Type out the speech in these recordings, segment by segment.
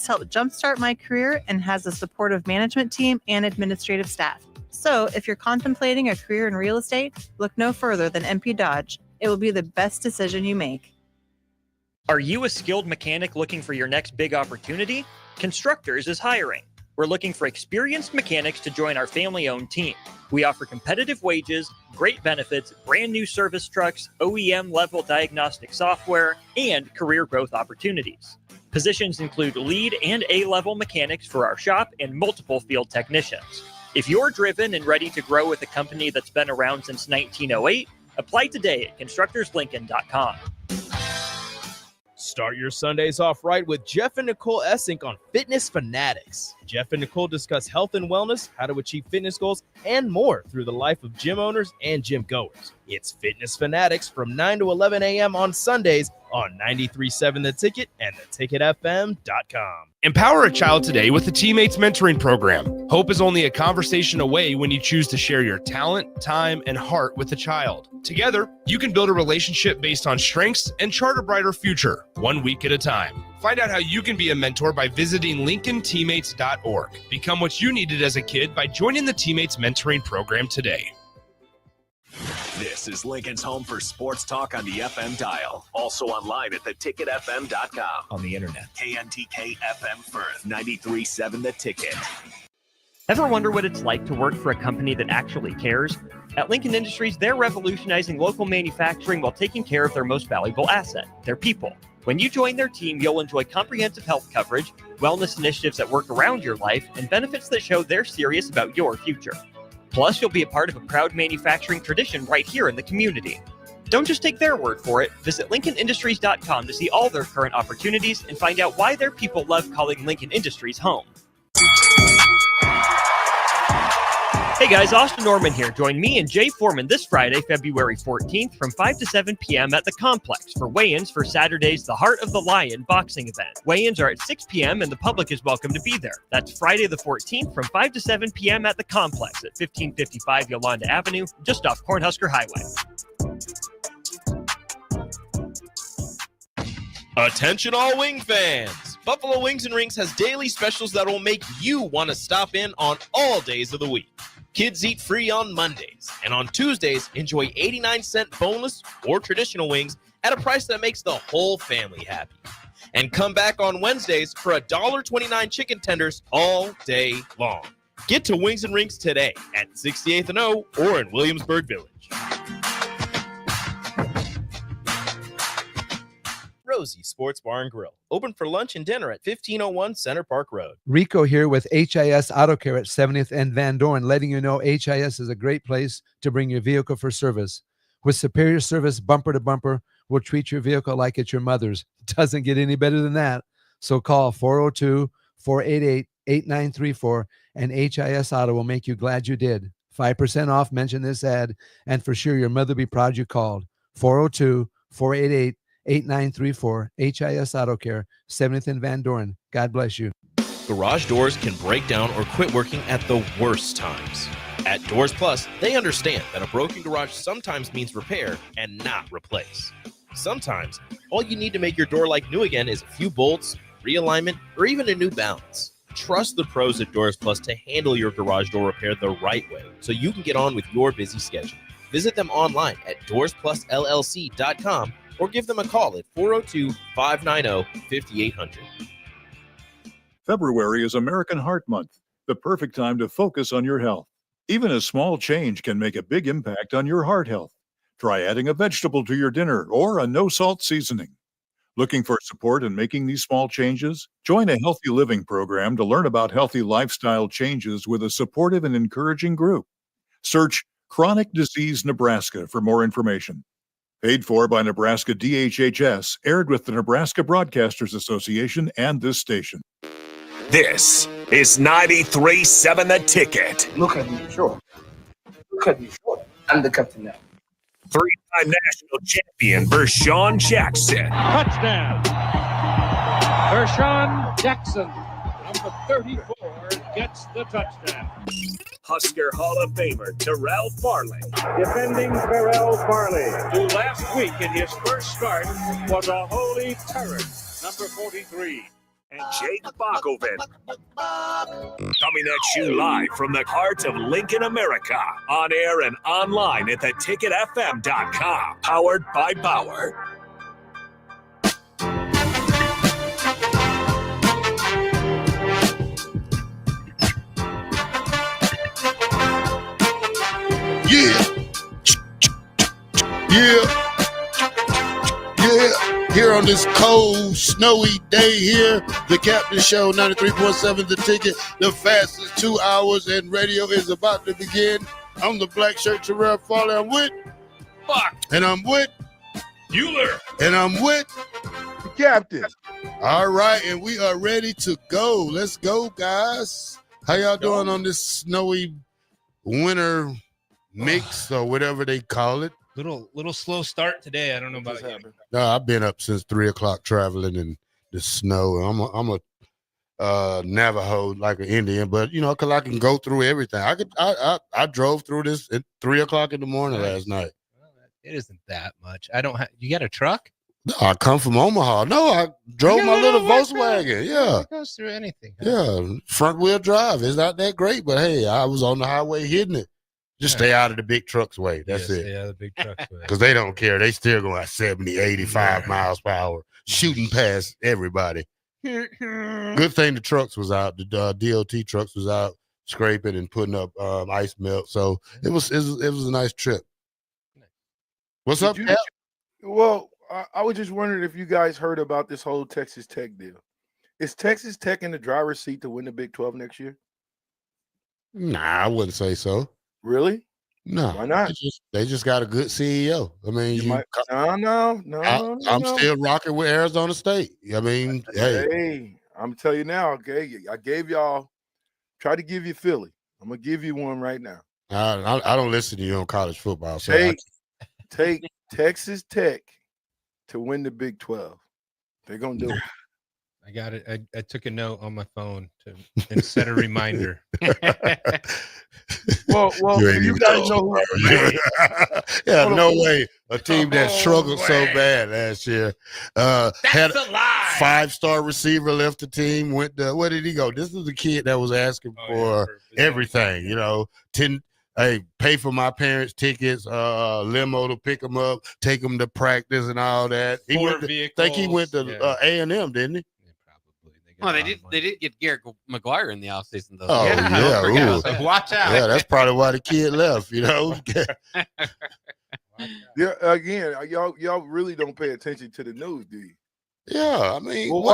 helped jumpstart my career and has a supportive management team and administrative staff. So if you're contemplating a career in real estate, look no further than MP Dodge. It will be the best decision you make. Are you a skilled mechanic looking for your next big opportunity? Constructors is hiring. We're looking for experienced mechanics to join our family-owned team. We offer competitive wages, great benefits, brand new service trucks, OEM-level diagnostic software, and career growth opportunities. Positions include lead and A-level mechanics for our shop and multiple field technicians. If you're driven and ready to grow with a company that's been around since 1908, apply today at constructorslincoln.com. Start your Sundays off right with Jeff and Nicole Essink on Fitness Fanatics. Jeff and Nicole discuss health and wellness, how to achieve fitness goals, and more through the life of gym owners and gym goers. It's Fitness Fanatics from 9 to 11 a.m. on Sundays on 93.7 The Ticket and theticketfm.com. Empower a child today with the Teammates Mentoring Program. Hope is only a conversation away when you choose to share your talent, time, and heart with the child. Together, you can build a relationship based on strengths and chart a brighter future, 1 week at a time. Find out how you can be a mentor by visiting LincolnTeammates.org. Become what you needed as a kid by joining the Teammates Mentoring Program today. This is Lincoln's home for sports talk on the FM dial. Also online at theticketfm.com. On the internet. KNTK FM Firth, 93.7 The Ticket. Ever wonder what it's like to work for a company that actually cares? At Lincoln Industries, they're revolutionizing local manufacturing while taking care of their most valuable asset, their people. When you join their team, you'll enjoy comprehensive health coverage, wellness initiatives that work around your life, and benefits that show they're serious about your future. Plus, you'll be a part of a proud manufacturing tradition right here in the community. Don't just take their word for it. Visit LincolnIndustries.com to see all their current opportunities and find out why their people love calling Lincoln Industries home. Hey guys, Austin Norman here. Join me and Jay Foreman this Friday, February 14th from 5 to 7 p.m. at the Complex for weigh-ins for Saturday's The Heart of the Lion boxing event. Weigh-ins are at 6 p.m. and the public is welcome to be there. That's Friday the 14th from 5 to 7 p.m. at the Complex at 1555 Yolanda Avenue, just off Cornhusker Highway. Attention all wing fans! Buffalo Wings and Rings has daily specials that will make you want to stop in on all days of the week. Kids eat free on Mondays, and on Tuesdays, enjoy 89-cent boneless or traditional wings at a price that makes the whole family happy. And come back on Wednesdays for $1.29 chicken tenders all day long. Get to Wings and Rings today at 68th and O or in Williamsburg Village. Rosie Sports Bar and Grill, open for lunch and dinner at 1501 Center Park Road. Rico here with HIS Auto Care at 70th and Van Dorn, letting you know HIS is a great place to bring your vehicle for service. With superior service, bumper to bumper, we'll treat your vehicle like it's your mother's. Doesn't get any better than that. So call 402-488-8934 and HIS Auto will make you glad you did. 5% off, mention this ad, and for sure your mother will be proud you called. 402-488-8934, HIS Auto Care, 70th and Van Dorn. God bless you. Garage doors can break down or quit working at the worst times. At Doors Plus, they understand that a broken garage sometimes means repair and not replace. Sometimes, all you need to make your door like new again is a few bolts, realignment, or even a new balance. Trust the pros at Doors Plus to handle your garage door repair the right way so you can get on with your busy schedule. Visit them online at doorsplusllc.com or give them a call at 402-590-5800. February is American Heart Month, the perfect time to focus on your health. Even a small change can make a big impact on your heart health. Try adding a vegetable to your dinner or a no-salt seasoning. Looking for support in making these small changes? Join a healthy living program to learn about healthy lifestyle changes with a supportive and encouraging group. Search Chronic Disease Nebraska for more information. Paid for by Nebraska DHHS, aired with the Nebraska Broadcasters Association and this station. This is 93.7 The Ticket. Look at me, sure. Look at me, sure. I'm the captain now. Three-time national champion Vershawn Jackson. Touchdown. Vershawn Jackson, number 34, gets the touchdown. Husker Hall of Famer Terrell Farley. Defending Terrell Farley, who last week in his first start was a holy terror, number 43. and Jake Bakoven. Coming at you live from the heart of Lincoln, America. On air and online at theticketfm.com. Powered by Bauer. Yeah. Here on this cold, snowy day here, the Captain Show, 93.7 The Ticket, the fastest 2 hours in radio is about to begin. I'm the black shirt, Terrell Farley. I'm with Fuck. And I'm with Euler. And I'm with the Captain. All right, and we are ready to go. Let's go, guys. How y'all doing on this snowy winter mix or whatever they call it? Little slow start today. I don't know about you. No, I've been up since 3 o'clock traveling in the snow. I'm a Navajo, like an Indian, but you know, cause I can go through everything. I drove through this at 3 o'clock in the morning last night. Well, it isn't that much. I don't have. You got a truck? No, I come from Omaha. No, I drove my little Volkswagen. Yeah, it goes through anything. Yeah, front wheel drive. It's not that great, but hey, I was on the highway hitting it. Just stay out of the big trucks way. That's it. Yeah, the big trucks way. Because they don't care. They still going at 70, 85 miles per hour, shooting past everybody. Good thing the trucks was out. The DOT trucks was out scraping and putting up ice melt. So it was a nice trip. What's up, Cap? Well, I was just wondering if you guys heard about this whole Texas Tech deal. Is Texas Tech in the driver's seat to win the Big 12 next year? Nah, I wouldn't say so. Really? No. Why not? They just got a good CEO. I mean, no. I'm still rocking with Arizona State. I mean, hey, I'm telling you now, okay? I gave y'all, try to give you Philly. I'm going to give you one right now. I don't listen to you on college football. So take Texas Tech to win the Big 12. They're going to do it. I got it. I took a note on my phone and set a reminder. Well, you guys know who. Yeah, no way. A team that struggled so bad last year. Had a 5-star receiver left the team. Went to, where did he go? This is the kid that was asking for everything. You know, pay for my parents' tickets, limo to pick them up, take them to practice and all that. He went to A&M, didn't he? Well, they did get Garrett McGuire in the offseason, though. Oh, yeah. So watch out. Yeah, that's probably why the kid left, you know. Yeah, again, y'all really don't pay attention to the news, do you? Yeah, I mean, well,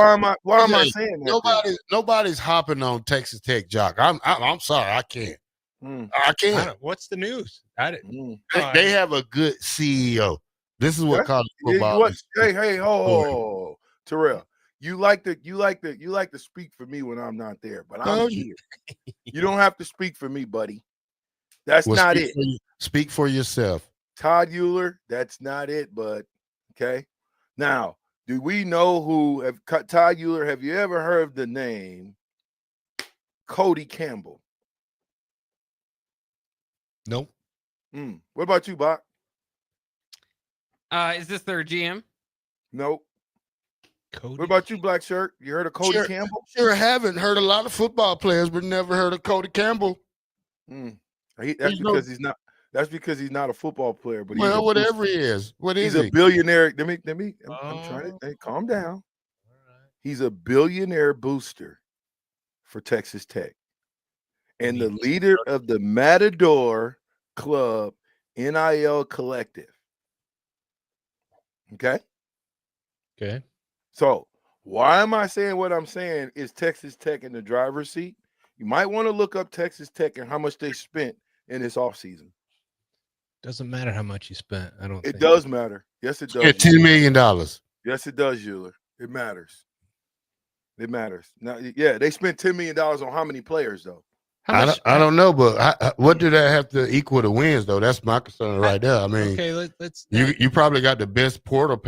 why am I saying that? Nobody's hopping on Texas Tech jock. I'm sorry, I can't. I can't. What's the news? They have a good CEO. This is what college football is. Hey, Terrell. You like to speak for me when I'm not there, but I'm here. You don't have to speak for me, buddy. That's not it. Speak for yourself. Todd Euler, that's not it, bud. Okay. Now, do we know who Todd Euler? Have you ever heard the name Cody Campbell? Nope. What about you, Bach? Is this their GM? Nope. Cody. What about you, Black Shirt? You heard of Cody Campbell? Sure, haven't heard a lot of football players, but never heard of Cody Campbell. That's because he's not a football player. But whatever he is, he's a billionaire. I'm trying to calm down. He's a billionaire booster for Texas Tech, and the leader of the Matador Club NIL Collective. Okay. So why am I saying what I'm saying? Is Texas Tech in the driver's seat? You might want to look up Texas Tech and how much they spent in this offseason. Doesn't matter how much you spent. It does matter. Yes, it does. Yeah, $10 million. Yes, it does, Euler. It matters. It matters. Now, yeah, they spent $10 million on how many players, though? I don't know, but what do that have to equal the wins, though? That's my concern right there. I mean, okay, let's you probably got the best portal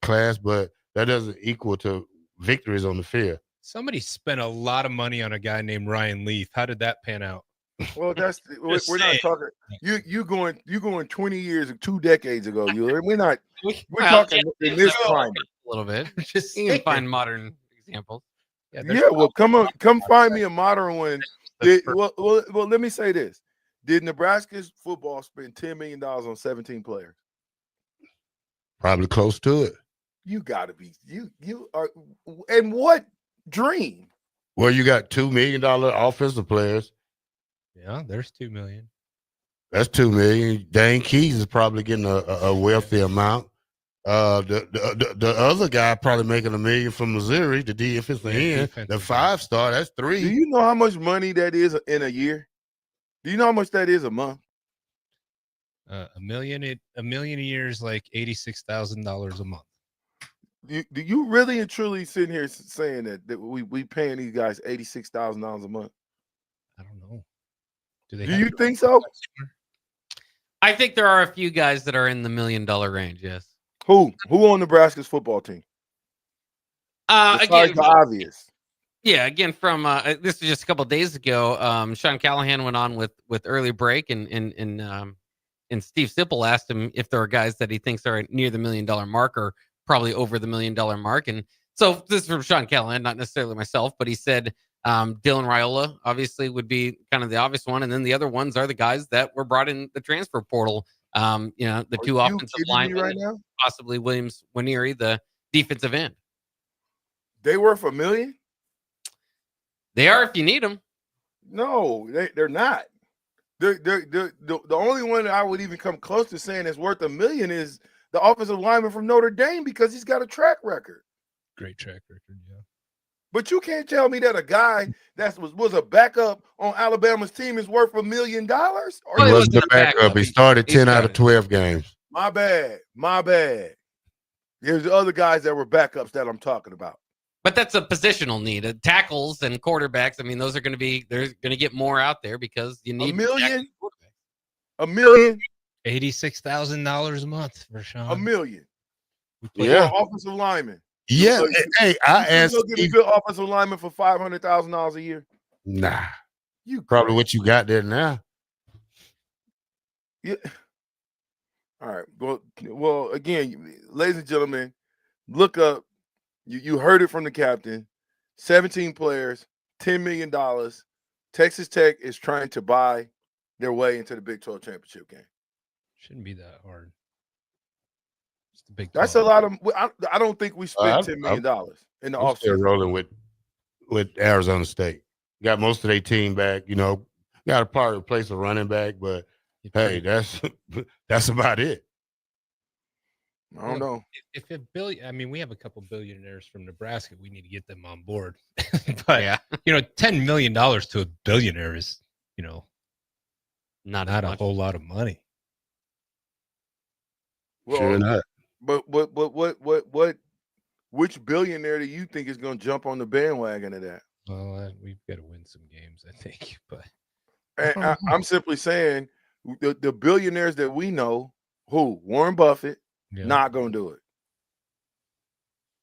class, but that doesn't equal to victories on the field. Somebody spent a lot of money on a guy named Ryan Leaf. How did that pan out? Well, we're not talking. You going 20 years, 2 decades ago. We're talking in this climate a little bit. Just you can find modern examples. Yeah, well, come find me a modern one. Well, let me say this: did Nebraska's football spend $10 million on 17 players? Probably close to it. You got to be you are. And what dream? Well, you got $2 million offensive players. Yeah, there's $2 million. That's $2 million. Dane Keys is probably getting a wealthy amount. The other guy probably making $1 million from Missouri, the defensive end, the 5-star. That's $3 million. Do you know how much money that is in a year? Do you know how much that is a month? $1 million a year is like $86,000 a month. Do you really and truly sitting here saying that we paying these guys $86,000 a month? I don't know. Do you think so? I think there are a few guys that are in the $1 million range. Yes. Who on Nebraska's football team? Again, the obvious. Yeah, again, from this is just a couple of days ago. Sean Callahan went on with early break, and Steve Sipple asked him if there are guys that he thinks are near the $1 million mark or probably over the $1 million mark. And so this is from Sean Callahan, not necessarily myself, but he said Dylan Raiola obviously would be kind of the obvious one, and then the other ones are the guys that were brought in the transfer portal. The two offensive linemen, right now? Possibly Williams Winieri, the defensive end. They worth $1 million? They are if you need them. No, they're not. The only one that I would even come close to saying is worth $1 million is the offensive lineman from Notre Dame because he's got a track record. Great track record, yeah. But you can't tell me that a guy that was a backup on Alabama's team is worth $1 million. He wasn't a backup. He started 10 out of 12 games. My bad. There's the other guys that were backups that I'm talking about. But that's a positional need. Tackles and quarterbacks. I mean, those are going to be. They're going to get more out there because you need $1 million. $1 million. $86,000 a month for Sean. $1 million. Yeah. Offensive lineman. Yeah. Hey, I asked. You get a good offensive lineman for $500,000 a year. Nah. You probably what you got there now. Yeah. All right. Well, again, ladies and gentlemen, look up. You heard it from the captain. 17 players, $10 million. Texas Tech is trying to buy their way into the Big 12 championship game. Shouldn't be that hard. It's the Big 12. That's a lot of. I don't think we spent $10 million in the offseason. Still rolling with Arizona State. Got most of their team back. Got to probably replace a running back, but hey, that's about it. I don't know. If we have a couple billionaires from Nebraska. We need to get them on board. But yeah, $10 million to a billionaire is, not a much. whole lot of money. Well, sure not. But which billionaire do you think is going to jump on the bandwagon of that? Well, we've got to win some games, I think. But I'm simply saying the billionaires that we know, Warren Buffett. Yeah. Not gonna do it.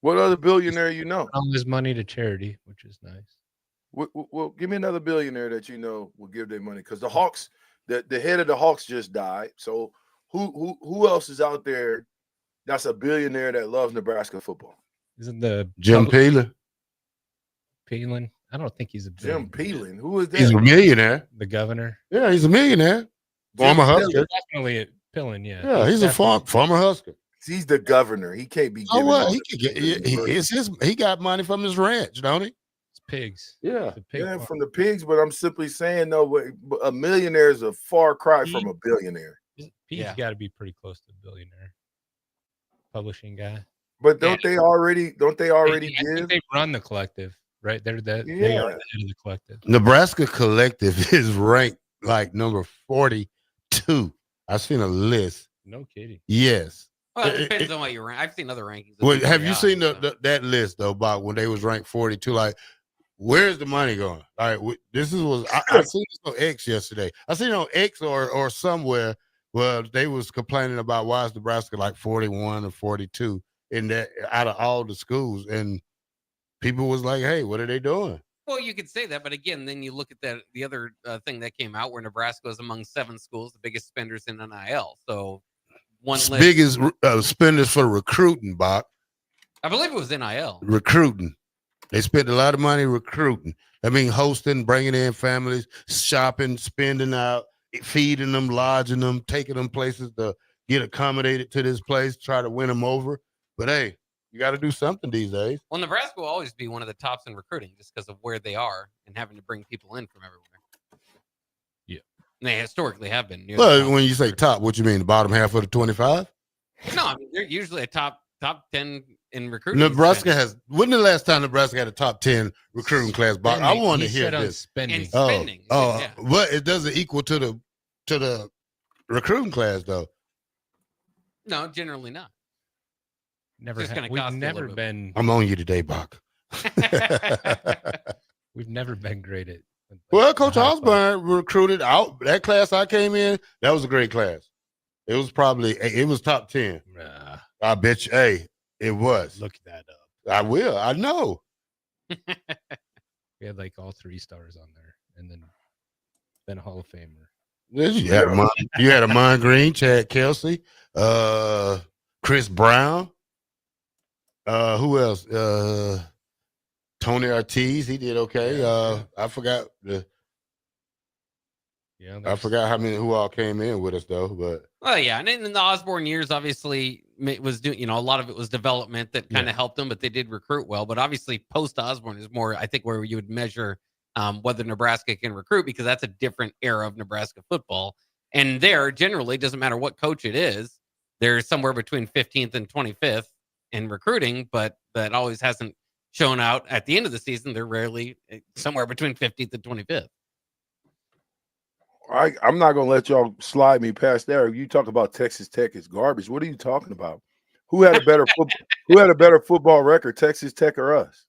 What other billionaire you know? All this money to charity, which is nice. Well, give me another billionaire that you know will give their money because the Hawks, the head of the Hawks just died. So who else is out there that's a billionaire that loves Nebraska football? Isn't the Jim Peeler? Peeling? I don't think he's a billionaire. Jim Peeling. Who is that? He's a millionaire. The governor. Yeah, he's a millionaire. Former Husker. Definitely a Peeling, yeah. Yeah, he's a former Husker. He's the governor. He can't be. Oh, well, he got money from his ranch, don't he? It's pigs. Yeah, from the pigs. But I'm simply saying though, a millionaire is a far cry from a billionaire. He's got to be pretty close to a billionaire. Publishing guy. But don't they already give? They run the collective, right? They are the head of the collective. Nebraska collective is ranked like number 42. I've seen a list. No kidding. Yes. Well, it depends on what you rank. I've seen other rankings. Well, have you seen that list though about when they was ranked 42? Like, where's the money going? All right, I seen this on X yesterday. I seen it on X or somewhere where they was complaining about why is Nebraska like 41 or 42 in that out of all the schools, and people was like, hey, what are they doing? Well, you could say that, but again, then you look at the other thing that came out where Nebraska was among 7 schools, the biggest spenders in NIL. So biggest spenders for recruiting, Bob. I believe it was NIL. Recruiting. They spent a lot of money recruiting. I mean, hosting, bringing in families, shopping, spending out, feeding them, lodging them, taking them places to get accommodated to this place, try to win them over. But hey, you got to do something these days. Well, Nebraska will always be one of the tops in recruiting just because of where they are and having to bring people in from everywhere. Yeah. And they historically have been. Well, when you say top, what you mean? The bottom half of the 25? No, I mean, they're usually a top 10 in recruiting. Nebraska has. When the last time Nebraska had a top 10 recruiting class? But I want to He hear said on this. spending. But it doesn't equal to the recruiting class though. No, generally not. We've never been. I'm on you today, Bach. We've never been great at. Well, Coach Osborne recruited out that class I came in. That was a great class. It was top 10. Nah. I bet you. Hey, it was. Look that up. I will. I know. We had like all 3 stars on there, and then a Hall of Famer. You had Amon Green, Chad Kelsey, Chris Brown. Who else? Tony Ortiz. He did okay. I forgot I forgot who all came in with us though. But well, yeah, and in the Osborne years, obviously, was doing. A lot of it was development that kind of helped them, but they did recruit well. But obviously, post Osborne is more, I think, where you would measure whether Nebraska can recruit, because that's a different era of Nebraska football. And there, generally, doesn't matter what coach it is, they're somewhere between 15th and 25th in recruiting, but that always hasn't shown out at the end of the season. They're rarely somewhere between 15th and 25th. I'm not going to let y'all slide me past there. You talk about Texas Tech is garbage. What are you talking about? Who had a better football record, Texas Tech or us?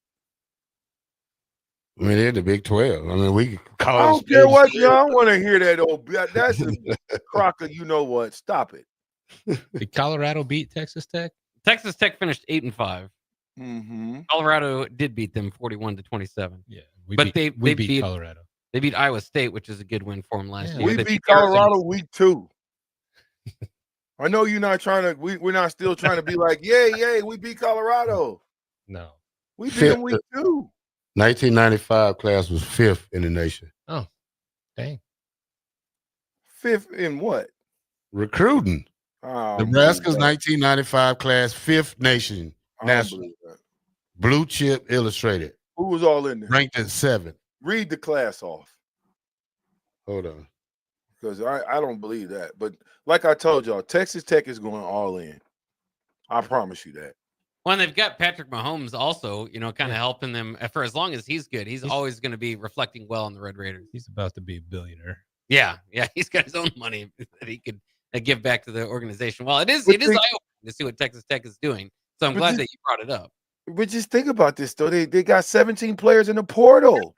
I mean, they're the Big 12. I mean, we call. I don't care what y'all want to hear that old. That's a crock of you know what. Stop it. Did Colorado beat Texas Tech? Texas Tech finished 8-5. Mm-hmm. Colorado did beat them 41-27. Yeah, they beat Colorado. They beat Iowa State, which is a good win for them last year. We beat Colorado week 2. I know you're not trying to. We're not still trying to be like, yay, we beat Colorado. No, we beat them week 2. 1995 class was 5th in the nation. Oh, dang. 5th in what? Recruiting. Nebraska's 1995 class 5th nation national. Blue Chip Illustrated. Who was all in there? Ranked at 7th. Read the class off. Hold on. Because I don't believe that. But like I told y'all, Texas Tech is going all in. I promise you that. Well, and they've got Patrick Mahomes also, kind of helping them for as long as he's good. He's always going to be reflecting well on the Red Raiders. He's about to be a billionaire. Yeah. He's got his own money that he could give back to the organization. Well, it is eye-opening to see what Texas Tech is doing. So I'm glad that you brought it up. But just think about this, though. They got 17 players in the portal.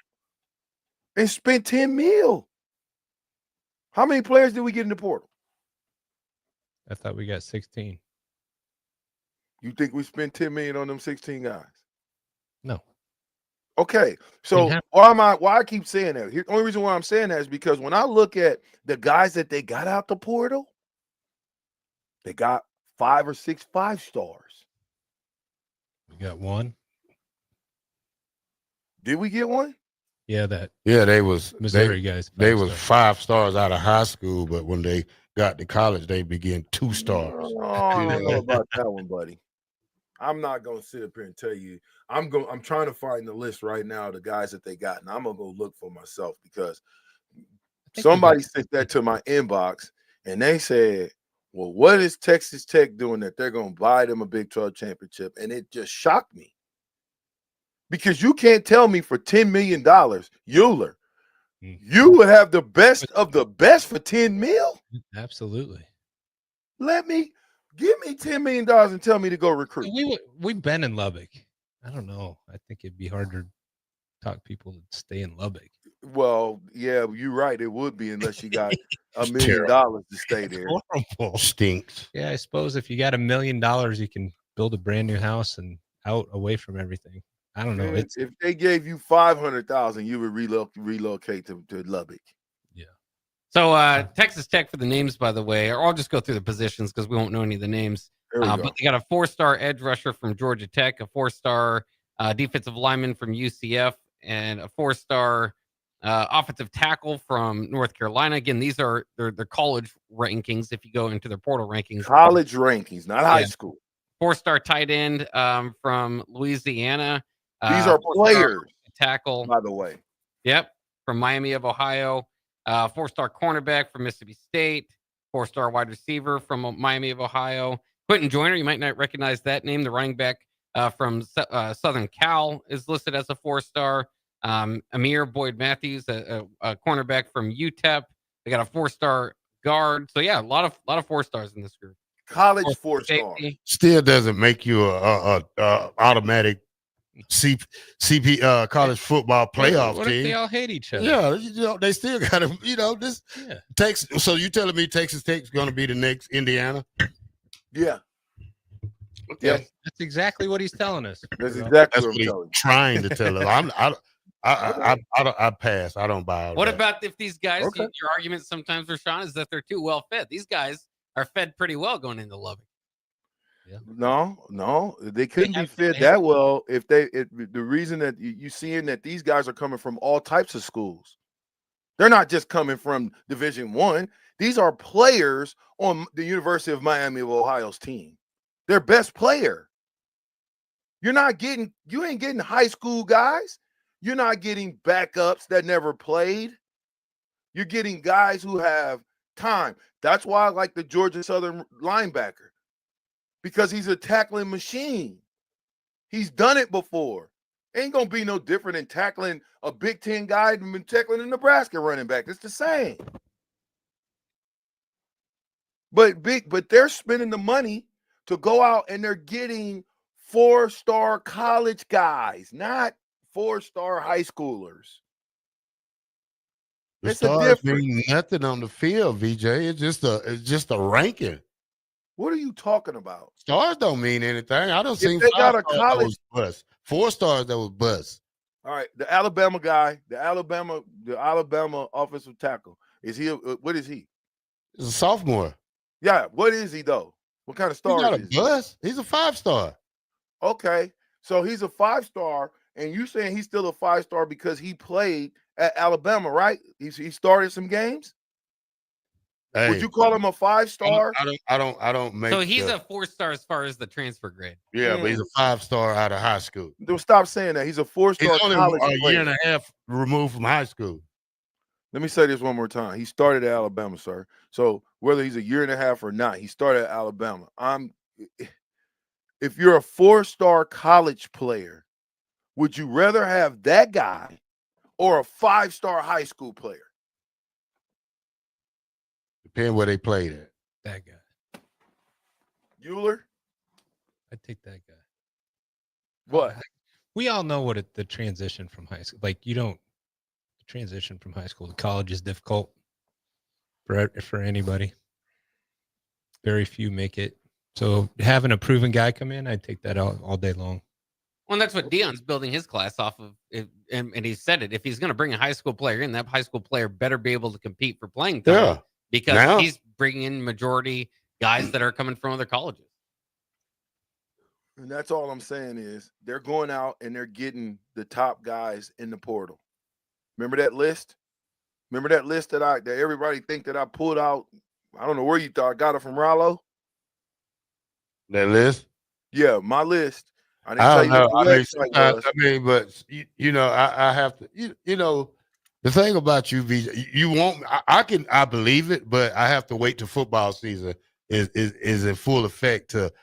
They spent $10 million. How many players did we get in the portal? I thought we got 16. You think we spent $10 million on them 16 guys? No. Okay. So why I keep saying that? The only reason why I'm saying that is because when I look at the guys that they got out the portal, they got 5 or 6 5-stars. We got one. Did we get one? Yeah, they was Missouri guys. They was 5 stars out of high school, but when they got to college, they began 2 stars. Oh, I don't know about that one, buddy. I'm not gonna sit up here and tell you. I'm trying to find the list right now of the guys that they got, and I'm gonna go look for myself because somebody sent that to my inbox and they said, well, what is Texas Tech doing that they're gonna buy them a Big 12 championship? And it just shocked me. Because you can't tell me for $10 million, Euler, you would have the best of the best for $10 million? Absolutely. Give me $10 million and tell me to go recruit. We've been in Lubbock. I don't know. I think it'd be hard to talk people to stay in Lubbock. Well, yeah, you're right. It would be unless you got $1 million to stay there. Horrible. Stinks. Yeah, I suppose if you got $1 million, you can build a brand new house and out away from everything. I don't know. If they gave you $500,000, you would relocate to Lubbock. Yeah. So Texas Tech for the names, by the way, or I'll just go through the positions because we won't know any of the names. But they got a 4-star edge rusher from Georgia Tech, a 4-star defensive lineman from UCF, and a 4-star offensive tackle from North Carolina. Again, these are their college rankings. If you go into their portal rankings, college rankings, not high school. 4-star tight end from Louisiana. These are players. Tackle, by the way. Yep, from Miami of Ohio. 4-star cornerback from Mississippi State. 4-star wide receiver from Miami of Ohio. Quentin Joyner, you might not recognize that name. The running back from Southern Cal is listed as a 4-star. Amir Boyd Matthews, a cornerback from UTEP. They got a 4-star guard. So yeah, a lot of 4-stars in this group. College 4-star still doesn't make you a automatic college football playoff what team. If they all hate each other? Yeah, they still got to. This Texas. So you telling me Texas Tech is going to be the next Indiana? Yeah. Yeah, that's exactly what he's telling us. That's exactly what he's trying to tell us. I pass. I don't buy. What about if these guys? Your argument sometimes, Rashawn, is that they're too well fed. These guys are fed pretty well going into Lubbock. Yeah. No, they couldn't be fed that well if the reason that you seeing that these guys are coming from all types of schools. They're not just coming from Division I. These are players on the University of Miami of Ohio's team. Their best player. You ain't getting high school guys. You're not getting backups that never played. You're getting guys who have time. That's why I like the Georgia Southern linebacker, because he's a tackling machine. He's done it before. Ain't gonna be no different than tackling a Big Ten guy than tackling a Nebraska running back. It's the same. But they're spending the money to go out and they're getting 4-star college guys, not 4-star high schoolers. The stars mean nothing on the field, VJ. It's just a ranking. What are you talking about? Stars don't mean anything. I don't see. They got a college bus. 4 stars that was bust. All right, the Alabama guy, the Alabama offensive tackle. Is he? What is he? He's a sophomore. Yeah. What is he though? What kind of star? He's not a bust. He's a 5-star. Okay, so he's a 5-star, and you saying he's still a 5-star because he played at Alabama, right? He started some games. Hey, would you call him a 5-star? I don't make. So he's a 4-star as far as the transfer grade. Yeah, but he's a 5-star out of high school. Don't stop saying that. He's a 4-star. He's only college a year and a half removed from high school. Let me say this one more time. He started at Alabama, sir. So whether he's a year and a half or not, he started at Alabama. If you're a 4-star college player, would you rather have that guy or a 5-star high school player? Depend where they played at. That guy. Euler? I'd take that guy. What? We all know what the transition from high school, the transition from high school to college is difficult for anybody. Very few make it. So having a proven guy come in, I'd take that all day long. Well, that's what Dion's building his class off of. And he said it. If he's going to bring a high school player in, that high school player better be able to compete for playing time. Yeah. Because he's bringing in majority guys that are coming from other colleges. And that's all I'm saying is they're going out and they're getting the top guys in the portal. Remember that list? Remember that list that everybody think that I pulled out? I don't know where you thought I got it from, Rollo. That list? Yeah, my list. I didn't tell you what the website was. I mean, but I have to. The thing about you, VJ, you won't. I believe it, but I have to wait till football season is in full effect to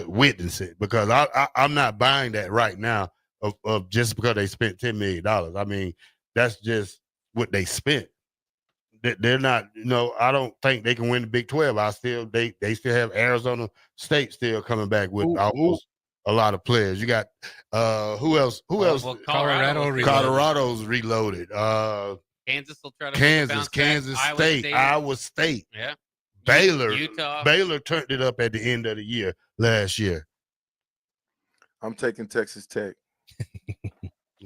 witness it, because I'm not buying that right now of just because they spent $10 million. I mean, that's just what they spent. They're not. I don't think they can win the Big 12. They still have Arizona State still coming back with almost a lot of players. You got who else? Well, Colorado's reloaded. Kansas will try to Kansas State, Iowa State. Yeah. Baylor. Utah. Baylor turned it up at the end of the year last year. I'm taking Texas Tech.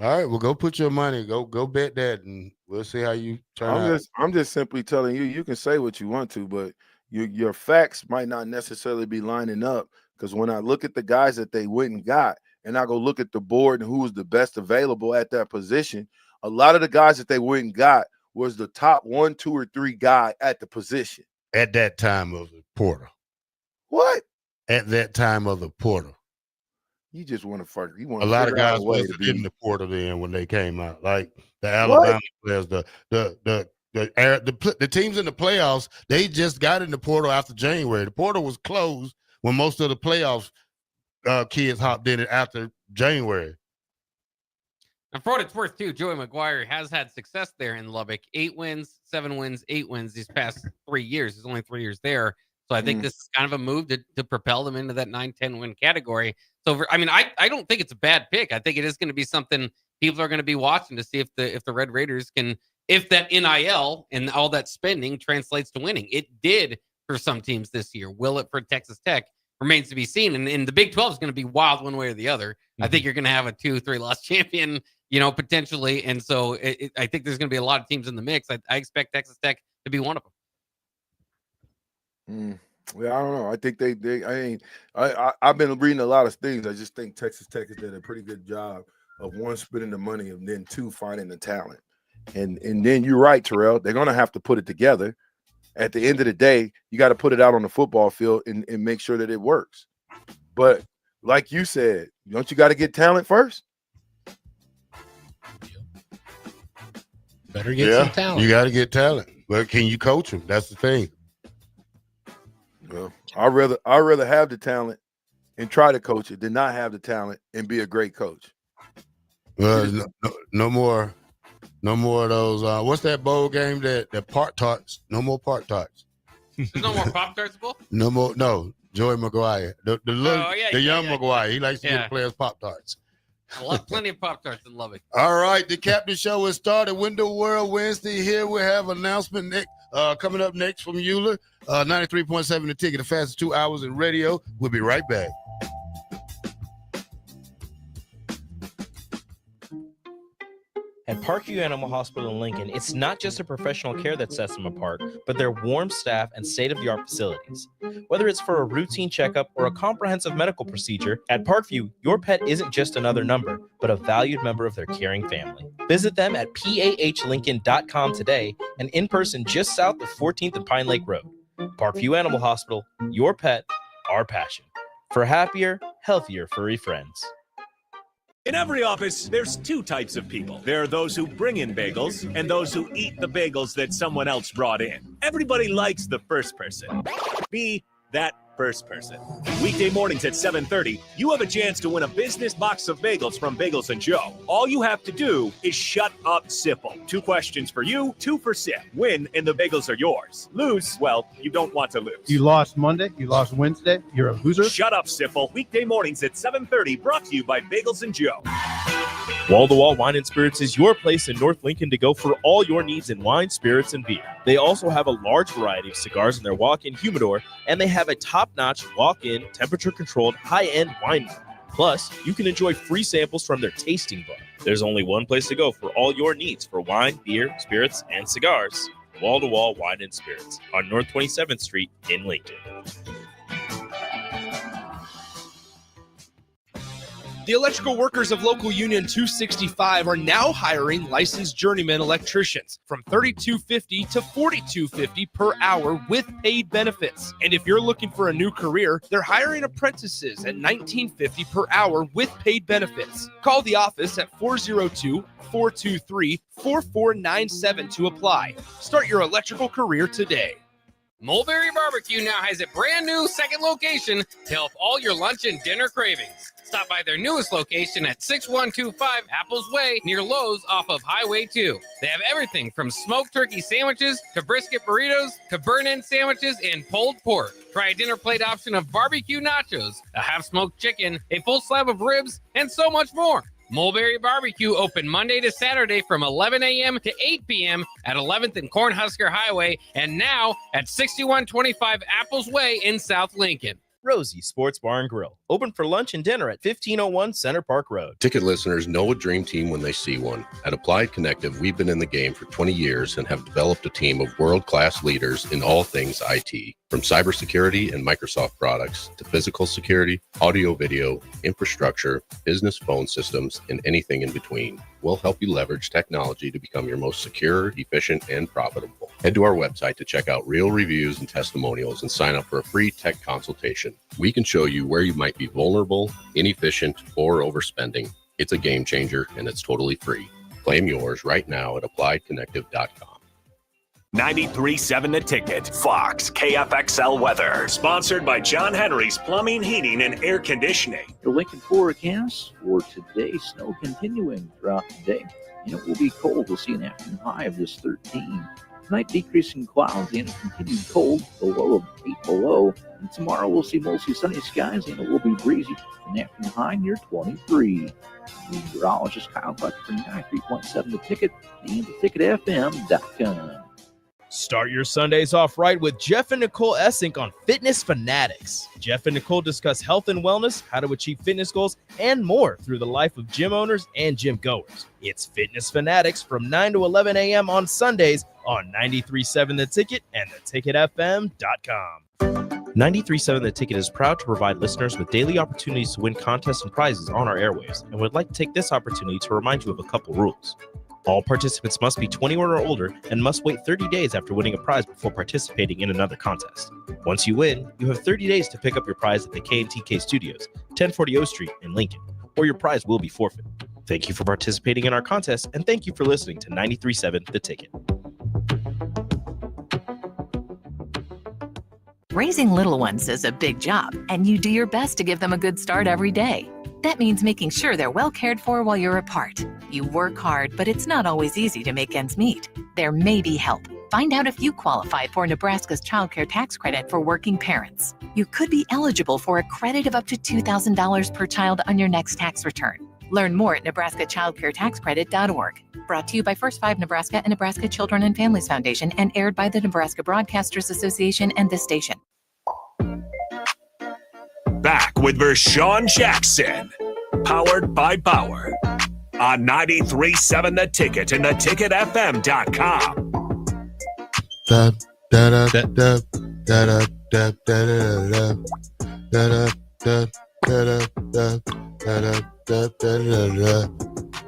All right, well, go put your money. Go bet that, and we'll see how you turn out. I'm just simply telling you. You can say what you want to, but your facts might not necessarily be lining up. Because when I look at the guys that they went and got, and I go look at the board and who was the best available at that position, a lot of the guys that they went and got was the top 1, 2, or 3 guy at the position. At that time of the portal. What? At that time of the portal. You just want to fuck. You want a lot of guys wasn't in the portal then when they came out, like the Alabama players, the teams in the playoffs. They just got in the portal after January. The portal was closed when most of the playoffs kids hopped in it after January. And for what it's worth, too, Joey McGuire has had success there in Lubbock. 8 wins, 7 wins, 8 wins these past 3 years. There's only 3 years there. So I think this is kind of a move to propel them into that 9-10 win category. So, I don't think it's a bad pick. I think it is going to be something people are going to be watching to see if the Red Raiders can, if that NIL and all that spending translates to winning. It did for some teams this year. Will it for Texas Tech? Remains to be seen. And the Big 12 is going to be wild one way or the other. I think you're going to have a 2-3 loss champion, potentially. And so I think there's going to be a lot of teams in the mix. I expect Texas Tech to be one of them. Well, I don't know. I think I've been reading a lot of things. I just think Texas Tech has done a pretty good job of, 1, spending the money, and then 2, finding the talent. And then you're right, Terrell. They're going to have to put it together. At the end of the day, you got to put it out on the football field and make sure that it works. But like you said, don't you got to get talent first? Better get some talent. You got to get talent. But can you coach them? That's the thing. Well, I'd rather have the talent and try to coach it than not have the talent and be a great coach. Well, no more of those. What's that bowl game that Pop-Tarts? No more Pop-Tarts. There's no more Pop-Tarts bowl? No more. No, Joey McGuire, the young McGuire. He likes to give players Pop-Tarts. I love plenty of Pop-Tarts in Lubbock. All right, the Captain Show has started. Window World Wednesday here. We have announcement coming up next from Euler. 93.7 The Ticket, the fastest 2 hours in radio. We'll be right back. At Parkview Animal Hospital in Lincoln, it's not just a professional care that sets them apart, but their warm staff and state-of-the-art facilities. Whether it's for a routine checkup or a comprehensive medical procedure, at Parkview, your pet isn't just another number, but a valued member of their caring family. Visit them at pahlincoln.com today and in person just south of 14th and Pine Lake Road. Parkview Animal Hospital, your pet, our passion. For happier, healthier furry friends. In every office, there's 2 types of people. There are those who bring in bagels and those who eat the bagels that someone else brought in. Everybody likes the first person. Be that first person. Weekday mornings at 7:30, you have a chance to win a business box of bagels from Bagels & Joe. All you have to do is shut up, Sipple. 2 questions for you, 2 for Sip. Win and the bagels are yours. Lose, well, you don't want to lose. You lost Monday, you lost Wednesday, you're a loser. Shut up, Sipple. Weekday mornings at 7:30, brought to you by Bagels & Joe. Wall to Wall Wine and Spirits is your place in North Lincoln to go for all your needs in wine, spirits, and beer. They also have a large variety of cigars in their walk-in humidor, and they have a top-notch walk-in, temperature-controlled, high-end wine bar. Plus, you can enjoy free samples from their tasting bar. There's only one place to go for all your needs for wine, beer, spirits, and cigars. Wall to Wall Wine and Spirits on North 27th Street in Lincoln. The electrical workers of Local Union 265 are now hiring licensed journeyman electricians from $32.50 to $42.50 per hour with paid benefits. And if you're looking for a new career, they're hiring apprentices at $19.50 per hour with paid benefits. Call the office at 402-423-4497 to apply. Start your electrical career today. Mulberry Barbecue now has a brand new second location to help all your lunch and dinner cravings. Stop by their newest location at 6125 Apples Way near Lowe's off of Highway 2. They have everything from smoked turkey sandwiches to brisket burritos to burn-in sandwiches and pulled pork. Try a dinner plate option of barbecue nachos, a half-smoked chicken, a full slab of ribs, and so much more. Mulberry Barbecue open Monday to Saturday from 11 a.m. to 8 p.m. at 11th and Cornhusker Highway and now at 6125 Apples Way in South Lincoln. Rosie Sports Bar and Grill, open for lunch and dinner at 1501 Center Park Road. Ticket listeners know a dream team when they see one. At Applied Connective, we've been in the game for 20 years and have developed a team of world-class leaders in all things IT. From cybersecurity and Microsoft products to physical security, audio, video, infrastructure, business phone systems, and anything in between, we'll help you leverage technology to become your most secure, efficient, and profitable. Head to our website to check out real reviews and testimonials and sign up for a free tech consultation. We can show you where you might be vulnerable, inefficient, or overspending. It's a game changer, and it's totally free. Claim yours right now at appliedconnective.com. 93.7 The Ticket, Fox, KFXL weather. Sponsored by John Henry's Plumbing, Heating, and Air Conditioning. The Lincoln forecast for today, snow continuing throughout the day. And it will be cold. We'll see an afternoon high of just 13. Tonight, decreasing clouds and a continued cold, the low of 8 below. And tomorrow, we'll see mostly sunny skies and it will be breezy. An afternoon high near 23. Meteorologist Kyle Clutch for 93.7 The Ticket and theticketfm.com. Start your Sundays off right with Jeff and Nicole Essink on Fitness Fanatics. Jeff and Nicole discuss health and wellness, how to achieve fitness goals, and more through the life of gym owners and gym goers. It's Fitness Fanatics from 9 to 11 a.m. on Sundays on 93.7 The Ticket and theticketfm.com. 93.7 The Ticket is proud to provide listeners with daily opportunities to win contests and prizes on our airwaves, and would like to take this opportunity to remind you of a couple rules. All participants must be 21 or older and must wait 30 days after winning a prize before participating in another contest. Once you win, you have 30 days to pick up your prize at the KNTK Studios, 1040 O Street in Lincoln, or your prize will be forfeit. Thank you for participating in our contest, and thank you for listening to 93.7 The Ticket. Raising little ones is a big job, and you do your best to give them a good start every day. That means making sure they're well cared for while you're apart. You work hard, but it's not always easy to make ends meet. There may be help. Find out if you qualify for Nebraska's Child Care Tax Credit for working parents. You could be eligible for a credit of up to $2,000 per child on your next tax return. Learn more at nebraskachildcaretaxcredit.org. Brought to you by First 5 Nebraska and Nebraska Children and Families Foundation and aired by the Nebraska Broadcasters Association and this station. Back with Vershawn Jackson, powered by Bauer, on 93.7 The Ticket and theticketfm.com. Da da da da da da da da da da da.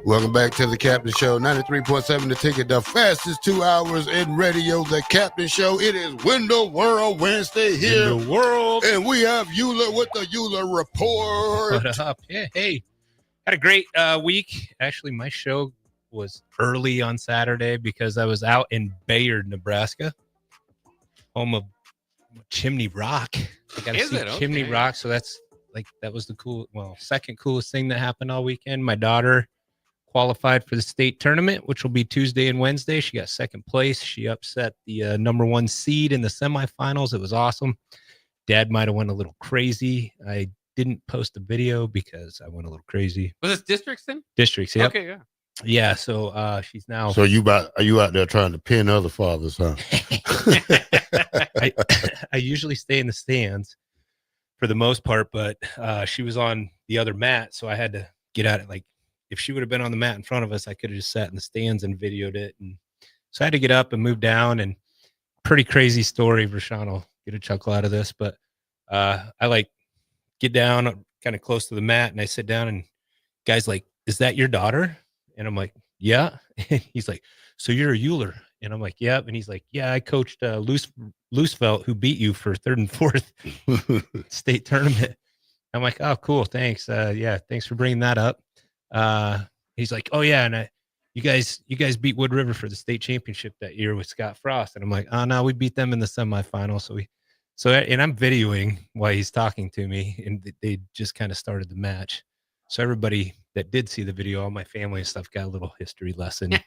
Welcome back to the Captain Show, 93.7 The Ticket, the fastest 2 hours in radio, the Captain Show. It is Window World Wednesday here. In the world. And we have Eula with the Eula Report. What up? Yeah, hey. Had a great week. Actually, my show was early on Saturday because I was out in Bayard, Nebraska, home of Chimney Rock. I got to see Chimney Rock, so that was the second coolest thing that happened all weekend. My daughter qualified for the state tournament, which will be Tuesday and Wednesday. She got second place. She upset the number 1 seed in the semifinals. It was awesome. Dad might have went a little crazy. I didn't post a video because I went a little crazy. Was this districts then? Districts, yeah. Okay, yeah. Yeah, so she's now. So are you out there trying to pin other fathers, huh? I usually stay in the stands for the most part, but she was on the other mat, so I had to get out. If she would have been on the mat in front of us, I could have just sat in the stands and videoed it. And so I had to get up and move down. And pretty crazy story. Vershawn will get a chuckle out of this, but I get down kind of close to the mat and I sit down and guy's like, "Is that your daughter?" And I'm like, "Yeah." And he's like, "So you're a Euler?" And I'm like, "Yep." And he's like, "Yeah, I coached Loosevelt, who beat you for 3rd and 4th state tournament." I'm like, "Oh, cool. Thanks. Yeah, thanks for bringing that up." He's like, "Oh yeah, and you guys beat Wood River for the state championship that year with Scott Frost." And I'm like, "Oh no, we beat them in the semifinal." And I'm videoing while he's talking to me, and they just kind of started the match. So everybody that did see the video, all my family and stuff, got a little history lesson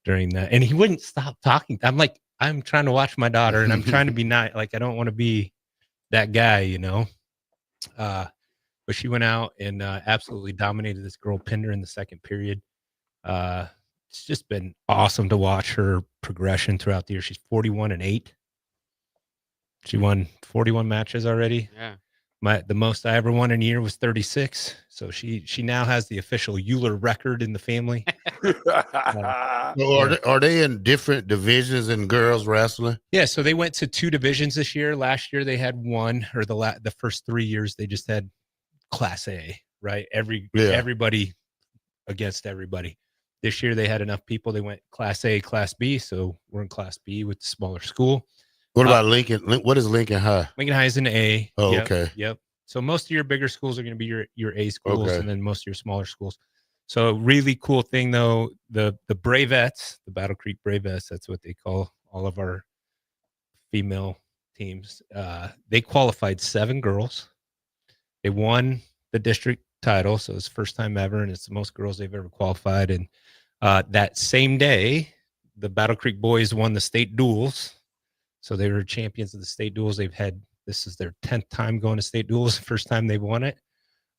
during that. And he wouldn't stop talking. I'm like, I'm trying to watch my daughter, and I'm trying to be nice. Like, I don't want to be that guy, you know. But she went out and absolutely dominated this girl, pinned her in the second period. It's just been awesome to watch her progression throughout the year. She's 41-8. She won 41 matches already. Yeah. The most I ever won in a year was 36. So she now has the official Euler record in the family. So are they in different divisions in girls wrestling? Yeah, so they went to 2 divisions this year. Last year they had 1, or the first 3 years they just had Class A, right? Everybody against everybody. This year they had enough people. They went Class A, Class B. So we're in Class B with the smaller school. What about Lincoln? What is Lincoln High? Lincoln High is an A. Oh, Yep, okay. Yep. So most of your bigger schools are going to be your A schools, Okay. and then most of your smaller schools. So really cool thing though, the Bravettes, the Battle Creek Bravettes, that's what they call all of our female teams. They qualified 7 girls. They won the district title, so it's the first time ever, and it's the most girls they've ever qualified. And that same day, the Battle Creek boys won the state duels. So they were champions of the state duels. This is their 10th time going to state duels, the first time they've won it.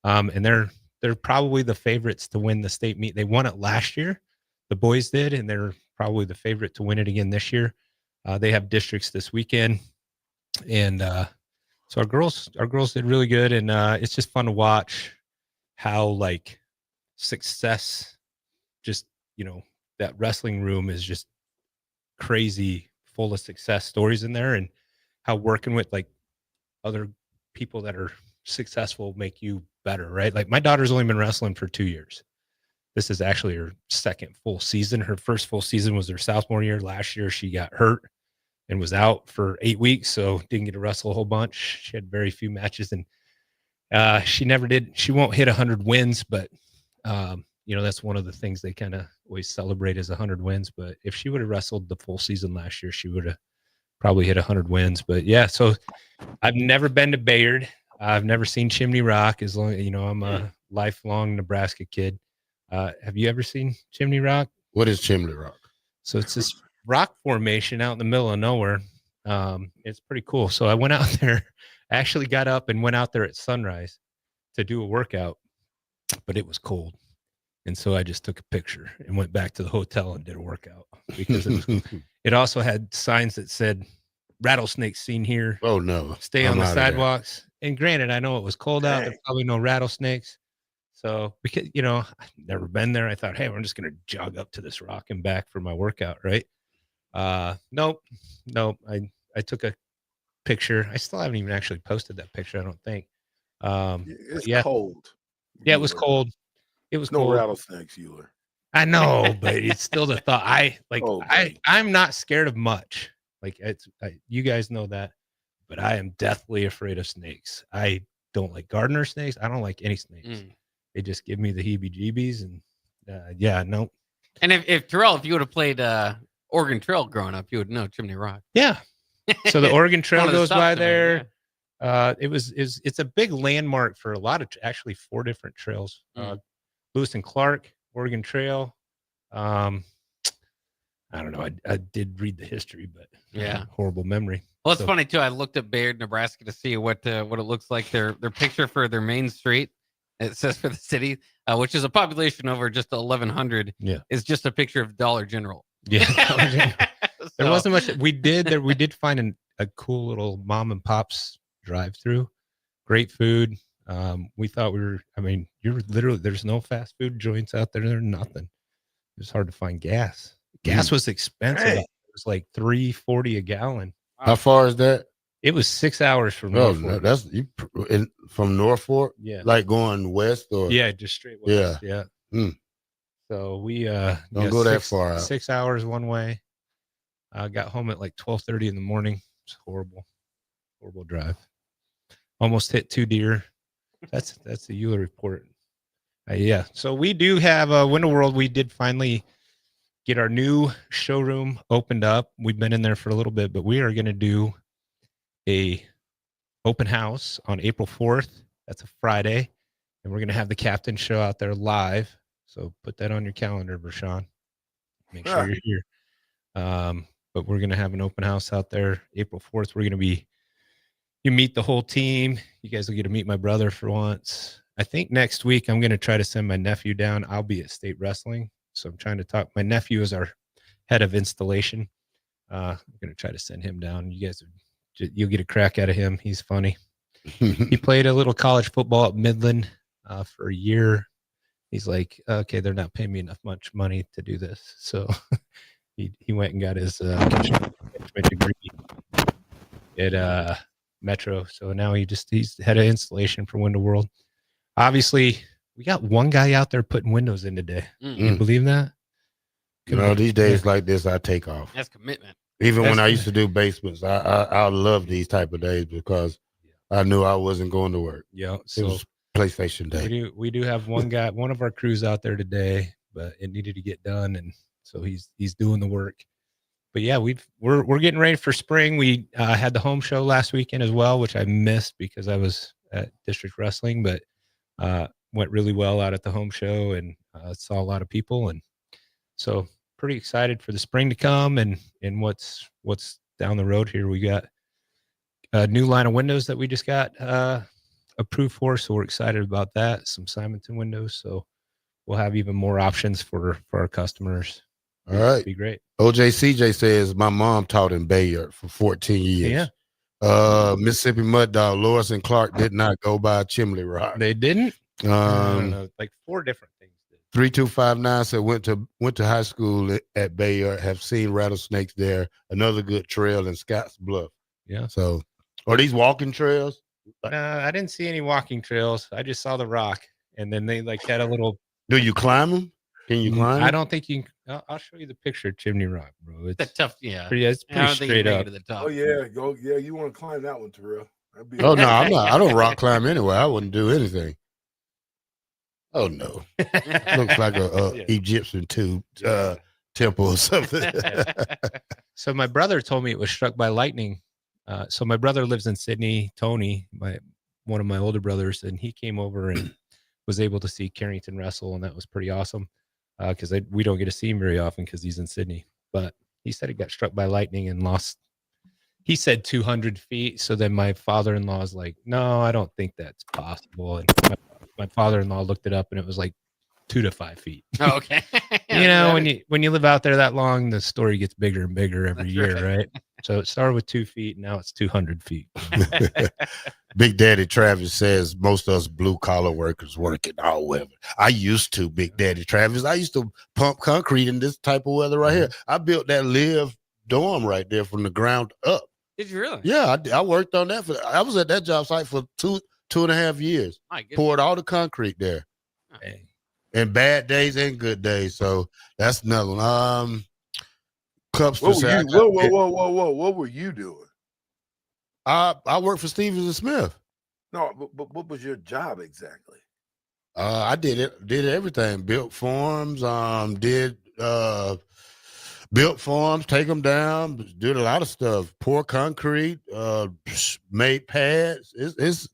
And they're probably the favorites to win the state meet. They won it last year, the boys did, and they're probably the favorite to win it again this year. They have districts this weekend, and so our girls did really good, and it's just fun to watch how like success, just that wrestling room is just crazy full of success stories in there, and how working with like other people that are successful make you better, right? Like my daughter's only been wrestling for 2 years. This is actually her second full season. Her first full season was her sophomore year. Last year she got hurt and was out for 8 weeks, so didn't get to wrestle a whole bunch. She had very few matches, and she won't hit 100 wins, but that's one of the things they kind of always celebrate is 100 wins. But if she would have wrestled the full season last year, she would have probably hit 100 wins. But yeah, so I've never been to Bayard. I've never seen Chimney Rock. As long I'm a lifelong Nebraska kid. Have you ever seen Chimney Rock? What is Chimney Rock? So it's this rock formation out in the middle of nowhere. It's pretty cool. So I went out there, actually got up and went out there at sunrise to do a workout, but it was cold. And so I just took a picture and went back to the hotel and did a workout because it also had signs that said rattlesnakes seen here. Oh no. Stay on the sidewalks. And granted, I know it was cold out. There's probably no rattlesnakes. So because, I've never been there. I thought, hey, I'm just going to jog up to this rock and back for my workout. Right. Nope. I took a picture. I still haven't even actually posted that picture, I don't think. It's cold. Yeah, it was cold. It was no cold. rattlesnakes, Euler. I know, but it's still the thought. I'm not scared of much. Like you guys know that, but I am deathly afraid of snakes. I don't like gardener snakes. I don't like any snakes. They just give me the heebie-jeebies, and no. And if Terrell, if you would have played Oregon Trail growing up, you would know Chimney Rock. Yeah. So the Oregon Trail goes by there. Yeah. It's a big landmark for a lot of actually 4 different trails. Lewis and Clark, Oregon Trail. I don't know. I did read the history, but horrible memory. Well, it's funny too. I looked at Bayard, Nebraska, to see what it looks like. Their picture for their main street. It says for the city, which is a population over just 1,100. Yeah, is just a picture of Dollar General. Yeah, there wasn't much. We did find a cool little mom and pops drive-through. Great food. We thought you're literally, there's no fast food joints out there. There's nothing. It was hard to find gas. Gas was expensive. It was like $3.40 a gallon. How far is that? It was 6 hours from Norfolk. Norfolk. That's from Norfolk. Yeah, like going west or just straight west. Yeah. So we don't go that far out. 6 hours one way. Got home at like 12:30 in the morning. It's horrible drive. Almost hit 2 deer. That's the Euler report. So we do have Window World. We did finally get our new showroom opened up. We've been in there for a little bit, but we are going to do a open house on April 4th. That's a Friday, and we're going to have the captain show out there live. So put that on your calendar, Vershawn. Make sure you're here. But we're going to have an open house out there April 4th. We're going to you meet the whole team. You guys will get to meet my brother for once. I think next week I'm going to try to send my nephew down. I'll be at state wrestling. So I'm trying to talk. My nephew is our head of installation. I'm going to try to send him down. You guys, you'll get a crack out of him. He's funny. he played a little college football at Midland for a year. He's like, okay, they're not paying me much money to do this. So he went and got his construction degree at Metro. So now he's head of installation for Window World. Obviously, we got one guy out there putting windows in today. Can you believe that? These days like this, I take off. That's commitment. Even when I used to do basements, I love these type of days because I knew I wasn't going to work. Yeah, it was PlayStation Day. We do have one guy, one of our crews out there today, but it needed to get done, and so he's doing the work. But yeah, we're getting ready for spring. We had the home show last weekend as well, which I missed because I was at District Wrestling, but went really well out at the home show and saw a lot of people, and so pretty excited for the spring to come and what's down the road here. We got a new line of windows that we just got approved for, so we're excited about that. Some Simonton windows, so we'll have even more options for our customers. All right, it'll be great. OJ says my mom taught in Bayard for 14 years. Yeah. Mississippi Mud Dog, Lois and Clark did not go by Chimney Rock. They didn't. I don't know, like 4 different things. 3259 said went to high school at Bayard. Have seen rattlesnakes there. Another good trail in Scotts Bluff. Yeah. So, are these walking trails? I didn't see any walking trails. I just saw the rock, and then they like had a little. Do you climb them? Can you climb? I don't think you can. I'll show you the picture of Chimney Rock, bro. It's That's tough. Yeah. It's pretty straight up. Oh yeah, yeah. You want to climb that one, Terrell? Oh no, I'm not. I don't rock climb anyway. I wouldn't do anything. Oh no, looks like a Egyptian temple or something. So my brother told me it was struck by lightning. So my brother lives in Sydney. Tony, one of my older brothers, and he came over and was able to see Carrington wrestle, and that was pretty awesome because we don't get to see him very often because he's in Sydney. But he said he got struck by lightning and lost. He said 200 feet. So then my father-in-law is like, no, I don't think that's possible. And my father-in-law looked it up, and it was like 2 to 5 feet. Oh, okay. When you live out there that long, the story gets bigger and bigger every year, right? So it started with 2 feet, and now it's 200 feet. Big Daddy Travis says most of us blue-collar workers work in our weather. I used to, Big Daddy Travis. I used to pump concrete in this type of weather right here. I built that live dorm right there from the ground up. Did you really? Yeah, I worked on that. I was at that job site for 2.5 years. Poured all the concrete there. Hey. And bad days and good days. So that's another one. Cups Whoa, for whoa. What were you doing? I worked for Stevens and Smith. No, but what was your job exactly? I did everything. Built farms, built farms, take them down, did a lot of stuff. Pour concrete, made pads. It's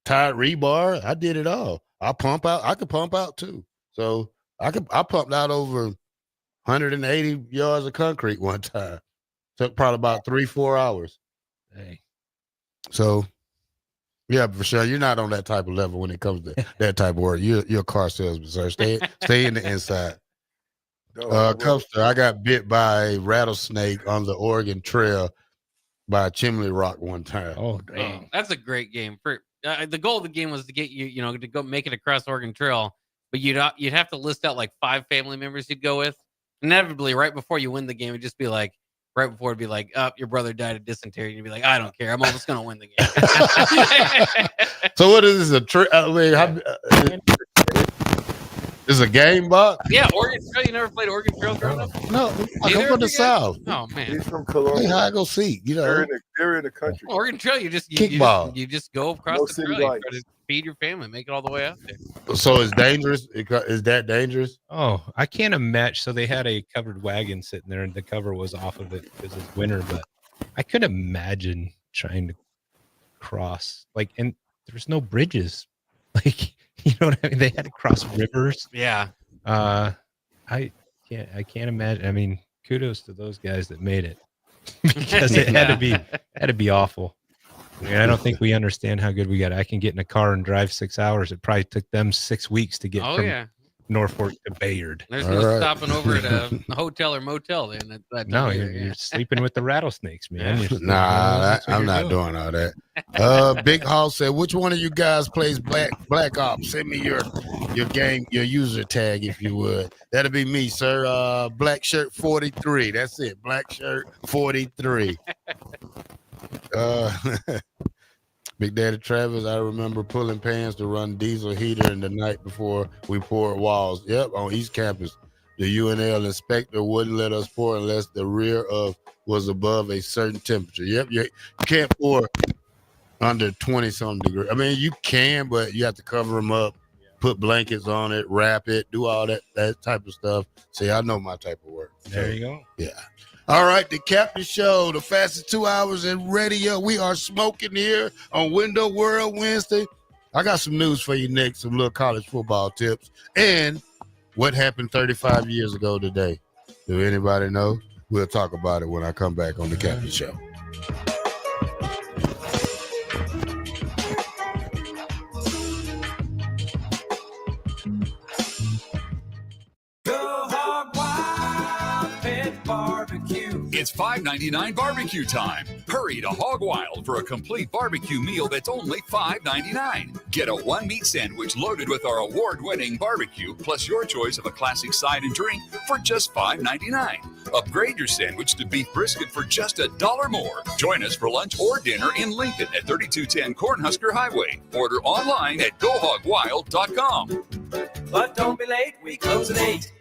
tied rebar. I did it all. I could pump out too. So I pumped out over 180 yards of concrete one time. Took probably about 3-4 hours. Hey. So yeah, for sure. You're not on that type of level when it comes to that type of work. You're a car salesman, sir. Stay in the inside. Custer, I got bit by a rattlesnake on the Oregon Trail by Chimney Rock one time. Oh, dang. That's a great game. For the goal of the game was to get you, to go make it across Oregon Trail, but you'd have to list out like 5 family members you'd go with. Inevitably, right before you win the game, it'd just be like, right before it'd be like, your brother died of dysentery, and you'd be like, I don't care, I'm almost gonna win the game. So what is this? Is a game, Bob? Yeah, Oregon Trail. You never played Oregon Trail growing up? No, I'm from the South. Oh man, he's from Columbia. Hey, I go see. They're in the country. Oregon Trail. You just go across the trail. You try to feed your family, make it all the way out there. So it's dangerous. Is that dangerous? Oh, I can't imagine. So they had a covered wagon sitting there, and the cover was off of it because it's winter. But I couldn't imagine trying to cross. And there's no bridges. You know what I mean? They had to cross rivers. Yeah. I can't imagine. I mean, kudos to those guys that made it because it had to be awful. I mean, I don't think we understand how good we got. I can get in a car and drive 6 hours. It probably took them 6 weeks to get Norfolk to Bayard. There's no stopping over at a hotel or motel then. No, you're sleeping with the rattlesnakes, man. Yeah. Nah, I'm not doing all that. Big Hoss said, which one of you guys plays Black Ops? Send me your game, your user tag, if you would. That'll be me, sir. Black Shirt 43. That's it. Black Shirt 43. Big Daddy Travis, I remember pulling pans to run diesel heater in the night before we poured walls. Yep, on East Campus. The UNL inspector wouldn't let us pour unless the rear of was above a certain temperature. Yep, you can't pour under 20-something degrees. I mean, you can, but you have to cover them up, put blankets on it, wrap it, do all that type of stuff. See, I know my type of work. There you go. Yeah. All right, the Captain Show, the fastest 2 hours in radio. We are smoking here on Window World Wednesday. I got some news for you next, some little college football tips, and what happened 35 years ago today. Do anybody know? We'll talk about it when I come back on the Captain Show. It's $5.99 barbecue time. Hurry to Hog Wild for a complete barbecue meal that's only $5.99. Get a one-meat sandwich loaded with our award-winning barbecue, plus your choice of a classic side and drink for just $5.99. Upgrade your sandwich to beef brisket for just $1 more. Join us for lunch or dinner in Lincoln at 3210 Cornhusker Highway. Order online at GoHogWild.com. But don't be late, we close at 8.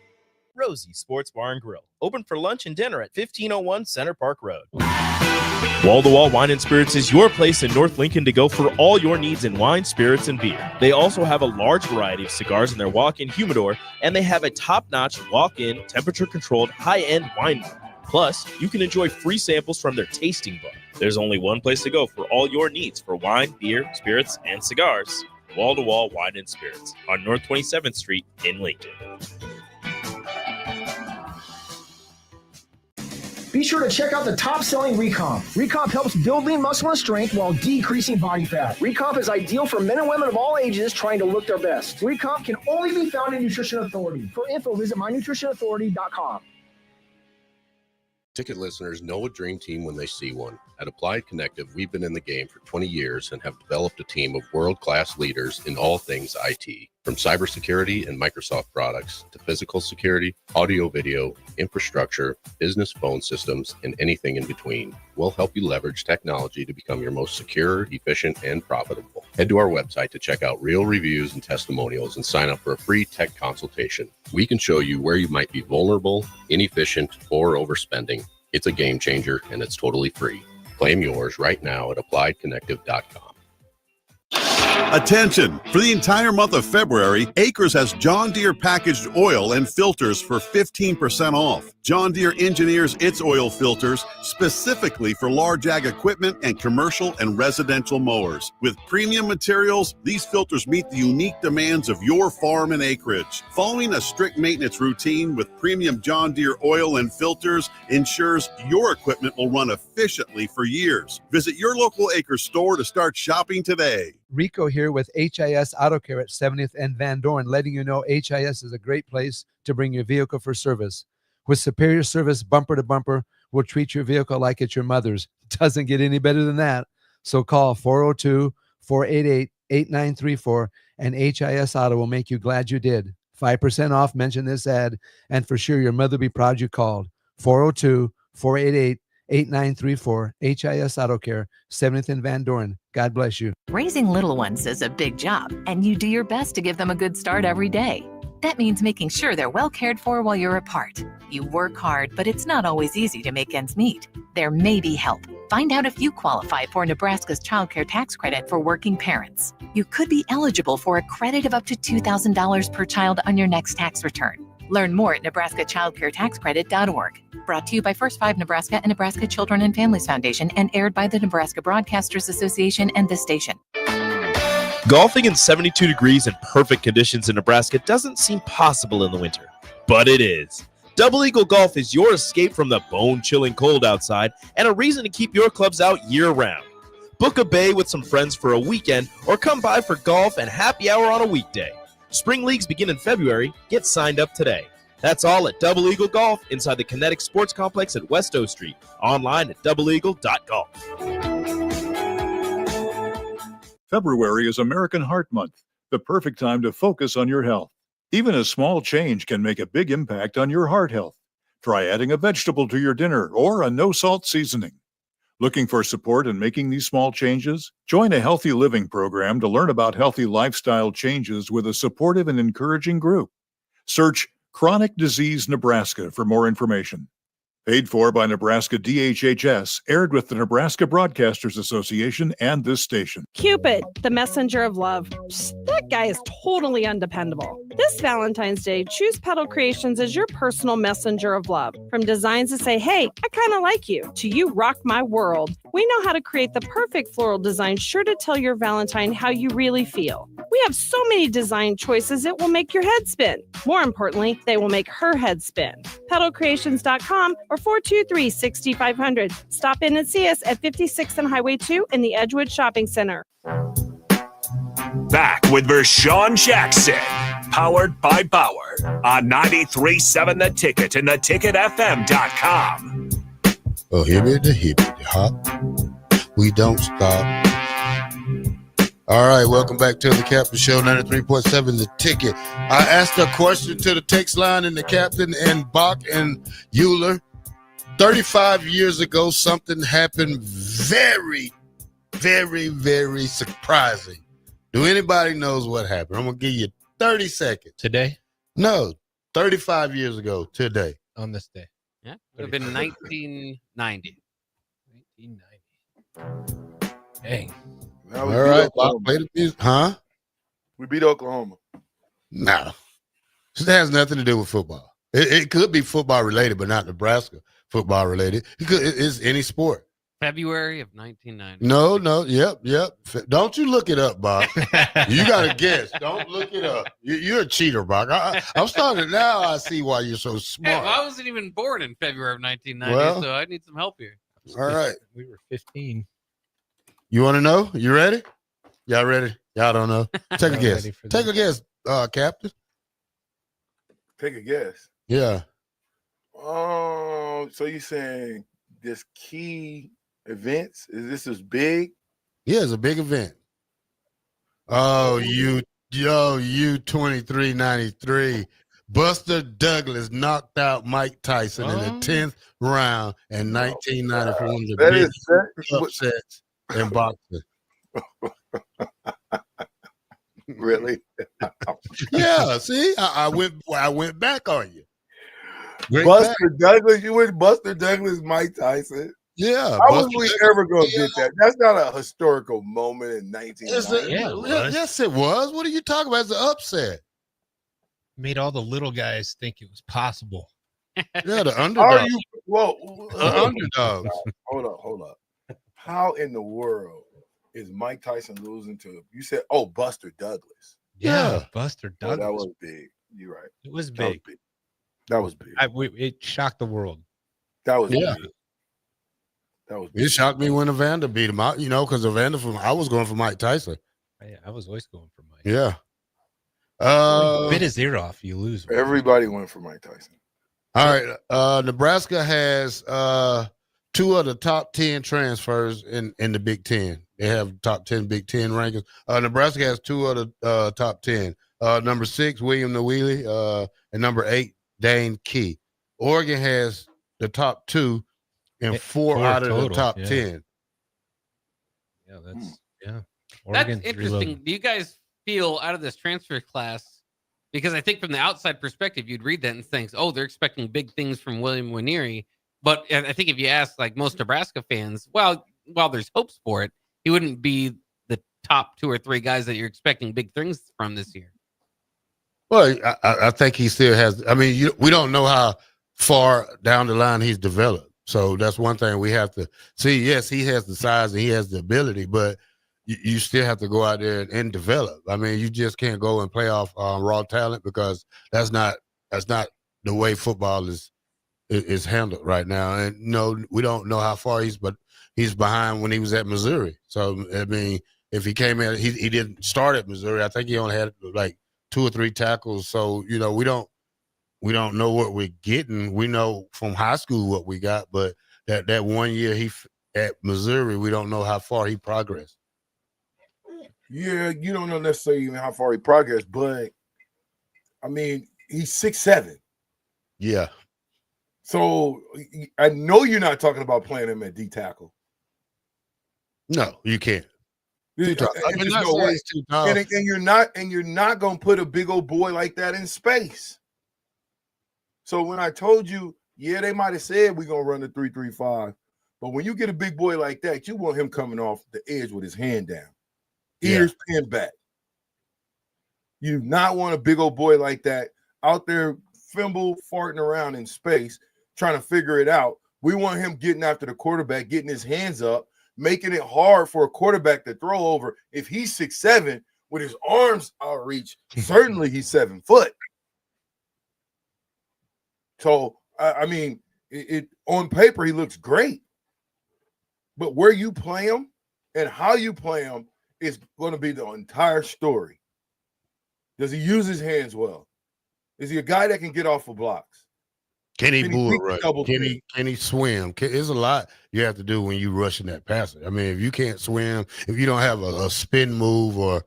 Rosie Sports Bar and Grill, open for lunch and dinner at 1501 Center Park Road. Wall-to-Wall Wine and Spirits is your place in North Lincoln to go for all your needs in wine, spirits, and beer. They also have a large variety of cigars in their walk-in humidor, and they have a top-notch walk-in, temperature-controlled, high-end wine bar. Plus, you can enjoy free samples from their tasting bar. There's only one place to go for all your needs for wine, beer, spirits, and cigars. Wall-to-Wall Wine and Spirits on North 27th Street in Lincoln. Be sure to check out the top-selling Recomp. Recomp helps build lean muscle and strength while decreasing body fat. Recomp is ideal for men and women of all ages trying to look their best. Recomp can only be found in Nutrition Authority. For info, visit mynutritionauthority.com. Ticket listeners know a dream team when they see one. At Applied Connective, we've been in the game for 20 years and have developed a team of world-class leaders in all things IT. From cybersecurity and Microsoft products to physical security, audio, video, infrastructure, business phone systems, and anything in between, we'll help you leverage technology to become your most secure, efficient, and profitable. Head to our website to check out real reviews and testimonials and sign up for a free tech consultation. We can show you where you might be vulnerable, inefficient, or overspending. It's a game changer, and it's totally free. Claim yours right now at appliedconnective.com. Attention! For the entire month of February, Acres has John Deere packaged oil and filters for 15% off. John Deere engineers its oil filters specifically for large ag equipment and commercial and residential mowers. With premium materials, these filters meet the unique demands of your farm and acreage. Following a strict maintenance routine with premium John Deere oil and filters ensures your equipment will run efficiently for years. Visit your local Acres store to start shopping today. Rico here with HIS Auto Care at 70th and Van Dorn, letting you know HIS is a great place to bring your vehicle for service. With superior service bumper to bumper, we'll treat your vehicle like it's your mother's. Doesn't get any better than that. So call 402-488-8934 and HIS Auto will make you glad you did. 5% off, mention this ad, and for sure your mother will be proud you called. 402-488-8934, HIS Auto Care, 70th and Van Dorn. God bless you. Raising little ones is a big job, and you do your best to give them a good start every day. That means making sure they're well cared for while you're apart. You work hard, but it's not always easy to make ends meet. There may be help. Find out if you qualify for Nebraska's Child Care Tax Credit for working parents. You could be eligible for a credit of up to $2,000 per child on your next tax return. Learn more at nebraskachildcaretaxcredit.org. Brought to you by First 5 Nebraska and Nebraska Children and Families Foundation and aired by the Nebraska Broadcasters Association and this station. Golfing in 72 degrees and perfect conditions in Nebraska doesn't seem possible in the winter, but it is. Double Eagle Golf is your escape from the bone-chilling cold outside and a reason to keep your clubs out year-round. Book a bay with some friends for a weekend or come by for golf and happy hour on a weekday. Spring leagues begin in February. Get signed up today. That's all at Double Eagle Golf inside the Kinetic Sports Complex at West O Street. Online at doubleeagle.golf. February is American Heart Month, the perfect time to focus on your health. Even a small change can make a big impact on your heart health. Try adding a vegetable to your dinner or a no-salt seasoning. Looking for support in making these small changes? Join a healthy living program to learn about healthy lifestyle changes with a supportive and encouraging group. Search Chronic Disease Nebraska for more information. Paid for by Nebraska DHHS, aired with the Nebraska Broadcasters Association and this station. Cupid, the messenger of love. Psst, that guy is totally undependable. This Valentine's Day, choose Petal Creations as your personal messenger of love. From designs that say, hey, I kind of like you, to you rock my world. We know how to create the perfect floral design sure to tell your Valentine how you really feel. We have so many design choices it will make your head spin. More importantly, they will make her head spin. PetalCreations.com or 423-6500. Stop in and see us at 56th and Highway 2 in the Edgewood Shopping Center. Back with Vershawn Jackson, powered by Bauer on 93.7 The Ticket and theticketfm.com. Oh, hibbity hop. We don't stop. All right, welcome back to the Captain Show, 93.7 The Ticket. I asked a question to the text line and the captain and Bach and Euler. 35 years ago, something happened very, very, very surprising. Do anybody knows what happened? I'm going to give you 30 seconds. Today? No, 35 years ago today. On this day. Yeah, it would have been 1990. 1990. Dang. Now All right, Bach, play the music. Huh? We beat Oklahoma. No. It has nothing to do with football. It could be football related, but not Nebraska football related. It's any sport. February of 1990. No. Yep. Don't you look it up, Bob. You got to guess. Don't look it up. You're a cheater, Bob. I'm starting now. I see why you're so Hey, smart. well, I wasn't even born in February of 1990, Well, so I need some help here. All right. We were 15. You want to know? You ready? Y'all ready? Y'all don't know. Take a Not guess. ready for Take a guess, Captain. Take a guess. Yeah. So you saying this key events? This is big? Yeah, it's a big event. Oh, you 2393. Buster Douglas knocked out Mike Tyson in the 10th round in 1994. One of the biggest upsets in boxing. Really? Yeah, see, I went back on you. Buster Douglas, you went Buster Douglas, Mike Tyson. Yeah. How was we ever going to get that? That's not a historical moment in 1990. Yes, it was. What are you talking about? It's an upset. Made all the little guys think it was possible. Yeah, the underdog. Are you? Whoa, underdog. Hold up. How in the world is Mike Tyson losing to? You said, Buster Douglas. Yeah, Buster Douglas. That was big. You're right. It was big. That was big. It shocked the world. That was Yeah. big. That was. It shocked me when Evander beat him out, because Evander I was going for Mike Tyson. I was always going for Mike. Yeah. Bit his ear off, you lose. Everybody went for Mike Tyson. All right. Nebraska has 2 of the top 10 transfers in the Big Ten. They have top 10 Big Ten rankings. Nebraska has 2 of the top 10. Number 6, William Nwili, and number 8, Dane Key. Oregon has the top 2 and 4 out of total, the top yeah. 10. Yeah, that's That's Oregon's interesting. reloading. Do you guys feel out of this transfer class? Because I think from the outside perspective, you'd read that and think, they're expecting big things from William Nwaneri. But I think if you ask like most Nebraska fans, while there's hopes for it, he wouldn't be the top 2 or 3 guys that you're expecting big things from this year. Well, I think he still has. I mean, we don't know how far down the line he's developed. So that's one thing we have to see. Yes, he has the size and he has the ability, but you still have to go out there and develop. I mean, you just can't go and play off raw talent because that's not the way football is handled right now. And we don't know how far but he's behind when he was at Missouri. So I mean, if he came in, he didn't start at Missouri. I think he only had like 2 or 3 tackles. So, you know, we don't know what we're getting. We know from high school what we got, but that 1 year at Missouri, we don't know how far he progressed. Yeah, you don't know necessarily even how far he progressed, but I mean, he's 6'7". Yeah. So I know you're not talking about playing him at D tackle. No, you can't. There's no way. And you're not gonna put a big old boy like that in space. So when I told you, yeah, they might have said we're gonna run the 3-3-5, but when you get a big boy like that, you want him coming off the edge with his hand down, ears pinned back. You do not want a big old boy like that out there farting around in space, trying to figure it out. We want him getting after the quarterback, getting his hands up, making it hard for a quarterback to throw over. If he's 6'7", with his arms out of reach, certainly he's 7 foot. So, I mean, it on paper, he looks great. But where you play him and how you play him is going to be the entire story. Does he use his hands well? Is he a guy that can get off of blocks? Can he bull rush? Can he swim? There's a lot you have to do when you rushing that passer. I mean, if you can't swim, if you don't have a spin move, or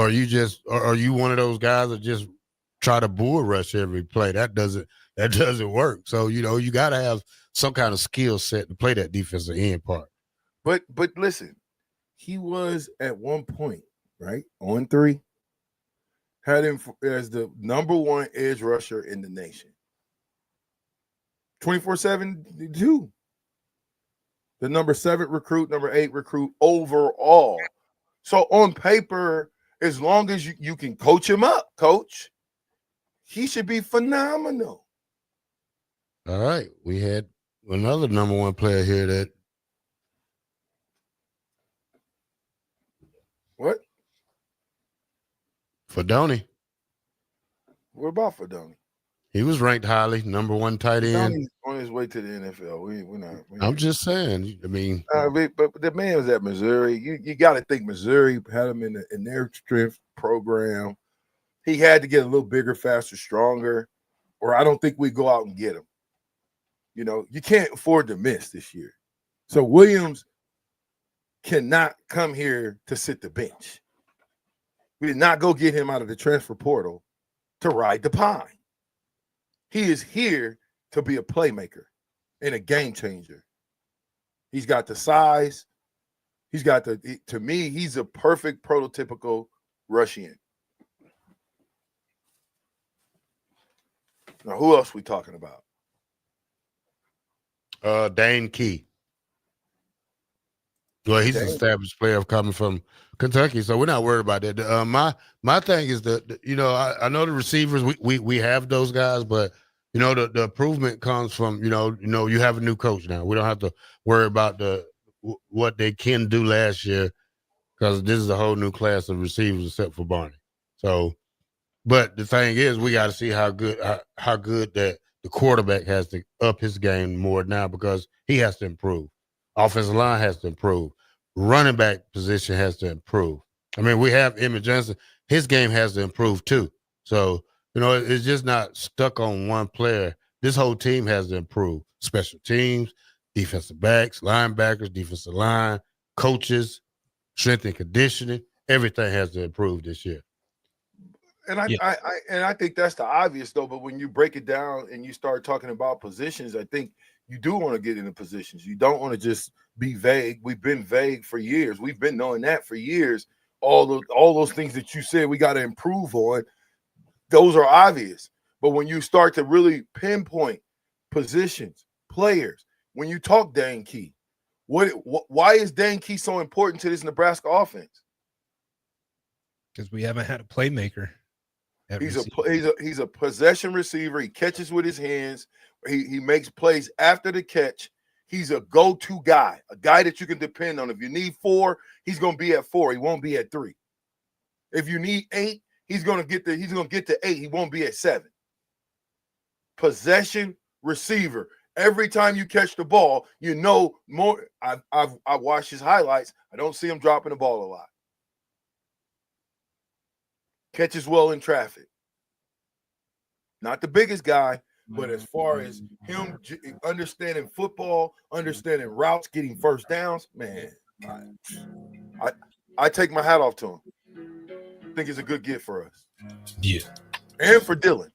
you one of those guys that just try to bull rush every play, that doesn't work. So, you know, you got to have some kind of skill set to play that defensive end part. But listen, he was at one point, right, on 3, had him as the number 1 edge rusher in the nation. 24/7, too. The number 7 recruit, number 8 recruit overall. So on paper, as long as you can coach him up, coach, he should be phenomenal. All right. We had another number 1 player here that. What? Fedoni. What about Fedoni? He was ranked highly, number 1 tight end. Fedoni's on his way to the NFL. We're not. I'm just saying. I mean, but the man was at Missouri. You got to think Missouri had him in their strength program. He had to get a little bigger, faster, stronger, or I don't think we go out and get him. You know, you can't afford to miss this year. So Williams cannot come here to sit the bench. We did not go get him out of the transfer portal to ride the pine. He is here to be a playmaker and a game changer. He's got the size. To me, he's a perfect prototypical Russian. Now, who else we talking about? Dane Key. Well, he's an established player coming from Kentucky, so we're not worried about that. My thing is that, you know, I know the receivers, we have those guys, but, you know, the improvement comes from, you know, you have a new coach now. We don't have to worry about what they can do last year, because this is a whole new class of receivers except for Barney. So, but the thing is, we got to see how good that the quarterback has to up his game more now, because he has to improve. Offensive line has to improve. Running back position has to improve. I mean, we have Emmett Johnson. His game has to improve too. So, you know, it's just not stuck on one player. This whole team has to improve. Special teams, defensive backs, linebackers, defensive line, coaches, strength and conditioning. Everything has to improve this year. And I think that's the obvious, though. But when you break it down and you start talking about positions, I think you do want to get into positions. You don't want to just be vague. We've been vague for years. We've been knowing that for years. All those things that you said we got to improve on, those are obvious. But when you start to really pinpoint positions, players, when you talk Dane Key, why is Dane Key so important to this Nebraska offense? Because we haven't had a playmaker. He's a possession receiver. He catches with his hands. He makes plays after the catch. He's a go-to guy, a guy that you can depend on. If you need 4, he's going to be at 4. He won't be at 3. If you need 8, he's going to get to 8. He won't be at 7. Possession receiver. Every time you catch the ball, you know more. I've watched his highlights. I don't see him dropping the ball a lot. catches well in traffic. Not the biggest guy, but as far as him understanding football, understanding routes, getting first downs, man, I take my hat off to him. I think it's a good gift for us. Yeah. And for Dylan.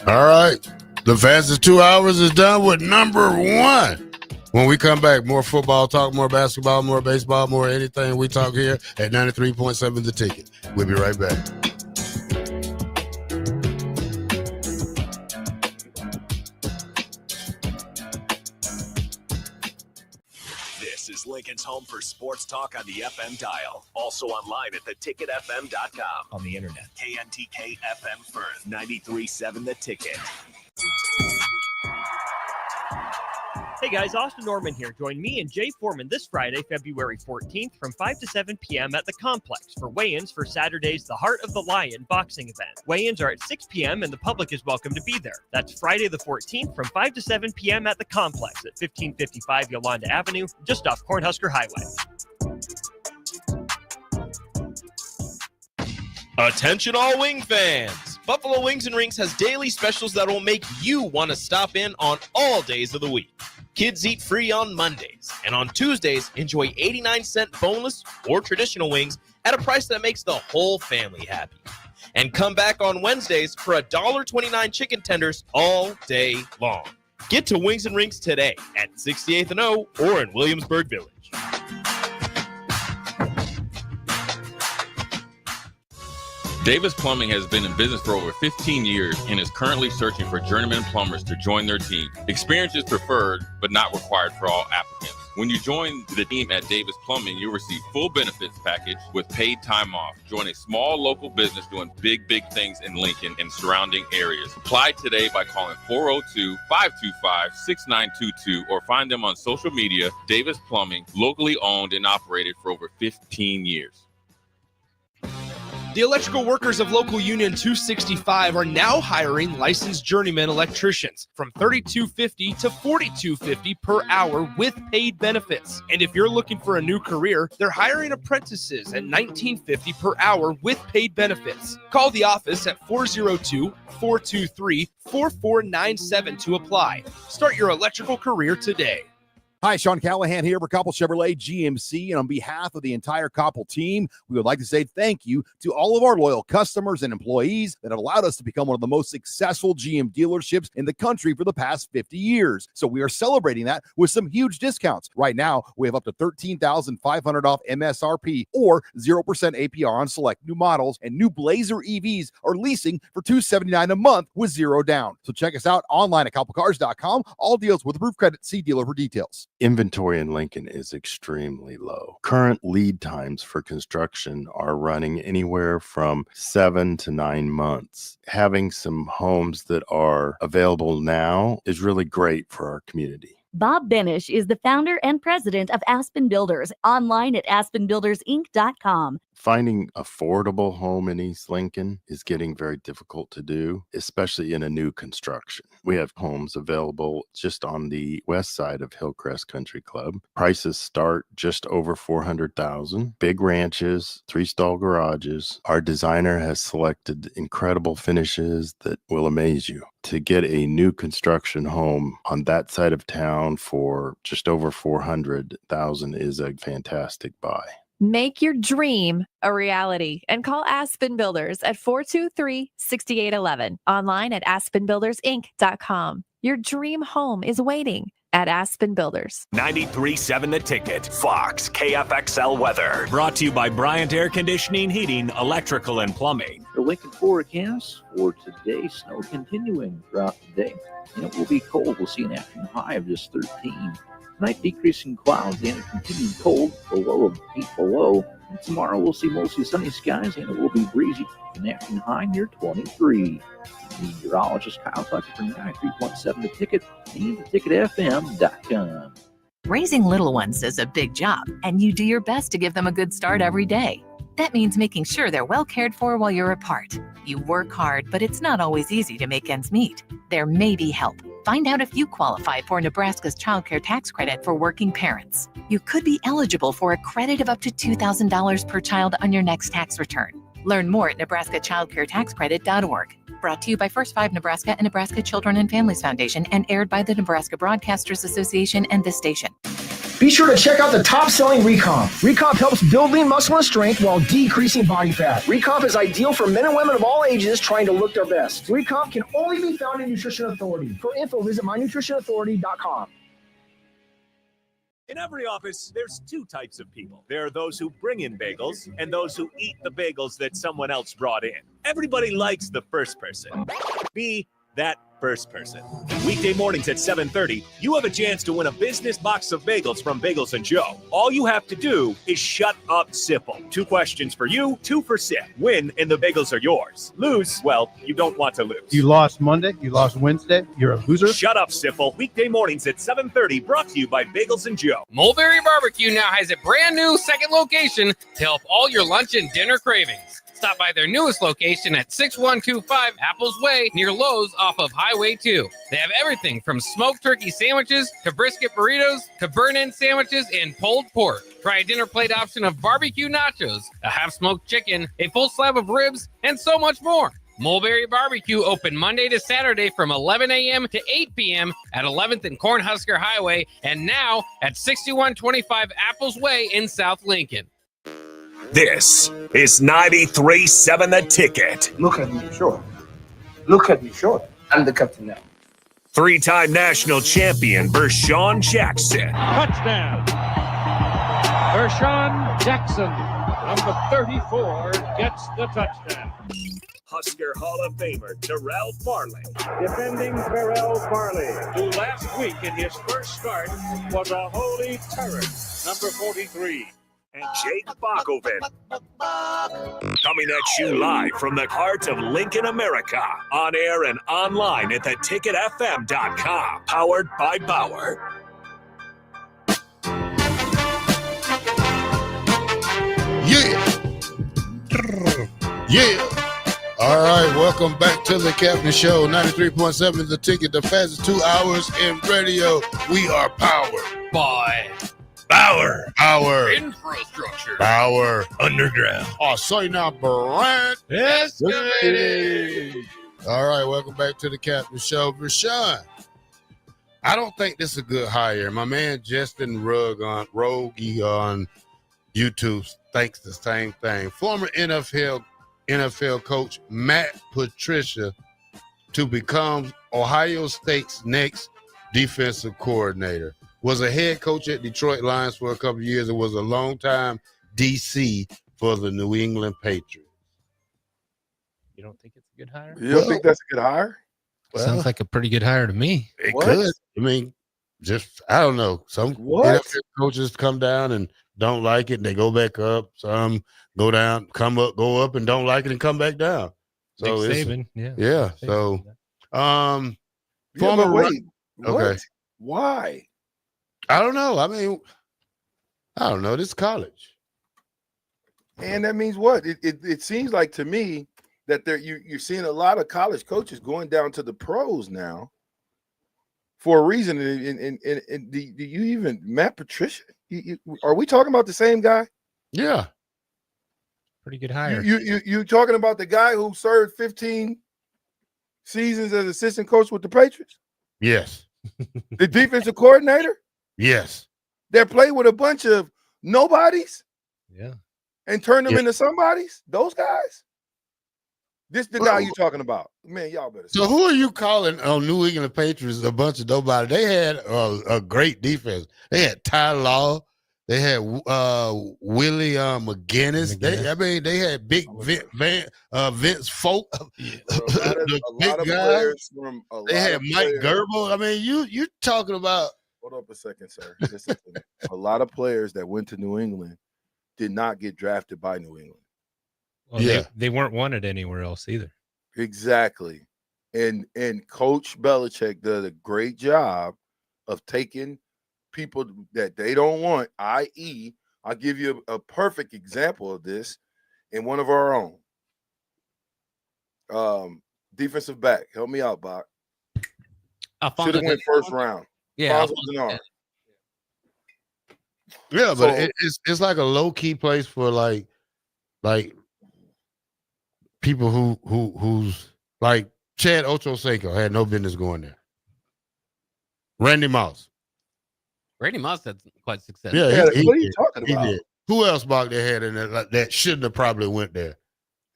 All right. The fastest 2 hours is done with number one. When we come back, more football talk, more basketball, more baseball, more anything we talk here at 93.7 The Ticket. We'll be right back. This is Lincoln's home for sports talk on the FM dial. Also online at theticketfm.com. On the internet. KNTK FM Firth, 93.7 The Ticket. Hey guys, Austin Norman here. Join me and Jay Foreman this Friday, February 14th from 5 to 7 p.m. at the Complex for weigh-ins for Saturday's The Heart of the Lion boxing event. Weigh-ins are at 6 p.m. and the public is welcome to be there. That's Friday the 14th from 5 to 7 p.m. at the Complex at 1555 Yolanda Avenue, just off Cornhusker Highway. Attention all wing fans! Buffalo Wings and Rings has daily specials that will make you want to stop in on all days of the week. Kids eat free on Mondays, and on Tuesdays, enjoy 89-cent boneless or traditional wings at a price that makes the whole family happy. And come back on Wednesdays for $1.29 chicken tenders all day long. Get to Wings and Rings today at 68th and O or in Williamsburg Village. Davis Plumbing has been in business for over 15 years and is currently searching for journeyman plumbers to join their team. Experience is preferred, but not required for all applicants. When you join the team at Davis Plumbing, you'll receive full benefits package with paid time off. Join a small local business doing big things in Lincoln and surrounding areas. Apply today by calling 402-525-6922 or find them on social media. Davis Plumbing, locally owned and operated for over 15 years. The electrical workers of Local Union 265 are now hiring licensed journeyman electricians from $32.50 to $42.50 per hour with paid benefits. And if you're looking for a new career, they're hiring apprentices at $19.50 per hour with paid benefits. Call the office at 402-423-4497 to apply. Start your electrical career today. Hi, Sean Callahan here for Koppel Chevrolet GMC, and on behalf of the entire Koppel team, we would like to say thank you to all of our loyal customers and employees that have allowed us to become one of the most successful GM dealerships in the country for the past 50 years. So we are celebrating that with some huge discounts. Right now, we have up to $13,500 off MSRP or 0% APR on select new models, and new Blazer EVs are leasing for $279 a month with zero down. So check us out online at koppelcars.com. All deals with approved credit. See dealer for details. Inventory in Lincoln is extremely low. Current lead times for construction are running anywhere from 7 to 9 months. Having some homes that are available now is really great for our community. Bob Benish is the founder and president of Aspen Builders, online at aspenbuildersinc.com. Finding affordable home in East Lincoln is getting very difficult to do, especially in a new construction. We have homes available just on the west side of Hillcrest Country Club. Prices start just over $400,000. Big ranches, 3-stall garages. Our designer has selected incredible finishes that will amaze you. To get a new construction home on that side of town for just over $400,000 is a fantastic buy. Make your dream a reality and call Aspen Builders at 423-6811. Online at aspenbuildersinc.com. Your dream home is waiting at Aspen Builders. 93.7 The Ticket, Fox, KFXL weather. Brought to you by Bryant Air Conditioning, Heating, Electrical, and Plumbing. The Lincoln forecast for today, snow continuing throughout the day. And it will be cold. We'll see an afternoon high of just 13. Tonight, decreasing clouds and a continued cold, a low of 8 below. And tomorrow, we'll see mostly sunny skies and it will be breezy. An afternoon high near 23. Meteorologist Kyle Tucker from 93.7 The Ticket and theticketfm.com. Raising little ones is a big job, and you do your best to give them a good start every day. That means making sure they're well cared for while you're apart. You work hard, but it's not always easy to make ends meet. There may be help. Find out if you qualify for Nebraska's Child Care Tax Credit for working parents. You could be eligible for a credit of up to $2,000 per child on your next tax return. Learn more at nebraskachildcaretaxcredit.org. Brought to you by First 5 Nebraska and Nebraska Children and Families Foundation and aired by the Nebraska Broadcasters Association and this station. Be sure to check out the top-selling Recomp. Recomp helps build lean muscle and strength while decreasing body fat. Recomp is ideal for men and women of all ages trying to look their best. Recomp can only be found in Nutrition Authority. For info, visit mynutritionauthority.com. In every office, there's two types of people. There are those who bring in bagels and those who eat the bagels that someone else brought in. Everybody likes the first person. Be that first person. Weekday mornings at 7:30, you have a chance to win a business box of bagels from Bagels & Joe. All you have to do is shut up, Sipple. 2 questions for you, 2 for Sip. Win, and the bagels are yours. Lose, well, you don't want to lose. You lost Monday, you lost Wednesday, you're a loser. Shut up, Sipple. Weekday mornings at 7:30, brought to you by Bagels & Joe. Mulberry Barbecue now has a brand new second location to help all your lunch and dinner cravings. Stop by their newest location at 6125 Apples Way near Lowe's off of Highway 2. They have everything from smoked turkey sandwiches to brisket burritos to burn-in sandwiches and pulled pork. Try a dinner plate option of barbecue nachos, a half-smoked chicken, a full slab of ribs, and so much more. Mulberry Barbecue open Monday to Saturday from 11 a.m. to 8 p.m. at 11th and Cornhusker Highway and now at 6125 Apples Way in South Lincoln. This is 93.7 The Ticket. Look at me, sure. Look at me, sure. I'm the captain now. 3-time national champion Vershawn Jackson. Touchdown. Vershawn Jackson, number 34, gets the touchdown. Husker Hall of Famer Terrell Farley. Defending Terrell Farley, who last week in his first start was a holy terror, number 43. And Jake Bakoven. Coming at you live from the heart of Lincoln, America. On air and online at theticketfm.com. Powered by Bauer. Yeah. Yeah. All right, welcome back to the Captain Show. 93.7 The Ticket, the fastest 2 hours in radio. We are powered by Power. Infrastructure. Power. Underground. Oh, so now Brant. Excavating. All right, welcome back to the Captain Show. Rashawn, I don't think this is a good hire. My man Justin Rogue on YouTube thinks the same thing. Former NFL coach Matt Patricia to become Ohio State's next defensive coordinator. Was a head coach at Detroit Lions for a couple of years and was a longtime DC for the New England Patriots. You don't think it's a good hire? You don't think that's a good hire? Well, sounds like a pretty good hire to me. It could. I mean, just, I don't know. Some NFL coaches come down and don't like it and they go back up. Some go down, come up, go up and don't like it and come back down. So Nick it's, Saban, yeah. Yeah. So, but wait, okay. what? Why? I don't know. I mean, I don't know. This is college. And that means what? It seems like to me that you're seeing a lot of college coaches going down to the pros now for a reason. And do you even Matt Patricia? Are we talking about the same guy? Yeah. Pretty good hire. You talking about the guy who served 15 seasons as assistant coach with the Patriots? Yes. The defensive coordinator? Yes. That played with a bunch of nobodies? Yeah. And turned them into somebodies? Those guys? This the guy you talking about. Man, y'all better. So who are you calling New England Patriots a bunch of nobody? They had a great defense. They had Ty Law. They had Willie McGinnis. They had big Vince Folk. A lot of players from they had Mike Gerber. I mean, you talking about. Hold up a second, sir. Listen to me. A lot of players that went to New England did not get drafted by New England. Well, yeah, they weren't wanted anywhere else either. Exactly. And Coach Belichick did a great job of taking people that they don't want, i.e., I'll give you a perfect example of this. and one of our own. Defensive back. Help me out, Bach. Should have went first round. Yeah. Alfonso Denard. Yeah, but it's like a low key place for like people who's like Chad Ochocinco had no business going there. Randy Moss. Randy Moss had quite success. Yeah, what are you talking about? Did. Who else Bach they had in there that shouldn't have probably went there?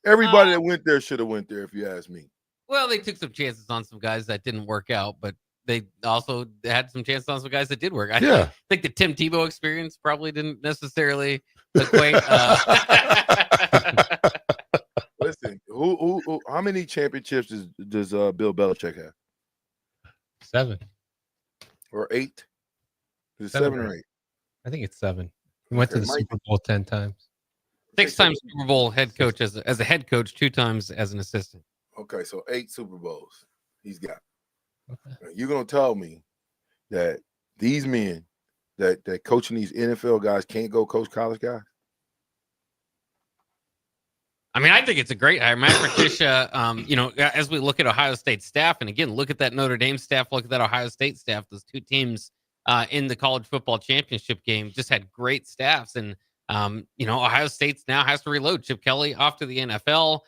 Everybody that went there should have went there, if you ask me. Well, they took some chances on some guys that didn't work out, but they also had some chances on some guys that did work. I think the Tim Tebow experience probably didn't necessarily equate. Listen, who how many championships does Bill Belichick have? 7 or 8? Is it 7 or 8? I think it's 7. He went to the Super Bowl 10 times. 6 times Super Bowl head coach as a head coach, 2 times as an assistant. Okay, so 8 Super Bowls he's got. Okay. You're gonna tell me that these men that coaching these NFL guys can't go coach college guys? I mean, I think it's a great hire. Matt Patricia, as we look at Ohio State staff, and again, look at that Notre Dame staff, look at that Ohio State staff, those 2 teams in the college football championship game just had great staffs. And, Ohio State now has to reload. Chip Kelly off to the NFL.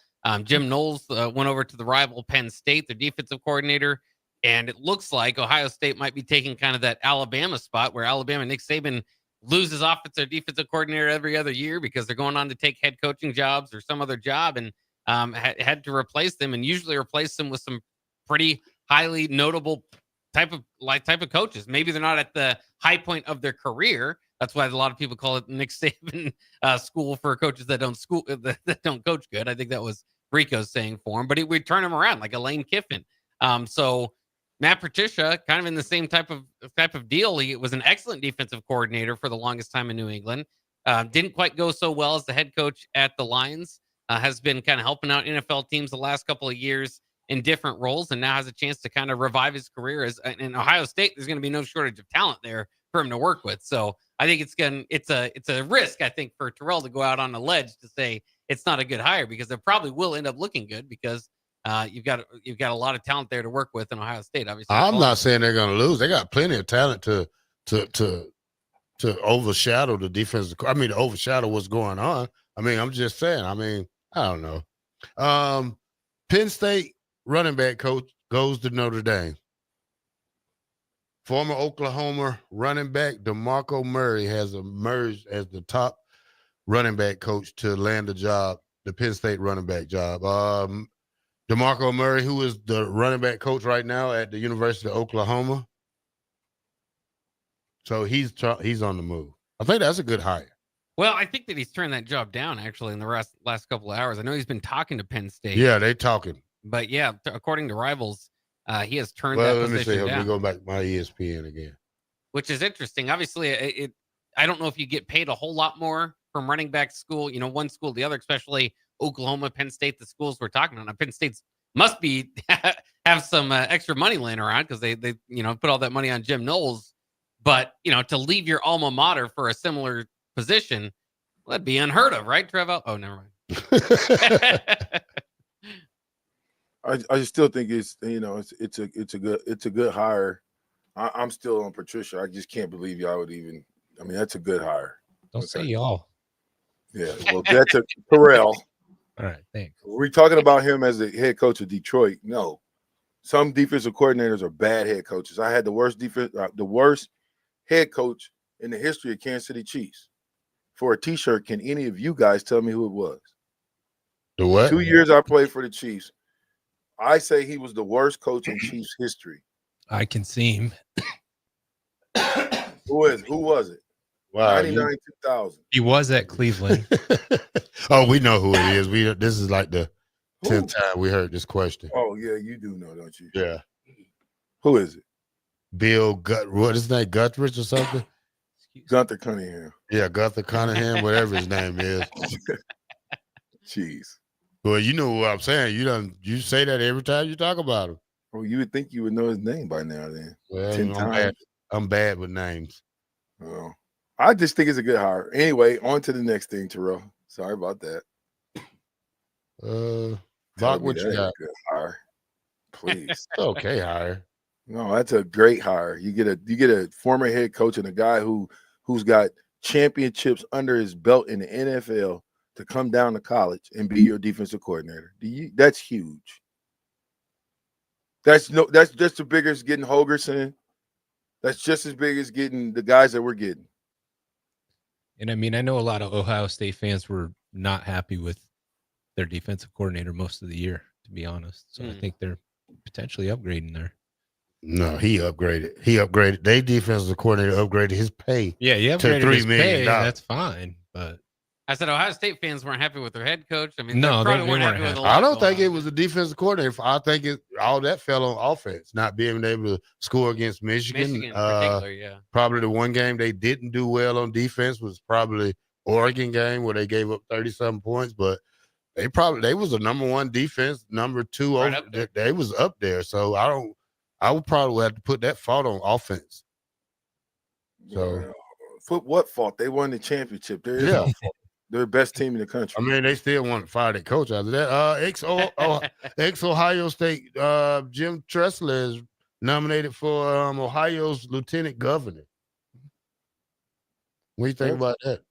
Jim Knowles went over to the rival Penn State, their defensive coordinator. And it looks like Ohio State might be taking kind of that Alabama spot where Alabama, Nick Saban, loses offensive defensive coordinator every other year because they're going on to take head coaching jobs or some other job, and had to replace them, and usually replace them with some pretty highly notable type of coaches. Maybe they're not at the high point of their career. That's why a lot of people call it Nick Saban school for coaches that don't coach good. I think that was Rico's saying for him, but we turn him around like a Lane Kiffin. So Matt Patricia, kind of in the same type of deal. He was an excellent defensive coordinator for the longest time in New England. Didn't quite go so well as the head coach at the Lions. Has been kind of helping out NFL teams the last couple of years in different roles, and now has a chance to kind of revive his career. In Ohio State, there's going to be no shortage of talent there for him to work with. So I think it's a risk, I think, for Terrell to go out on a ledge to say it's not a good hire, because it probably will end up looking good, because you've got a lot of talent there to work with in Ohio State. Obviously, I'm not saying they're going to lose. They got plenty of talent to overshadow the defensive. I mean, to overshadow what's going on. I mean, I'm just saying. I mean, I don't know. Penn State running back coach goes to Notre Dame. Former Oklahoma running back DeMarco Murray has emerged as the top running back coach to land the Penn State running back job. DeMarco Murray, who is the running back coach right now at the University of Oklahoma. So he's on the move. I think that's a good hire. Well, I think that he's turned that job down, actually, in the last couple of hours. I know he's been talking to Penn State. Yeah, they talking. But yeah, according to Rivals, he has turned that position down. Let me go back to my ESPN again. Which is interesting. Obviously, I don't know if you get paid a whole lot more from running back school, one school to the other, especially Oklahoma, Penn State, the schools we're talking about. Now, Penn State must be have some extra money laying around, because they put all that money on Jim Knowles. But to leave your alma mater for a similar position, that'd be unheard of, right, Trevor? Oh, never mind. I still think it's a good hire. I'm still on Patricia. I just can't believe y'all would even. I mean, that's a good hire. Don't say y'all. Yeah, well, that's a Terrell. All right, thanks. We're talking about him as the head coach of Detroit. No, some defensive coordinators are bad head coaches. I had the worst head coach in the history of Kansas City Chiefs. For a T-shirt, can any of you guys tell me who it was? The what? 2 years I played for the Chiefs. I say he was the worst coach in Chiefs history. I can see him. Who was it? Wow, 99, 2000. He was at Cleveland. Oh, we know who it is. This is like the 10th time we heard this question. Oh yeah, you do know, don't you? Yeah. Who is it? Bill what is his name? Guthridge or something? Gunther Cunningham. Yeah, Gunther Cunningham, whatever his name is. Jeez. Well, you know what I'm saying. You say that every time you talk about him. Well, you would think you would know his name by now. Then well, 10 times. I'm bad with names. Oh, I just think it's a good hire. Anyway, on to the next thing, Terrell. Sorry about that. Bach, what you got? Good hire. Please. It's okay hire. No, that's a great hire. You get a former head coach and a guy who's got championships under his belt in the NFL to come down to college and be your defensive coordinator. That's huge. That's just as big as getting Holgerson. That's just as big as getting the guys that we're getting. And I mean, I know a lot of Ohio State fans were not happy with their defensive coordinator most of the year, to be honest. So I think they're potentially upgrading there. No, he upgraded. Their defensive coordinator upgraded his pay. Yeah, you to upgraded $3 his million. pay. That's fine, but I said Ohio State fans weren't happy with their head coach. I mean, No, they probably they weren't weren't happy with a I lot don't going think it was the defensive coordinator. I think all that fell on offense, not being able to score against Michigan. Michigan in particular, yeah. Probably the one game they didn't do well on defense was probably Oregon game where they gave up 30-something points, but they was a number one defense, number two. Right up there. They was up there. So I would probably have to put that fault on offense. So Put what fault? They won the championship. There is no fault. They're the best team in the country. I mean, they still want to fire their coach after that. Ex-Ohio State Jim Tressler is nominated for Ohio's lieutenant governor. What do you think about that?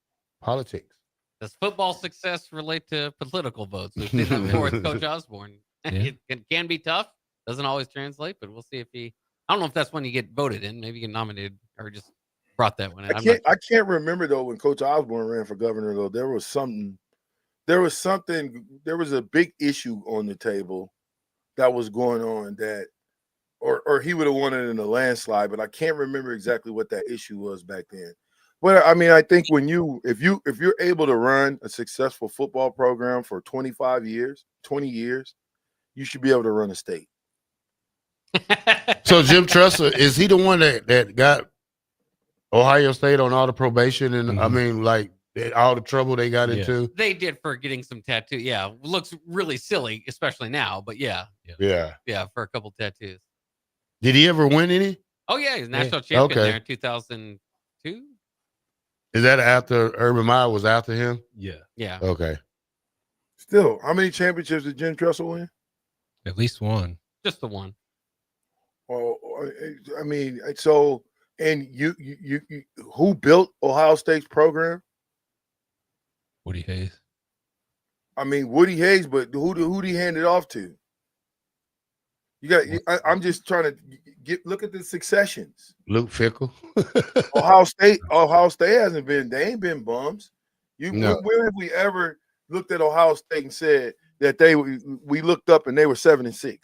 Politics. Does football success relate to political votes? We've seen that before with Coach Osborne. It can be tough. Doesn't always translate, but we'll see if he. I don't know if that's when you get voted in. Maybe you get nominated or just brought that one in. I can't remember though when Coach Osborne ran for governor though. There was a big issue on the table that was going on that, or he would have won it in a landslide. But I can't remember exactly what that issue was back then. But I mean, I think if you're able to run a successful football program for 20 years, you should be able to run a state. So Jim Tressler, is he the one that got Ohio State on all the probation and I mean, like all the trouble they got into? They did for getting some tattoo. Yeah, looks really silly, especially now. But yeah, for a couple tattoos. Did he ever win any? Oh yeah, he's national champion there in 2002. Is that after Urban Meyer was after him? Yeah. Okay. Still, how many championships did Jim Tressler win? At least one. Just the one. Well, I mean, so and you who built Ohio State's program? Woody Hayes. I mean, Woody Hayes, but who did he hand it off to? I'm just trying to look at the successions. Luke Fickell. Ohio State hasn't been. They ain't been bums. No. Where have we ever looked at Ohio State and said that we looked up and they were 7-6?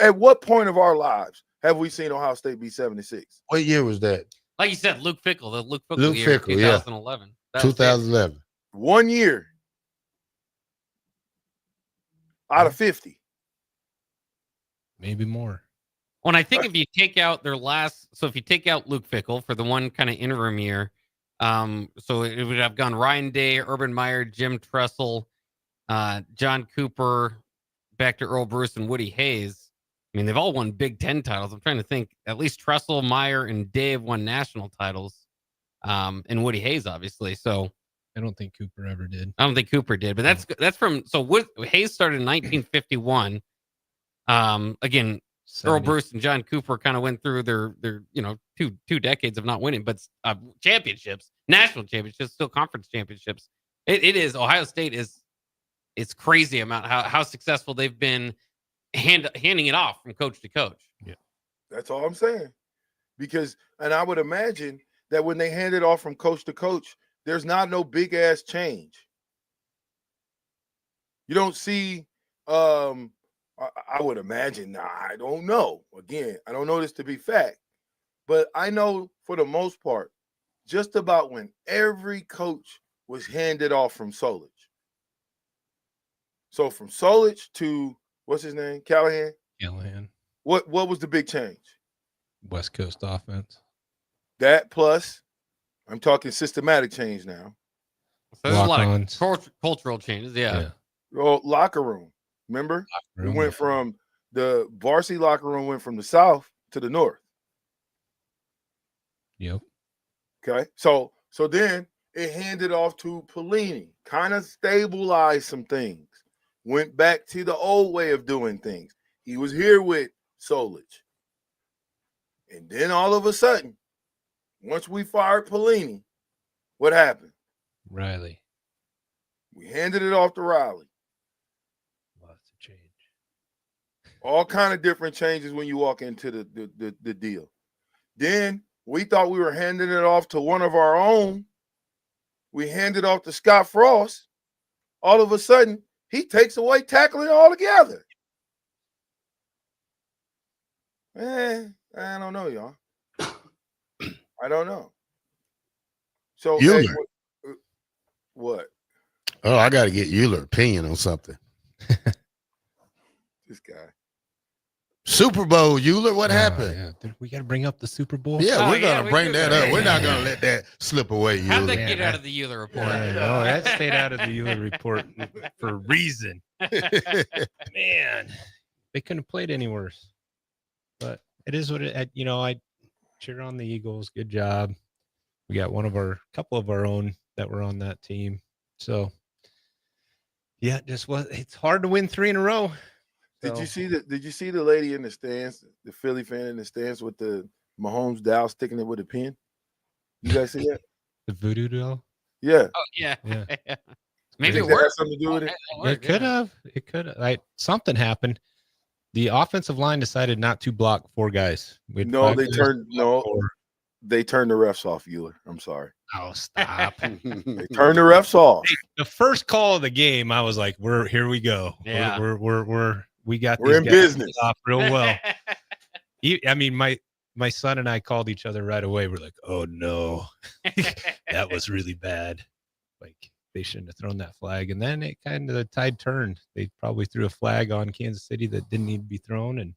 At what point of our lives have we seen Ohio State be 7-6? What year was that? Like you said, Luke Fickell, the Luke Fickell year, 2011. Yeah. 2011. 1 year out of 50. Maybe more. When I think if you take out if you take out Luke Fickell for the one kind of interim year, so it would have gone Ryan Day, Urban Meyer, Jim Tressel, John Cooper, back to Earl Bruce and Woody Hayes. I mean, they've all won Big Ten titles. I'm trying to think. At least Tressel, Meyer, and Dave won national titles, and Woody Hayes, obviously. So I don't think Cooper ever did. I don't think Cooper did, but that's from. So Hayes started in 1951. Again, 70. Earl Bruce and John Cooper kind of went through their two decades of not winning, but championships, national championships, still conference championships. It is Ohio State it's crazy amount how successful they've been handing it off from coach to coach. Yeah, that's all I'm saying. Because and I would imagine that when they hand it off from coach to coach, there's not no big ass change. You don't see. I would imagine. I don't know. Again, I don't know this to be fact, but I know for the most part, just about when every coach was handed off from Solich. So from Solich to what's his name, Callahan. What was the big change? West Coast offense. That plus, I'm talking systematic change now. So there's a lot of cultural changes. Yeah. Well, locker room. Remember, we went from the varsity locker room went from the south to the north. Yep. Okay. So then it handed off to Pelini, kind of stabilized some things. went back to the old way of doing things. He was here with Solich. And then all of a sudden, once we fired Pelini, what happened? Riley. We handed it off to Riley. Lots of change. All kind of different changes when you walk into the deal. Then we thought we were handing it off to one of our own. We handed off to Scott Frost. All of a sudden, he takes away tackling altogether. I don't know, y'all. I don't know. So, hey, what? Oh, I got to get Euler's opinion on something. This guy. Super Bowl, Euler, what happened? Yeah. We got to bring up the Super Bowl. Yeah, we're going to bring that up. We're not going to let that slip away, Euler. How'd that get out of the Euler report? No, that stayed out of the Euler report for a reason. Man, they couldn't have played any worse. But it is what it. I cheer on the Eagles. Good job. We got couple of our own that were on that team. So yeah, it's hard to win 3 in a row. Did you see the lady in the stands, the Philly fan in the stands with the Mahomes doll sticking it with a pin? You guys see that? The voodoo doll? Yeah. Oh yeah. Yeah. Maybe it That worked. has something to do with it. It could have. It could have. Something happened. The offensive line decided not to block 4 guys. They turned the refs off, Euler. I'm sorry. Oh, stop. They turned the refs off. The first call of the game, I was like, here we go. Yeah. We're in business off real well. I mean, my son and I called each other right away. We're like, oh no, that was really bad. Like, they shouldn't have thrown that flag. And then it kind of, the tide turned. They probably threw a flag on Kansas City that didn't need to be thrown. And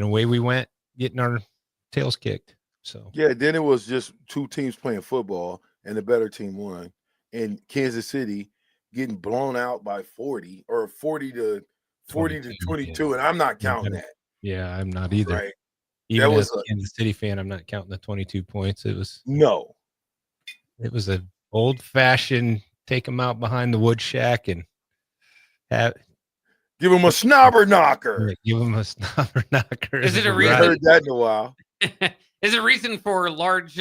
away we went, getting our tails kicked. So yeah, then it was just 2 teams playing football and the better team won. And Kansas City getting blown out by 40 or 40 to 22. Yeah. And I'm not counting that. Yeah, I'm not either. Right. Even as a Kansas City fan, I'm not counting the 22 points. It was an old-fashioned take them out behind the wood shack and give them a snobber knocker. Give them a snobber knocker. Is it a reason? I heard that in a while. Is it a reason for large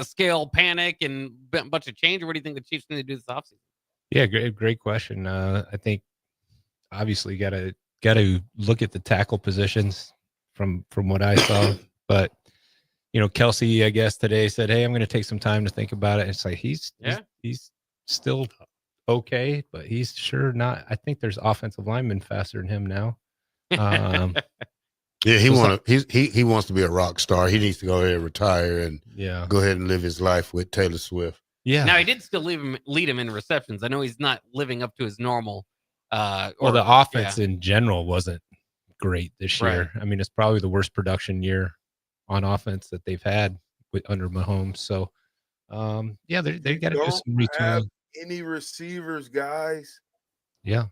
scale panic and a bunch of change, or what do you think the Chiefs need to do this offseason? Yeah, great question. I think obviously got to look at the tackle positions from what I saw, but Kelsey, I guess today said, "Hey, I'm going to take some time to think about it." It's like he's still okay, but he's sure not. I think there's offensive linemen faster than him now. Yeah, he wants to be a rock star. He needs to go ahead and retire and go ahead and live his life with Taylor Swift. Yeah. Now he did still lead him in receptions. I know he's not living up to his normal. The offense in general wasn't great this year. I mean, it's probably the worst production year on offense that they've had under Mahomes. So, they got to do some retooling. Any receivers, guys? Yeah.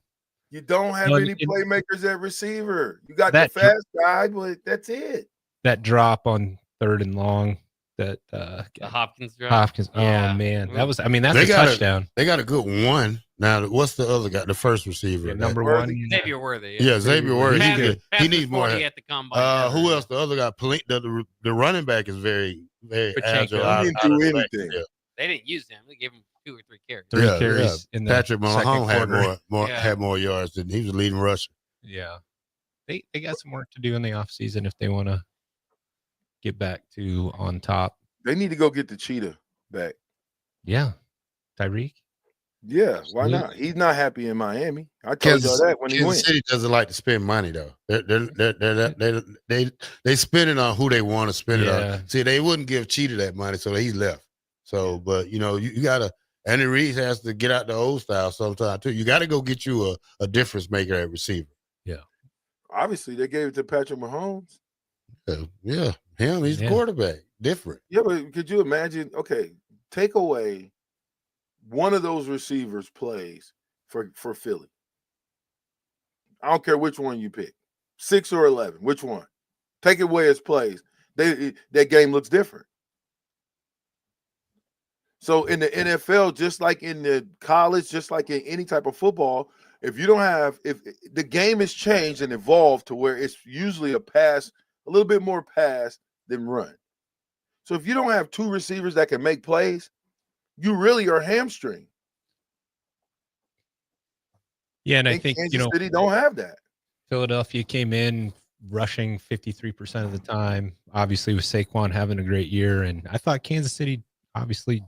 You don't have any playmakers at receiver. You got the fast guy, but that's it. That drop on 3rd and long, that the Hopkins drop. Hopkins. Yeah. Oh man, that's a touchdown. They got a good one. Now, what's the other guy? The first receiver, number 1, Xavier Worthy. Yeah, Xavier Worthy. He needs more. At the combine. Who else? The other guy, the running back is very, very agile. He didn't do anything. They didn't use him. They gave him 2 or 3 carries. 3 carries in the Patrick Mahomes quarter. had more yards than he was leading rusher. Yeah, they got some work to do in the offseason if they want to get back to on top. They need to go get the cheetah back. Yeah, Tyreek. Yeah, why not? He's not happy in Miami. I told y'all that when he went. Kansas City doesn't like to spend money though. They spend it on who they want to spend it on. See, they wouldn't give Cheetah that money, so he left. So, but you gotta. Andy Reid has to get out the old style sometime too. You got to go get you a difference maker at receiver. Yeah. Obviously, they gave it to Patrick Mahomes. Yeah, him. He's the quarterback. Different. Yeah, but could you imagine? Okay, take away one of those receivers plays for Philly. I don't care which one you pick, 6 or 11. Which one? Take away his plays. That game looks different. So in the NFL, just like in the college, just like in any type of football, If you don't have, if the game has changed and evolved to where it's usually a pass, a little bit more pass than run. So if you don't have two receivers that can make plays, you really are hamstring. Yeah, and I think Kansas City don't have that. Philadelphia came in rushing 53% of the time, obviously with Saquon having a great year, and I thought Kansas City obviously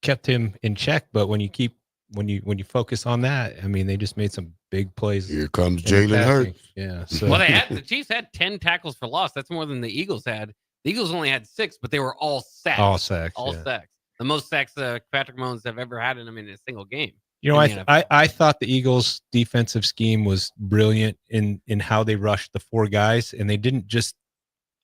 kept him in check. But when you focus on that, I mean, they just made some big plays. Here comes Jalen Hurts. Yeah. So. Well, the Chiefs had 10 tackles for loss. That's more than the Eagles had. The Eagles only had 6, but they were all sacks. All sacks. Sacks. The most sacks Patrick Mahomes have ever had in them in a single game. You know, I thought the Eagles' defensive scheme was brilliant in how they rushed the 4 guys, and they didn't just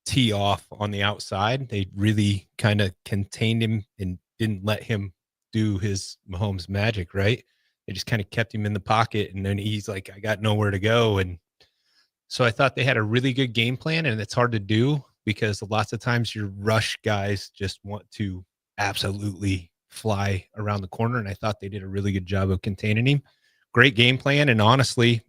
tee off on the outside. They really kind of contained him and didn't let him do his Mahomes magic, right? They just kind of kept him in the pocket, and then he's like, I got nowhere to go. And so I thought they had a really good game plan, and it's hard to do because lots of times your rush guys just want to absolutely fly around the corner, and I thought they did a really good job of containing him. Great game plan, and honestly,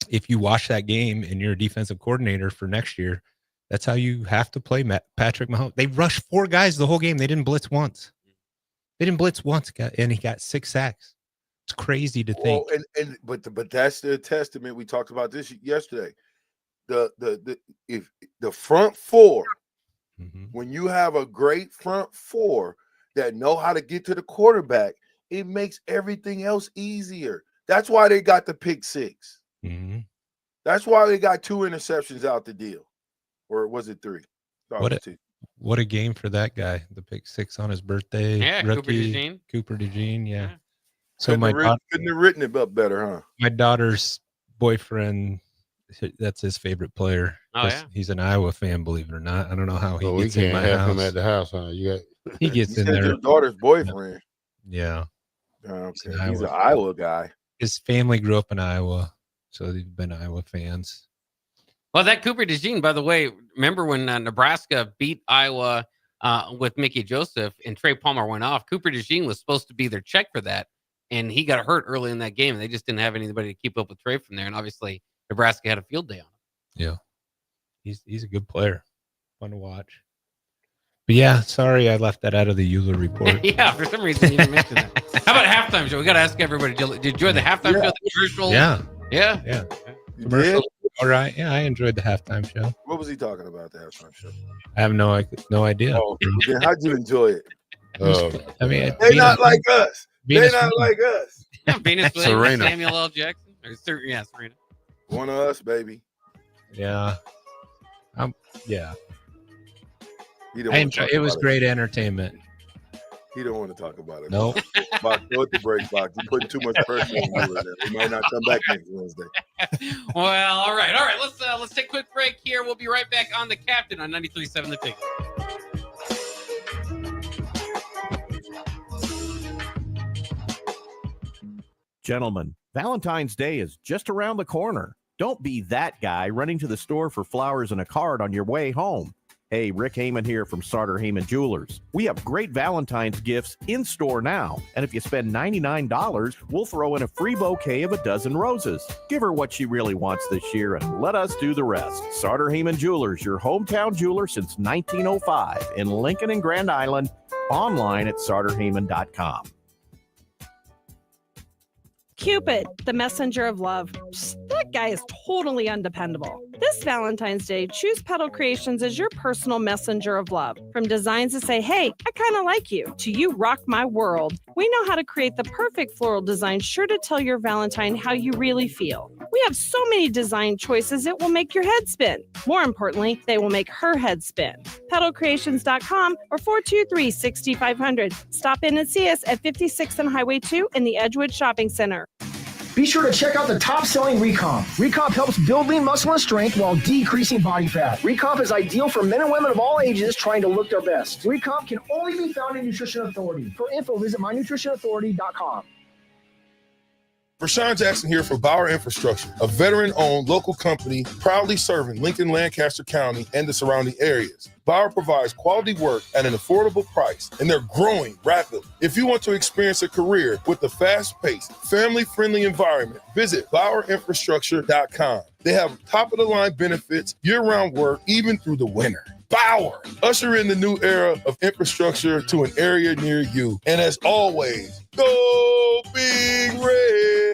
if you watch that game and you're a defensive coordinator for next year, that's how you have to play Patrick Mahomes. They rushed 4 guys the whole game. They didn't blitz once. And he got 6 sacks. It's crazy to think. But that's the testament. We talked about this yesterday. If the front 4, when you have a great front 4 that know how to get to the quarterback, it makes everything else easier. That's why they got the pick 6. That's why they got 2 interceptions out the deal. Or was it 3? What a game for that guy. The pick 6 on his birthday. Yeah, rookie, Cooper DeJean. Yeah. So couldn't have written it up better, huh? My daughter's boyfriend, that's his favorite player. Oh, yeah. He's an Iowa fan, believe it or not. I don't know how he we gets in can't my have house. him at the house, huh? He gets in there. Your daughter's boyfriend. Yeah. Okay. He's an Iowa guy. His family grew up in Iowa, so they've been Iowa fans. Well, that Cooper DeJean, by the way, remember when Nebraska beat Iowa with Mickey Joseph and Trey Palmer went off? Cooper DeJean was supposed to be their check for that, and he got hurt early in that game, and they just didn't have anybody to keep up with Trey from there. And obviously, Nebraska had a field day on him. Yeah. He's a good player. Fun to watch. But yeah, sorry I left that out of the Euler report. Yeah, for some reason you didn't mention that. How about halftime show? We got to ask everybody. Did you enjoy the halftime show? The commercial? Yeah. Yeah. Commercial. All right. Yeah, I enjoyed the halftime show. What was he talking about, the halftime show? I have no idea. Oh, then how'd you enjoy it? I mean, they're not like us. They're not like us. Yeah, Venus Williams, Serena. Samuel L. Jackson. Serena. One of us, baby. Yeah. Yeah. It was great entertainment. He don't want to talk about it. Nope. Box, go at the break, Box. You're putting too much pressure on you. We might not come back next Wednesday. Well, all right. Let's take a quick break here. We'll be right back on The Captain on 93.7 The Ticket. Gentlemen, Valentine's Day is just around the corner. Don't be that guy running to the store for flowers and a card on your way home. Hey, Rick Heyman here from Sartor Heyman Jewelers. We have great Valentine's gifts in store now. And if you spend $99, we'll throw in a free bouquet of a dozen roses. Give her what she really wants this year and let us do the rest. Sartor Heyman Jewelers, your hometown jeweler since 1905 in Lincoln and Grand Island. Online at sartorheyman.com. Cupid, the messenger of love. That guy is totally undependable. This Valentine's Day, choose Petal Creations as your personal messenger of love. From designs that say, hey, I kind of like you, to you rock my world. We know how to create the perfect floral design sure to tell your Valentine how you really feel. We have so many design choices it will make your head spin. More importantly, they will make her head spin. PetalCreations.com or 423-6500. Stop in and see us at 56th and Highway 2 in the Edgewood Shopping Center. Be sure to check out the top-selling Recomp. Recomp helps build lean muscle and strength while decreasing body fat. Recomp is ideal for men and women of all ages trying to look their best. Recomp can only be found in Nutrition Authority. For info, visit mynutritionauthority.com. Rashawn Jackson here for Bauer Infrastructure, a veteran-owned local company proudly serving Lincoln, Lancaster County, and the surrounding areas. Bauer provides quality work at an affordable price, and they're growing rapidly. If you want to experience a career with a fast-paced, family-friendly environment, visit BauerInfrastructure.com. They have top-of-the-line benefits, year-round work, even through the winter. Bauer, usher in the new era of infrastructure to an area near you. And as always, go Big Red.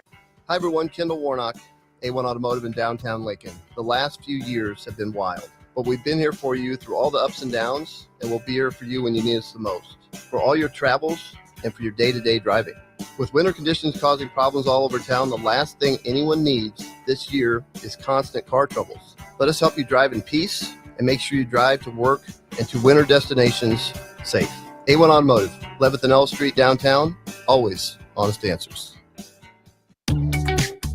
Hi, everyone. Kendall Warnock, A1 Automotive in downtown Lincoln. The last few years have been wild, but we've been here for you through all the ups and downs, and we'll be here for you when you need us the most, for all your travels and for your day-to-day driving. With winter conditions causing problems all over town, the last thing anyone needs this year is constant car troubles. Let us help you drive in peace and make sure you drive to work and to winter destinations safe. A1 Automotive, 11th and L Street downtown, always honest answers.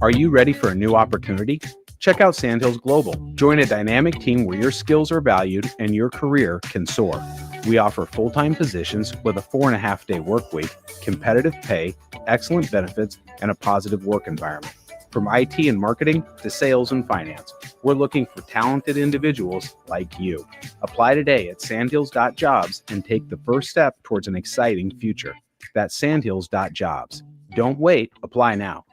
Are you ready for a new opportunity? Check out Sandhills Global. Join a dynamic team where your skills are valued and your career can soar. We offer full-time positions with a 4.5-day work week, competitive pay, excellent benefits, and a positive work environment. From IT and marketing to sales and finance, we're looking for talented individuals like you. Apply today at sandhills.jobs and take the first step towards an exciting future. That's sandhills.jobs. Don't wait, apply now.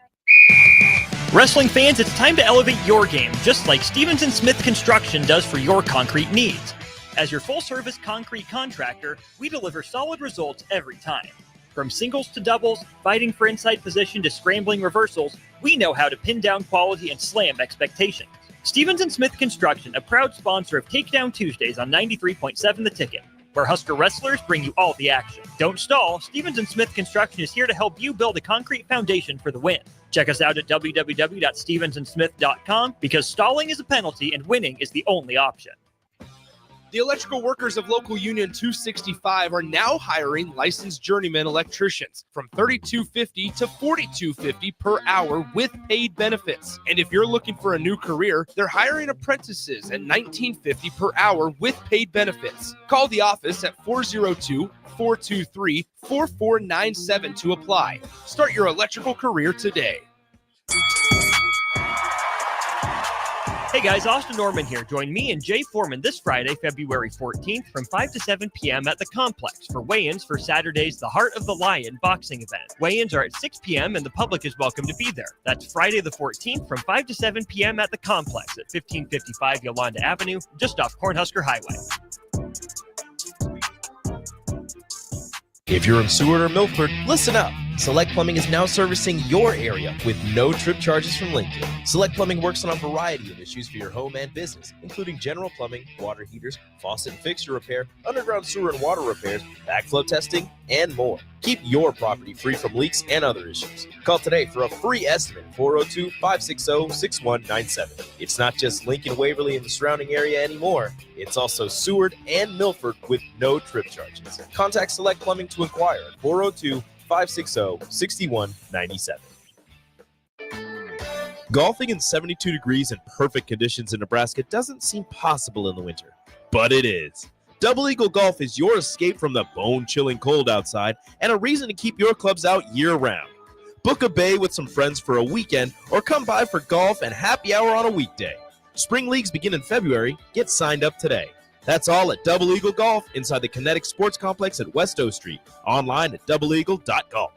Wrestling fans, it's time to elevate your game, just like Stevens & Smith Construction does for your concrete needs. As your full-service concrete contractor, we deliver solid results every time. From singles to doubles, fighting for inside position to scrambling reversals, we know how to pin down quality and slam expectations. Stevens & Smith Construction, a proud sponsor of Takedown Tuesdays on 93.7 The Ticket, where Husker wrestlers bring you all the action. Don't stall. Stevens & Smith Construction is here to help you build a concrete foundation for the win. Check us out at www.stevensandsmith.com because stalling is a penalty and winning is the only option. The electrical workers of Local Union 265 are now hiring licensed journeyman electricians from $32.50 to $42.50 per hour with paid benefits. And if you're looking for a new career, they're hiring apprentices at $19.50 per hour with paid benefits. Call the office at 402-423-4497 to apply. Start your electrical career today. Hey guys, Austin Norman here. Join me and Jay Foreman this Friday, February 14th from 5 to 7 p.m. at the Complex for weigh-ins for Saturday's The Heart of the Lion boxing event. Weigh-ins are at 6 p.m. and the public is welcome to be there. That's Friday the 14th from 5 to 7 p.m. at the Complex at 1555 Yolanda Avenue, just off Cornhusker Highway. If you're in Seward or Milford, listen up. Select Plumbing is now servicing your area with no trip charges from Lincoln. Select Plumbing works on a variety of issues for your home and business, including general plumbing, water heaters, faucet and fixture repair, underground sewer and water repairs, backflow testing, and more. Keep your property free from leaks and other issues. Call today for a free estimate, 402-560-6197. It's not just Lincoln, Waverly, and the surrounding area anymore. It's also Seward and Milford with no trip charges. Contact Select Plumbing to inquire at 402-560-6197. Golfing in 72 degrees and perfect conditions in Nebraska doesn't seem possible in the winter, but it is. Double Eagle Golf is your escape from the bone-chilling cold outside and a reason to keep your clubs out year-round. Book a bay with some friends for a weekend or come by for golf and happy hour on a weekday. Spring leagues begin in February. Get signed up today. That's all at Double Eagle Golf inside the Kinetic Sports Complex at West O Street. Online at doubleeagle.golf.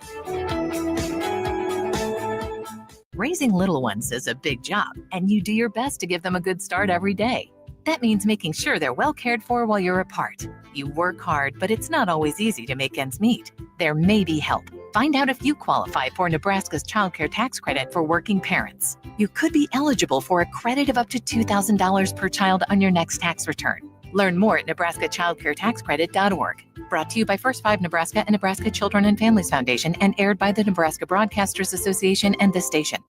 Raising little ones is a big job, and you do your best to give them a good start every day. That means making sure they're well cared for while you're apart. You work hard, but it's not always easy to make ends meet. There may be help. Find out if you qualify for Nebraska's Child Care Tax Credit for working parents. You could be eligible for a credit of up to $2,000 per child on your next tax return. Learn more at nebraskachildcaretaxcredit.org. Brought to you by First 5 Nebraska and Nebraska Children and Families Foundation and aired by the Nebraska Broadcasters Association and this station.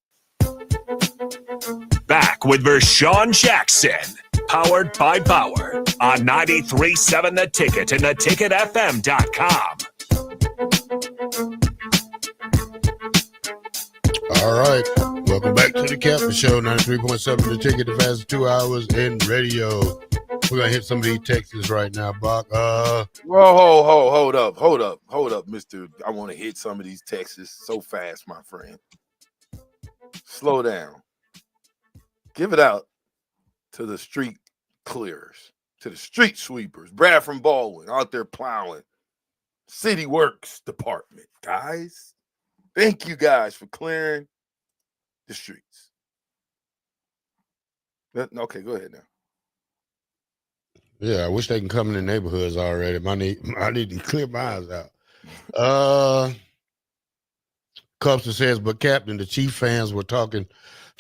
Back with Vershawn Jackson, powered by Bauer on 93.7 The Ticket and theticketfm.com. All right. Welcome back to the Captain Show, 93.7 The Ticket, the fastest 2 hours in radio. We're going to hit some of these texts right now, Bach. Whoa, hold up, mister. I want to hit some of these texts so fast, my friend. Slow down. Give it out to the street clearers, to the street sweepers. Brad from Baldwin out there plowing. City Works Department, guys. Thank you guys for clearing the streets. Okay, go ahead now. Yeah, I wish they can come in the neighborhoods already. I need to clear my eyes out. Cubster says, but Captain, the Chief fans were talking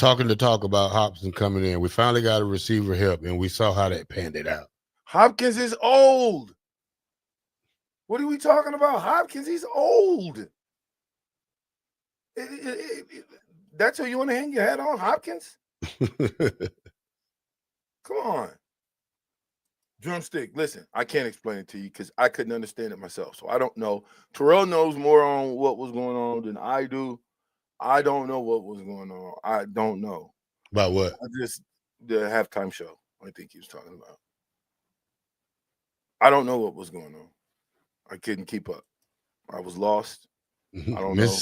about Hopkins coming in. We finally got a receiver help, and we saw how that panned it out. Hopkins is old. What are we talking about? Hopkins, he's old. That's who you want to hang your hat on, Hopkins? Come on. Drumstick, listen, I can't explain it to you because I couldn't understand it myself. So I don't know. Terrell knows more on what was going on than I do. I don't know what was going on. I don't know. About what? The halftime show, I think he was talking about. I don't know what was going on. I couldn't keep up. I was lost. I don't know.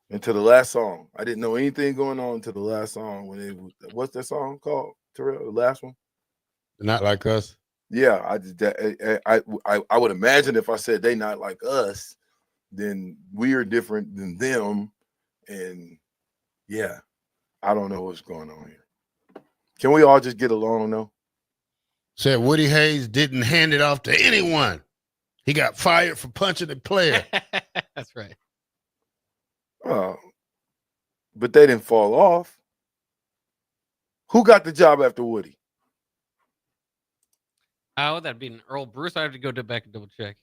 Until the last song. I didn't know anything going on until the last song. What's that song called, Terrell? The last one? Not Like Us? Yeah, I would imagine if I said they not like us, then we are different than them. And yeah, I don't know what's going on here. Can we all just get along though? Said Woody Hayes didn't hand it off to anyone. He got fired for punching the player. That's right. But they didn't fall off. Who got the job after Woody? Oh, that'd be an Earl Bruce. I have to go back and double check.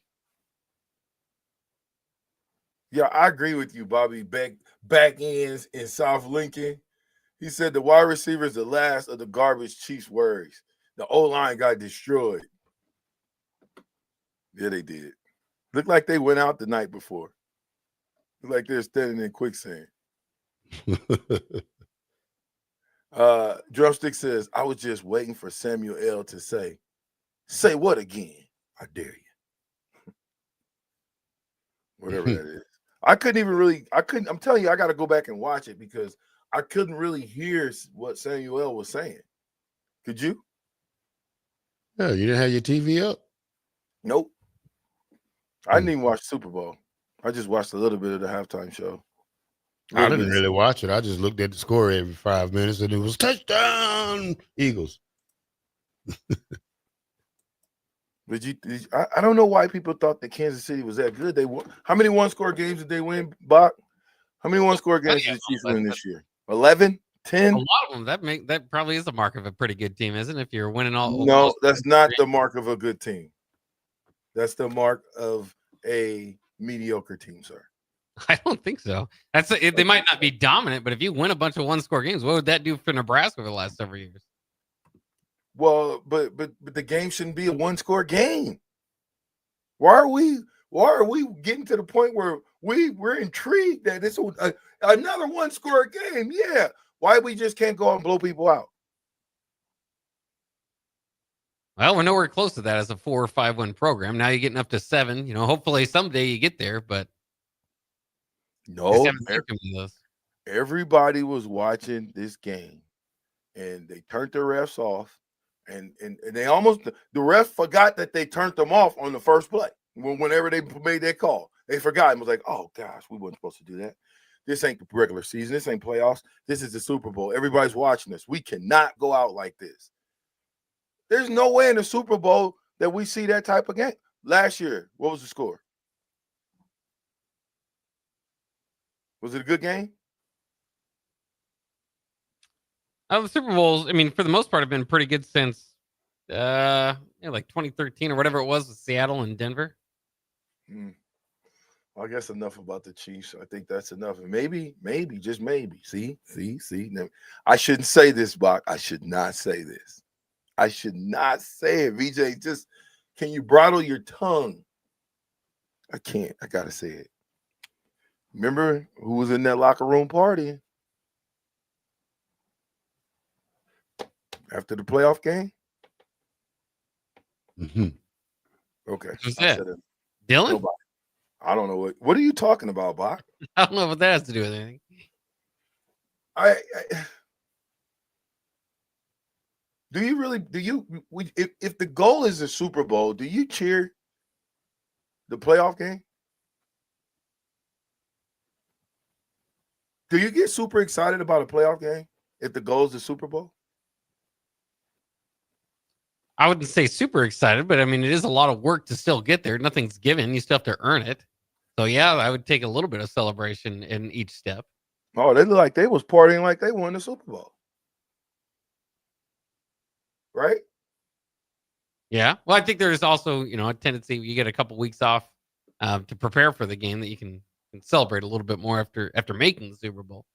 Yeah, I agree with you, Bobby. Back ends in South Lincoln. He said the wide receiver is the last of the garbage Chiefs worries. The O-line got destroyed. Yeah, they did. Looked like they went out the night before. Looked like they're standing in quicksand. Drumstick says, I was just waiting for Samuel L. to say what again? I dare you. Whatever that is. I'm telling you, I got to go back and watch it because I couldn't really hear what Samuel L. was saying. Could you? Yeah, you didn't have your TV up? Nope. I didn't even watch Super Bowl. I just watched a little bit of the halftime show. I didn't really watch it. I just looked at the score every 5 minutes and it was touchdown Eagles. But I don't know why people thought that Kansas City was that good. They won. How many one-score games did they win, Bach? How many one-score games did the Chiefs win this year? 11? 10? A lot of them. That probably is the mark of a pretty good team, isn't it? If you're winning all. No, that's not the mark of a good team. That's the mark of a mediocre team, sir. I don't think so. They might not be dominant, but if you win a bunch of one-score games, what would that do for Nebraska for the last several years? Well, but the game shouldn't be a one-score game. Why are we getting to the point where we're intrigued that it's another one-score game? Yeah. Why we just can't go out and blow people out? Well, we're nowhere close to that as a 4 or 5 win program. Now you're getting up to 7. Hopefully someday you get there, but no. Everybody was watching this game, and they turned the refs off, and they almost the ref forgot that they turned them off on the first play. Whenever they made that call, they forgot and was like, "Oh gosh, we weren't supposed to do that. This ain't the regular season. This ain't playoffs. This is the Super Bowl. Everybody's watching this. We cannot go out like this." There's no way in the Super Bowl that we see that type of game. Last year, what was the score? Was it a good game? The Super Bowls, for the most part, have been pretty good since like 2013 or whatever it was with Seattle and Denver. Well, I guess enough about the Chiefs. I think that's enough. And maybe, just maybe. See. Now, I shouldn't say this, Bach. I should not say this. I should not say it. VJ, just can you bridle your tongue? I can't. I gotta say it. Remember who was in that locker room party after the playoff game? Mm-hmm. Okay. Who's that? Dylan? Nobody. I don't know what are you talking about, Bach? I don't know what that has to do with anything. Do you really? If the goal is the Super Bowl, do you cheer the playoff game? Do you get super excited about a playoff game if the goal is the Super Bowl? I wouldn't say super excited, but I mean, it is a lot of work to still get there. Nothing's given. You still have to earn it. So yeah, I would take a little bit of celebration in each step. Oh, they look like they was partying like they won the Super Bowl. Right? Yeah. Well, I think there's also, a tendency you get a couple weeks off to prepare for the game that you can celebrate a little bit more after making the Super Bowl.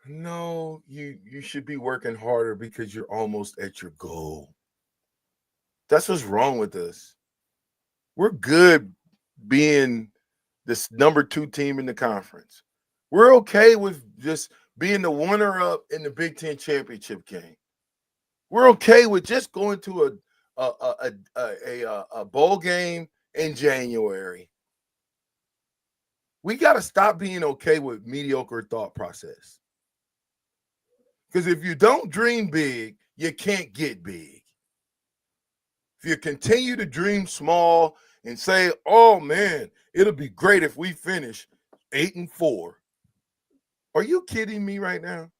No, you should be working harder because you're almost at your goal. That's what's wrong with us. We're good being this number 2 team in the conference. We're okay with just being the runner-up in the Big Ten championship game. We're okay with just going to a bowl game in January. We got to stop being okay with mediocre thought process. Because if you don't dream big, you can't get big. If you continue to dream small and say, oh, man, it'll be great if we finish 8-4. Are you kidding me right now?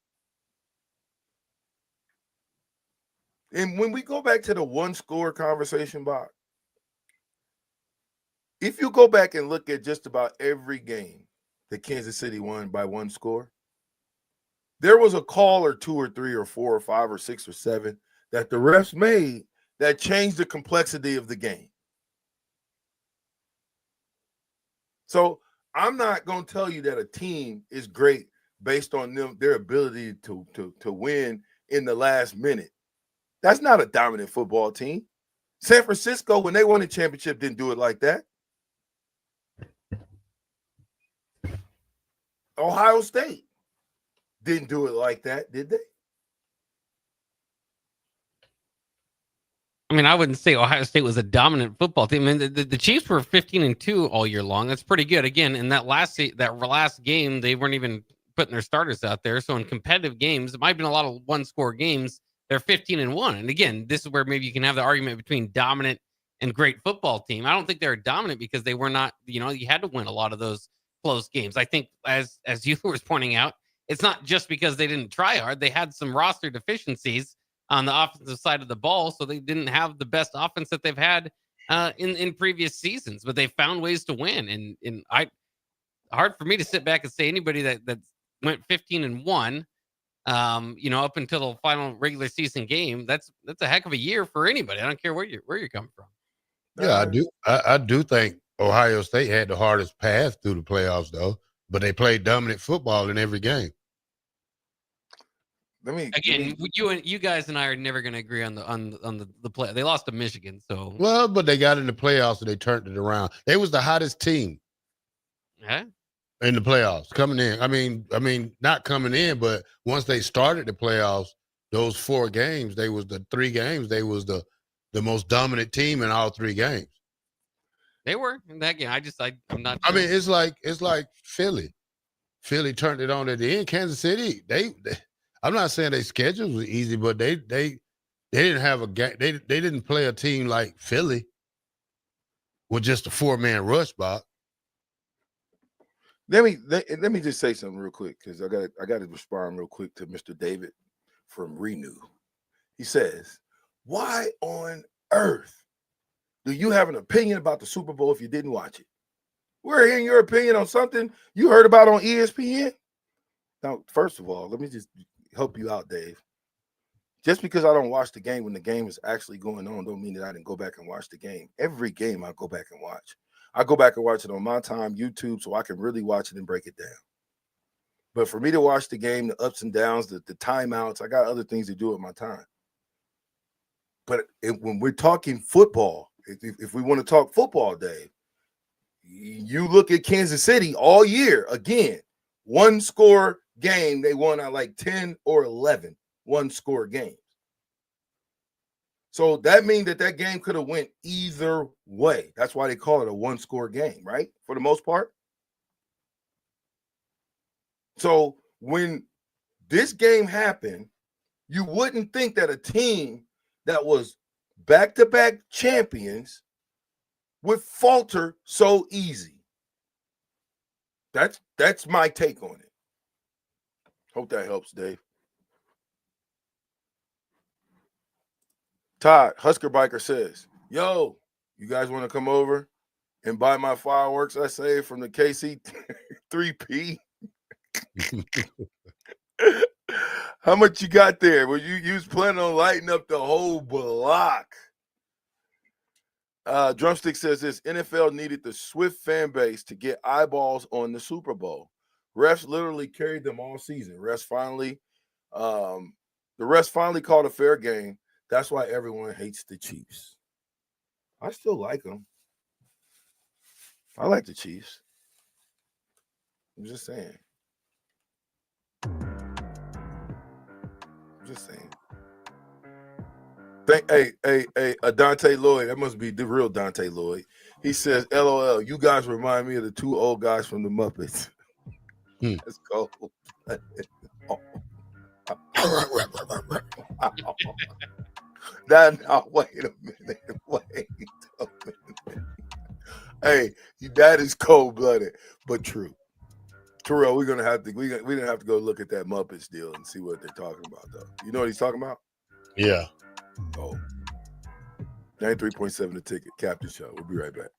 And when we go back to the one-score conversation, Bob, if you go back and look at just about every game that Kansas City won by 1 score, there was a call or 2 or 3 or 4 or 5 or 6 or 7 that the refs made that changed the complexity of the game. So I'm not going to tell you that a team is great based on their ability to win in the last minute. That's not a dominant football team. San Francisco, when they won the championship, didn't do it like that. Ohio State didn't do it like that, did they? I mean, I wouldn't say Ohio State was a dominant football team. I mean, the Chiefs were 15-2 all year long. That's pretty good. Again, in that last game, they weren't even putting their starters out there. So in competitive games, it might have been a lot of one-score games. They're 15-1. And again, this is where maybe you can have the argument between dominant and great football team. I don't think they're dominant because they were not, you had to win a lot of those close games. I think as you were pointing out, it's not just because they didn't try hard. They had some roster deficiencies on the offensive side of the ball, so they didn't have the best offense that they've had in previous seasons, but they found ways to win. And hard for me to sit back and say anybody that went 15-1, up until the final regular season game. That's a heck of a year for anybody. I don't care where you're coming from. Yeah, I do think Ohio State had the hardest path through the playoffs, though, but they played dominant football in every game. You guys and I are never going to agree on the play. They lost to Michigan, so but they got in the playoffs and they turned it around. They was the hottest team. Yeah. In the playoffs coming in. I mean, not coming in, but once they started the playoffs, those 4 games, they was the 3 games, they was the most dominant team in all 3 games. They were in that game. I'm not. I mean, it's like Philly. Philly turned it on at the end. Kansas City, they I'm not saying their schedule was easy, but they didn't have a game. They didn't play a team like Philly with just a 4-man rush, Bob. Let me just say something real quick because I got to respond real quick to Mr. David from Renew. He says, "Why on earth do you have an opinion about the Super Bowl if you didn't watch it? We're hearing your opinion on something you heard about on ESPN." Now, first of all, let me just help you out, Dave. Just because I don't watch the game when the game is actually going on don't mean that I didn't go back and watch the game. Every game I go back and watch. I go back and watch it on my time, YouTube, so I can really watch it and break it down. But for me to watch the game, the ups and downs, the timeouts, I got other things to do with my time. But when we're talking football, if we want to talk football, Dave, you look at Kansas City all year, again, 1-score game, they won at like 10 or 11 1-score games. So that means that game could have went either way. That's why they call it a 1-score game, right? For the most part. So when this game happened, you wouldn't think that a team that was back-to-back champions would falter so easy. That's my take on it. Hope that helps, Dave. Todd, Husker Biker says, yo, you guys want to come over and buy my fireworks I saved from the KC 3P? How much you got there? Well, you was planning on lighting up the whole block. Drumstick says this: NFL needed the Swift fan base to get eyeballs on the Super Bowl. Refs literally carried them all season. The refs finally called a fair game. That's why everyone hates the Chiefs. I still like them. I like the Chiefs. I'm just saying. Hey, Dante Lloyd. That must be the real Dante Lloyd. He says, LOL, you guys remind me of the two old guys from the Muppets. That's cold. Now, wait a minute. Hey, that is cold-blooded, but true. Terrell, we're gonna have to go look at that Muppets deal and see what they're talking about, though. You know what he's talking about? Yeah. Oh. 93.7 The Ticket, Captain Show. We'll be right back.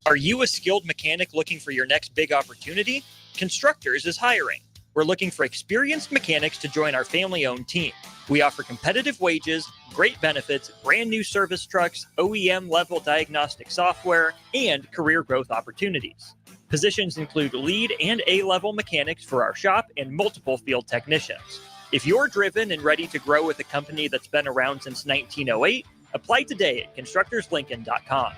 Are you a skilled mechanic looking for your next big opportunity? Constructors is hiring. We're looking for experienced mechanics to join our family-owned team. We offer competitive wages, great benefits, brand new service trucks, OEM-level diagnostic software, and career growth opportunities. Positions include lead and A-level mechanics for our shop and multiple field technicians. If you're driven and ready to grow with a company that's been around since 1908, apply today at constructorslincoln.com.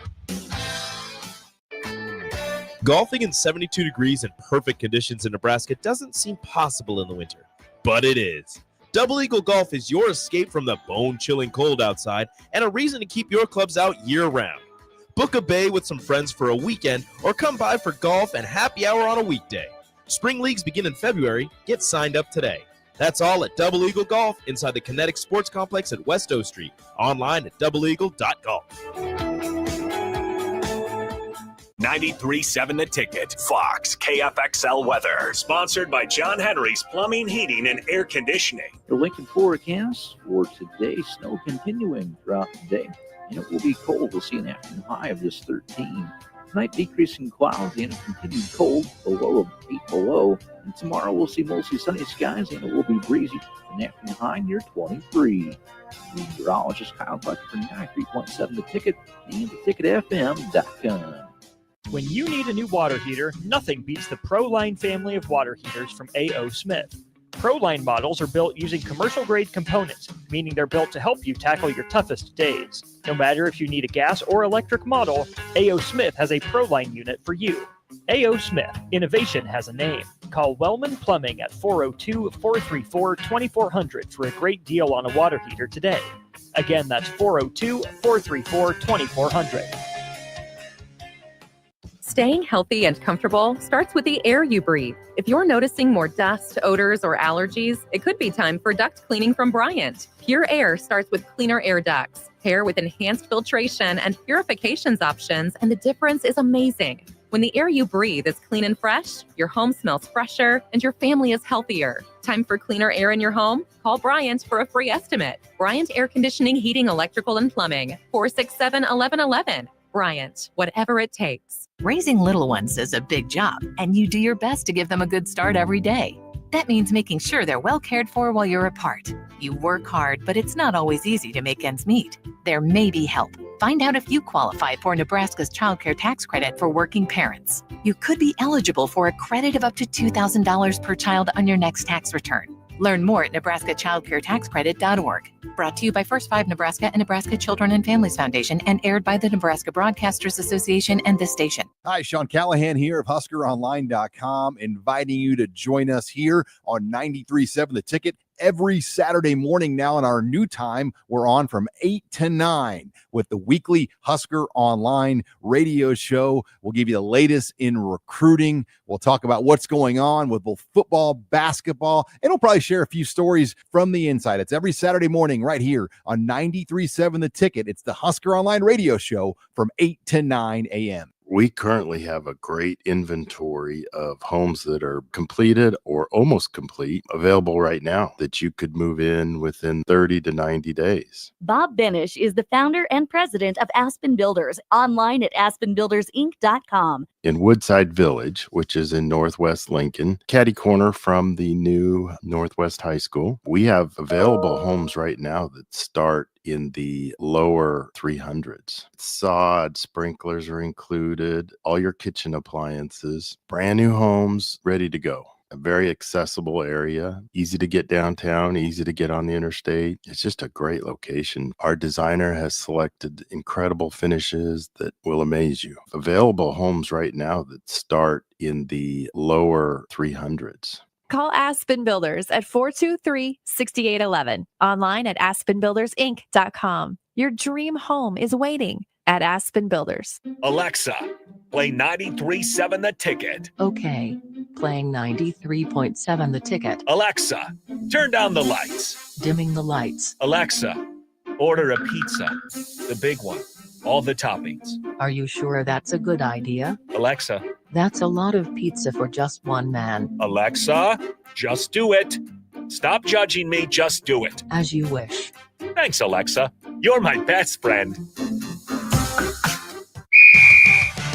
Golfing in 72 degrees and perfect conditions in Nebraska doesn't seem possible in the winter, but it is. Double Eagle Golf is your escape from the bone-chilling cold outside and a reason to keep your clubs out year-round. Book a bay with some friends for a weekend or come by for golf and happy hour on a weekday. Spring leagues begin in February. Get signed up today. That's all at Double Eagle Golf inside the Kinetic Sports Complex at West O Street. Online at doubleeagle.golf. 93.7 The Ticket, Fox, KFXL weather. Sponsored by John Henry's Plumbing, Heating, and Air Conditioning. The Lincoln forecast for today, snow continuing throughout the day. And it will be cold. We'll see an afternoon high of just 13. Tonight, decreasing clouds and a continued cold, a low of 8 below. And tomorrow, we'll see mostly sunny skies and it will be breezy. An afternoon high near 23. Meteorologist Kyle Clutcher for 93.7 The Ticket and theticketfm.com. When you need a new water heater, nothing beats the ProLine family of water heaters from A.O. Smith. ProLine models are built using commercial-grade components, meaning they're built to help you tackle your toughest days. No matter if you need a gas or electric model, A.O. Smith has a ProLine unit for you. A.O. Smith, innovation has a name. Call Wellman Plumbing at 402-434-2400 for a great deal on a water heater today. Again, that's 402-434-2400. Staying healthy and comfortable starts with the air you breathe. If you're noticing more dust, odors, or allergies, it could be time for duct cleaning from Bryant. Pure Air starts with cleaner air ducts. Pair with enhanced filtration and purifications options, and the difference is amazing. When the air you breathe is clean and fresh, your home smells fresher, and your family is healthier. Time for cleaner air in your home? Call Bryant for a free estimate. Bryant Air Conditioning, Heating, Electrical, and Plumbing. 467-1111. Bryant, whatever it takes. Raising little ones is a big job, and you do your best to give them a good start every day. That means making sure they're well cared for while you're apart. You work hard, but it's not always easy to make ends meet. There may be help. Find out if you qualify for Nebraska's Child Care Tax Credit for working parents. You could be eligible for a credit of up to $2,000 per child on your next tax return. Learn more at nebraskachildcaretaxcredit.org. Brought to you by First 5 Nebraska and Nebraska Children and Families Foundation and aired by the Nebraska Broadcasters Association and this station. Hi, Sean Callahan here of HuskerOnline.com, inviting you to join us here on 93.7 The Ticket every Saturday morning now. In our new time, we're on from 8 to 9 with the weekly Husker Online radio show. We'll give you the latest in recruiting. We'll talk about what's going on with both football, basketball, and we'll probably share a few stories from the inside. It's every Saturday morning right here on 93.7 The Ticket. It's the Husker Online radio show from 8 to 9 a.m. We currently have a great inventory of homes that are completed or almost complete, available right now that you could move in within 30 to 90 days. Bob Benish is the founder and president of Aspen Builders, online at aspenbuildersinc.com. In Woodside Village, which is in Northwest Lincoln, catty corner from the new Northwest High School, we have available homes right now that start in the lower 300s. Sod, sprinklers are included, all your kitchen appliances, brand new homes ready to go. A very accessible area, easy to get downtown, easy to get on the interstate. It's just a great location. Our designer has selected incredible finishes that will amaze you. Available homes right now that start in the lower 300s. Call Aspen Builders at 423-6811. Online at aspenbuildersinc.com. Your dream home is waiting at Aspen Builders. Alexa, play 93.7 The Ticket. Okay, playing 93.7 The Ticket. Alexa, turn down the lights. Dimming the lights. Alexa, order a pizza. The big one. All the toppings. Are you sure that's a good idea? Alexa. That's a lot of pizza for just one man. Alexa, just do it. Stop judging me, just do it. As you wish. Thanks, Alexa. You're my best friend.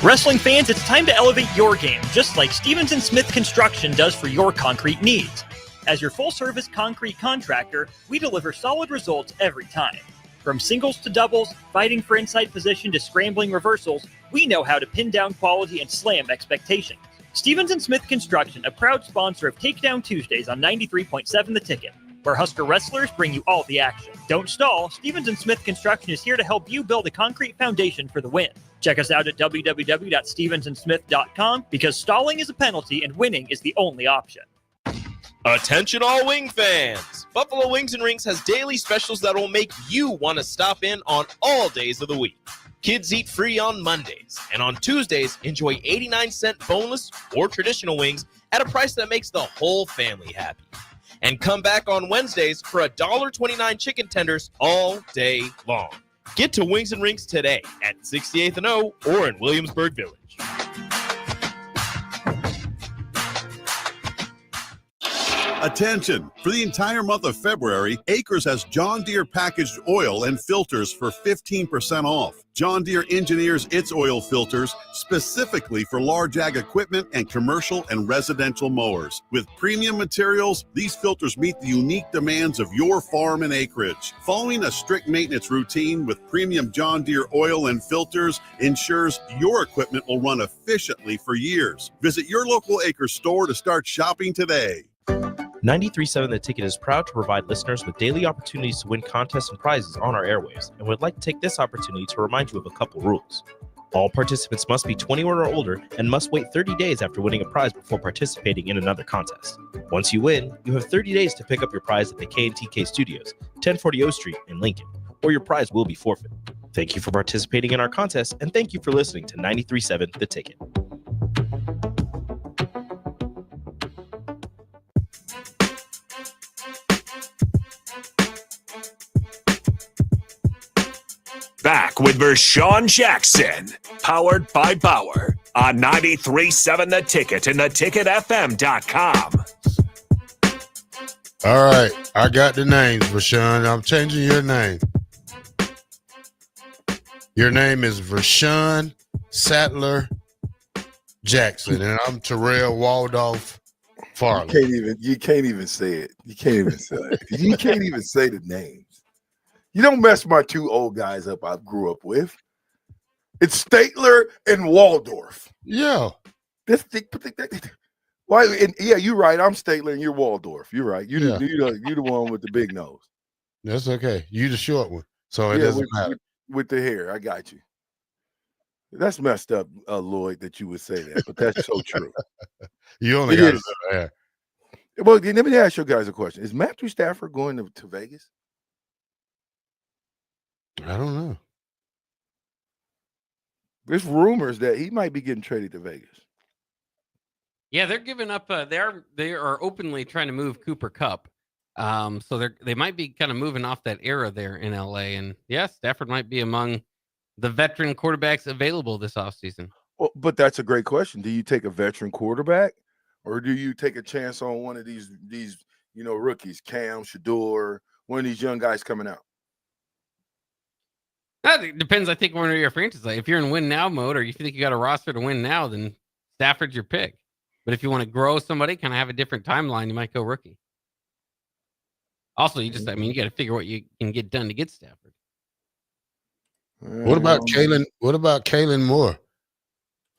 Wrestling fans, it's time to elevate your game, just like Stevens & Smith Construction does for your concrete needs. As your full-service concrete contractor, we deliver solid results every time. From singles to doubles, fighting for inside position to scrambling reversals, we know how to pin down quality and slam expectations. Stevens & Smith Construction, a proud sponsor of Takedown Tuesdays on 93.7 The Ticket, where Husker wrestlers bring you all the action. Don't stall. Stevens & Smith Construction is here to help you build a concrete foundation for the win. Check us out at www.stevensandsmith.com because stalling is a penalty and winning is the only option. Attention all wing fans! Buffalo Wings and Rings has daily specials that will make you want to stop in on all days of the week. Kids eat free on Mondays, and on Tuesdays, enjoy 89-cent boneless or traditional wings at a price that makes the whole family happy. And come back on Wednesdays for $1.29 chicken tenders all day long. Get to Wings and Rings today at 68th and O or in Williamsburg Village. Attention! For the entire month of February, Acres has John Deere packaged oil and filters for 15% off. John Deere engineers its oil filters specifically for large ag equipment and commercial and residential mowers. With premium materials, these filters meet the unique demands of your farm and acreage. Following a strict maintenance routine with premium John Deere oil and filters ensures your equipment will run efficiently for years. Visit your local Acres store to start shopping today. 93.7 The Ticket is proud to provide listeners with daily opportunities to win contests and prizes on our airwaves, and would like to take this opportunity to remind you of a couple rules. All participants must be 21 or older and must wait 30 days after winning a prize before participating in another contest. Once you win, you have 30 days to pick up your prize at the K&TK Studios, 1040 O Street in Lincoln, or your prize will be forfeited. Thank you for participating in our contest, and thank you for listening to 93.7 The Ticket. Back with Vershawn Jackson, powered by Bauer, on 93.7 The Ticket and theticketfm.com. All right, I got the names, Vershawn. I'm changing your name. Your name is Vershawn Sattler Jackson, and I'm Terrell Waldorf Farley. You can't even say it. You can't even say it. You can't even say the names. You don't mess my two old guys up I grew up with. It's Statler and Waldorf. Yeah. Why? And yeah, you're right. I'm Statler and you're Waldorf. You're right. You're the one with the big nose. That's okay. You the short one, so it doesn't matter. With the hair, I got you. That's messed up, Lloyd, that you would say that, but that's so true. You only got enough hair. Well, let me ask you guys a question. Is Matthew Stafford going to Vegas? I don't know. There's rumors that he might be getting traded to Vegas. Yeah, they're giving up. They are openly trying to move Cooper Kupp. So they might be kind of moving off that era there in LA. And yeah, Stafford might be among the veteran quarterbacks available this offseason. Well, but that's a great question. Do you take a veteran quarterback, or do you take a chance on one of these rookies, Cam, Shador, one of these young guys coming out? It depends, I think, on your franchise. Like, if you're in win now mode, or you think you got a roster to win now, then Stafford's your pick. But if you want to grow somebody, kind of have a different timeline, you might go rookie. Also, you got to figure what you can get done to get Stafford. What about Kalen? What about Kalen Moore?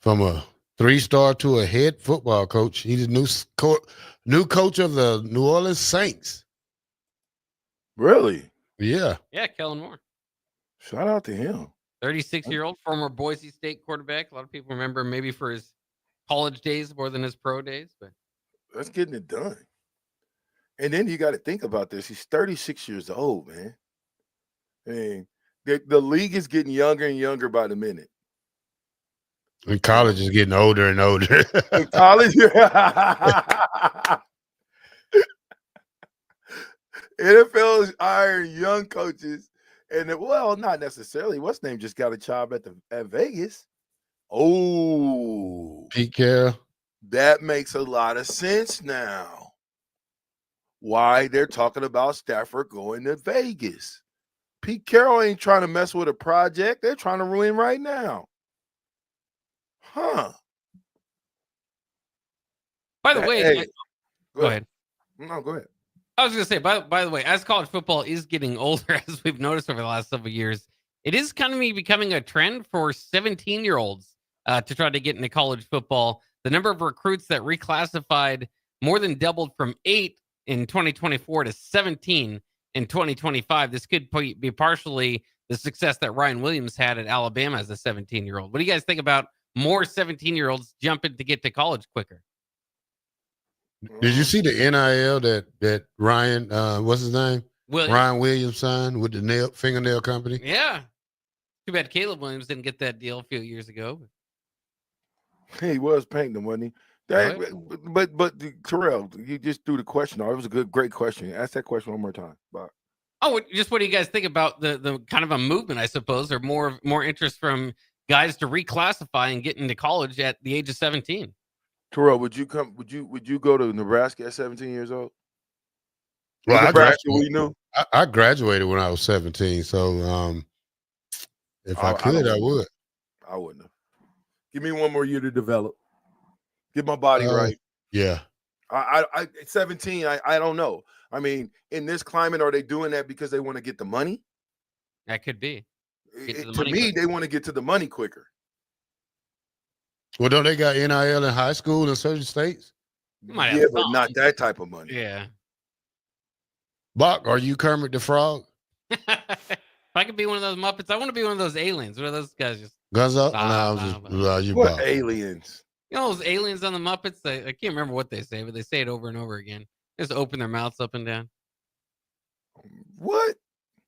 From a 3-star to a head football coach. He's the new coach of the New Orleans Saints. Really? Yeah. Yeah, Kellen Moore. Shout out to him. 36-year-old former Boise State quarterback. A lot of people remember him maybe for his college days more than his pro days, but that's getting it done. And then you got to think about this. He's 36 years old, man. I mean, the league is getting younger and younger by the minute. And college is getting older and older. In college, NFL is hiring young coaches, and not necessarily. What's name just got a job at Vegas? Oh, Pete Carroll. That makes a lot of sense now. Why they're talking about Stafford going to Vegas? Pete Carroll ain't trying to mess with a project. They're trying to ruin right now. Huh. By the way, go ahead. No, go ahead. I was going to say, by the way, as college football is getting older, as we've noticed over the last several years, it is kind of becoming a trend for 17-year-olds to try to get into college football. The number of recruits that reclassified more than doubled from 8 in 2024 to 17 in 2025. This could be partially the success that Ryan Williams had at Alabama as a 17-year-old. What do you guys think about more 17-year-olds jumping to get to college quicker? Did you see the NIL that Ryan, what's his name? Ryan Williams signed with the fingernail company? Yeah. Too bad Caleb Williams didn't get that deal a few years ago. He was painting them, wasn't he? But Terrell, you just threw the question off. It was a great question. Ask that question one more time. Bye. Oh, just what do you guys think about the kind of a movement, I suppose, or more interest from guys to reclassify and get into college at the age of 17? Terrell, would you go to Nebraska at 17 years old? Well, I graduated when I was 17, so if I could, I would. I wouldn't have. Give me one more year to develop. Get my body right. Yeah. I 17, I don't know. I mean, in this climate, are they doing that because they want to get the money? That could be. To me, they want to get to the money quicker. Well, don't they got NIL in high school in certain states? Yeah, but not that type of money. Yeah. Bach, are you Kermit the Frog? If I could be one of those Muppets, I want to be one of those aliens. What are those guys just? Guns up? What aliens? You know those aliens on the Muppets? I can't remember what they say, but they say it over and over again. Just open their mouths up and down. What?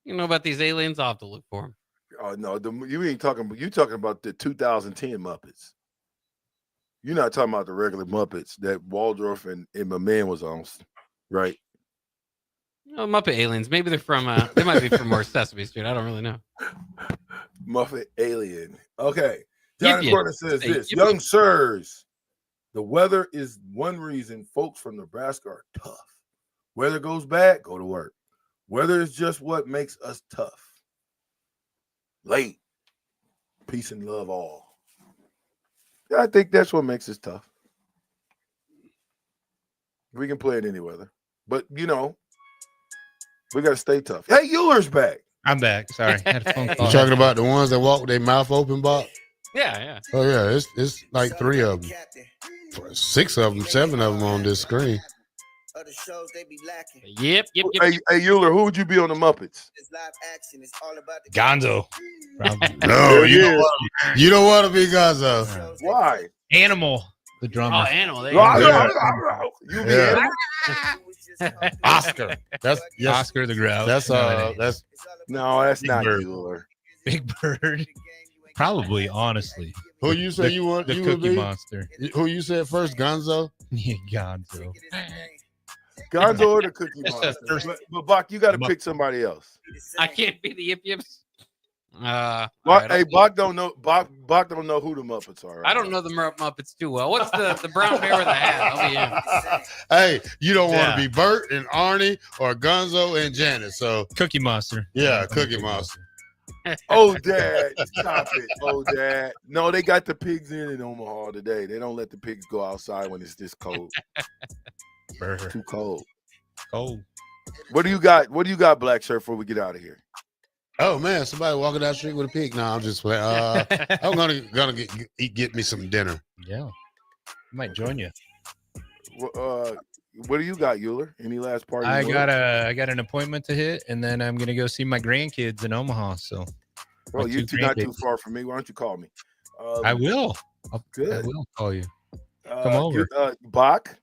You know about these aliens? I'll have to look for them. Oh no, you ain't talking. You talking about the 2010 Muppets? You're not talking about the regular Muppets that Waldorf and my man was on, right? Oh, Muppet aliens. Maybe they're from. They might be from more Sesame Street. I don't really know. Muppet alien. Okay. John Gordon says this: young sirs, the weather is one reason folks from Nebraska are tough. Weather goes bad, go to work. Weather is just what makes us tough. Late. Peace and love all. I think that's what makes us tough. We can play it any weather. But, we got to stay tough. Hey, Euler's back. I'm back. Sorry. Had a phone call. You talking about the ones that walk with their mouth open, Bob? Yeah. Oh, yeah. It's like 3 of them. 6 of them, 7 of them on this screen. Yep. Hey, Euler, who would you be on the Muppets? Gonzo. No, you don't want to be Gonzo. Why? Animal. The drummer. Oh, Animal. There you go. Oscar. That's Oscar the Grouch. That's that's Big not Bird. Euler. Big Bird. Probably, honestly. Who you say you want? The you Cookie would be? Monster. Who you said first? Gonzo. Yeah, Gonzo. Gonzo or the Cookie Monster. But Bach, you got to pick somebody else. I can't be the Yip Yips. Bach, right, hey, Bach don't know. Bach don't know who the Muppets are. Right I don't know the Muppets too well. What's the brown bear with the hat? Oh, yeah. Hey, you don't want Yeah. to be Bert and Arnie or Gonzo and Janet. So Cookie Monster. yeah, Cookie Monster. Oh, Dad, stop it. Oh, Dad. No, they got the pigs in Omaha today. They don't let the pigs go outside when it's this cold. Too cold. Cold. What do you got? What do you got, Black Shirt, before we get out of here? Oh man, somebody walking down the street with a pig. No, I'm just playing. I'm gonna get me some dinner. Yeah, I might join you. What do you got, Euler? Any last party? I got an appointment to hit, and then I'm gonna go see my grandkids in Omaha. So, Well, my you're two not too grandkids. far from me. Why don't you call me? I will. I Good. will call you. Come over. Bach.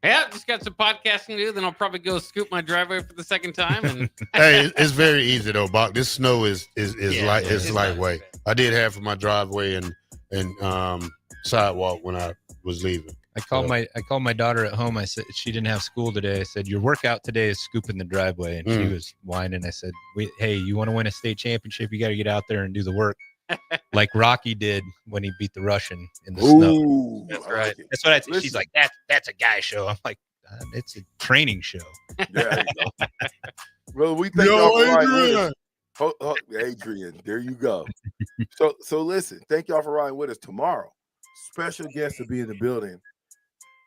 Yeah, just got some podcasting to do. Then I'll probably go scoop my driveway for the second time. And Hey, it's very easy though, Bach. This snow is it's lightweight. I did half of my driveway and sidewalk when I was leaving. I called my daughter at home. I said she didn't have school today. I said your workout today is scooping the driveway, and she was whining. I said, "Hey, you want to win a state championship? You got to get out there and do the work, like Rocky did when he beat the Russian in the snow." That's right. That's what I think. She's like, "That's a guy show." I'm like, "It's a training show." Yeah. Well, we thank y'all for riding with us. Adrian, there you go. So listen, thank y'all for riding with us. Tomorrow, special guest will be in the building.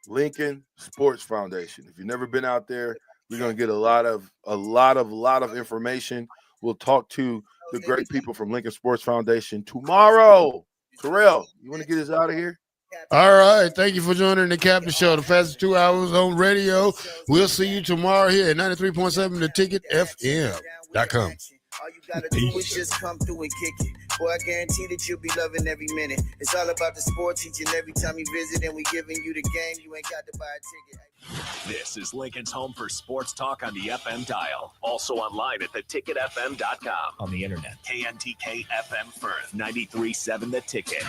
Lincoln Sports Foundation. If you've never been out there, we're gonna get a lot of information. We'll talk to the great people from Lincoln Sports Foundation tomorrow. Terrell, you want to get us out of here? All right. Thank you for joining the Captain Show. The fastest 2 hours on radio. We'll see you tomorrow here at 93.7 the Ticket FM.com. All you gotta do is just come through and kick it. Boy, I guarantee that you'll be loving every minute. It's all about the sports each and every time you visit, and we giving you the game. You ain't got to buy a ticket. This is Lincoln's home for sports talk on the FM dial. Also online at theticketfm.com. On the internet. KNTK FM Firth, 93.7 The Ticket.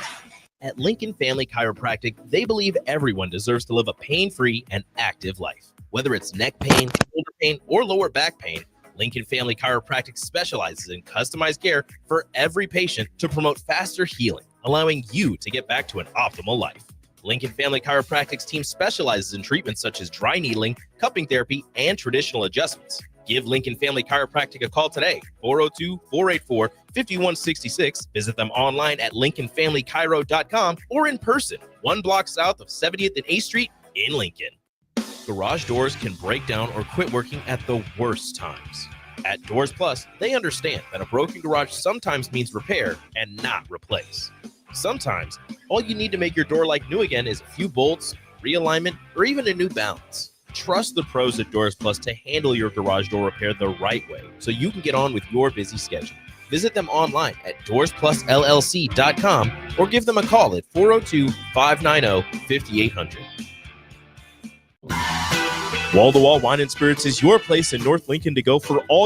At Lincoln Family Chiropractic, they believe everyone deserves to live a pain-free and active life. Whether it's neck pain, shoulder pain, or lower back pain, Lincoln Family Chiropractic specializes in customized care for every patient to promote faster healing, allowing you to get back to an optimal life. Lincoln Family Chiropractic's team specializes in treatments such as dry needling, cupping therapy, and traditional adjustments. Give Lincoln Family Chiropractic a call today, 402-484-5166. Visit them online at lincolnfamilychiro.com or in person, 1 block south of 70th and 8th Street in Lincoln. Garage doors can break down or quit working at the worst times. At Doors Plus, they understand that a broken garage sometimes means repair and not replace. Sometimes, all you need to make your door like new again is a few bolts, realignment, or even a new balance. Trust the pros at Doors Plus to handle your garage door repair the right way so you can get on with your busy schedule. Visit them online at doorsplusllc.com or give them a call at 402-590-5800. Wall to Wall Wine and Spirits is your place in North Lincoln to go for all your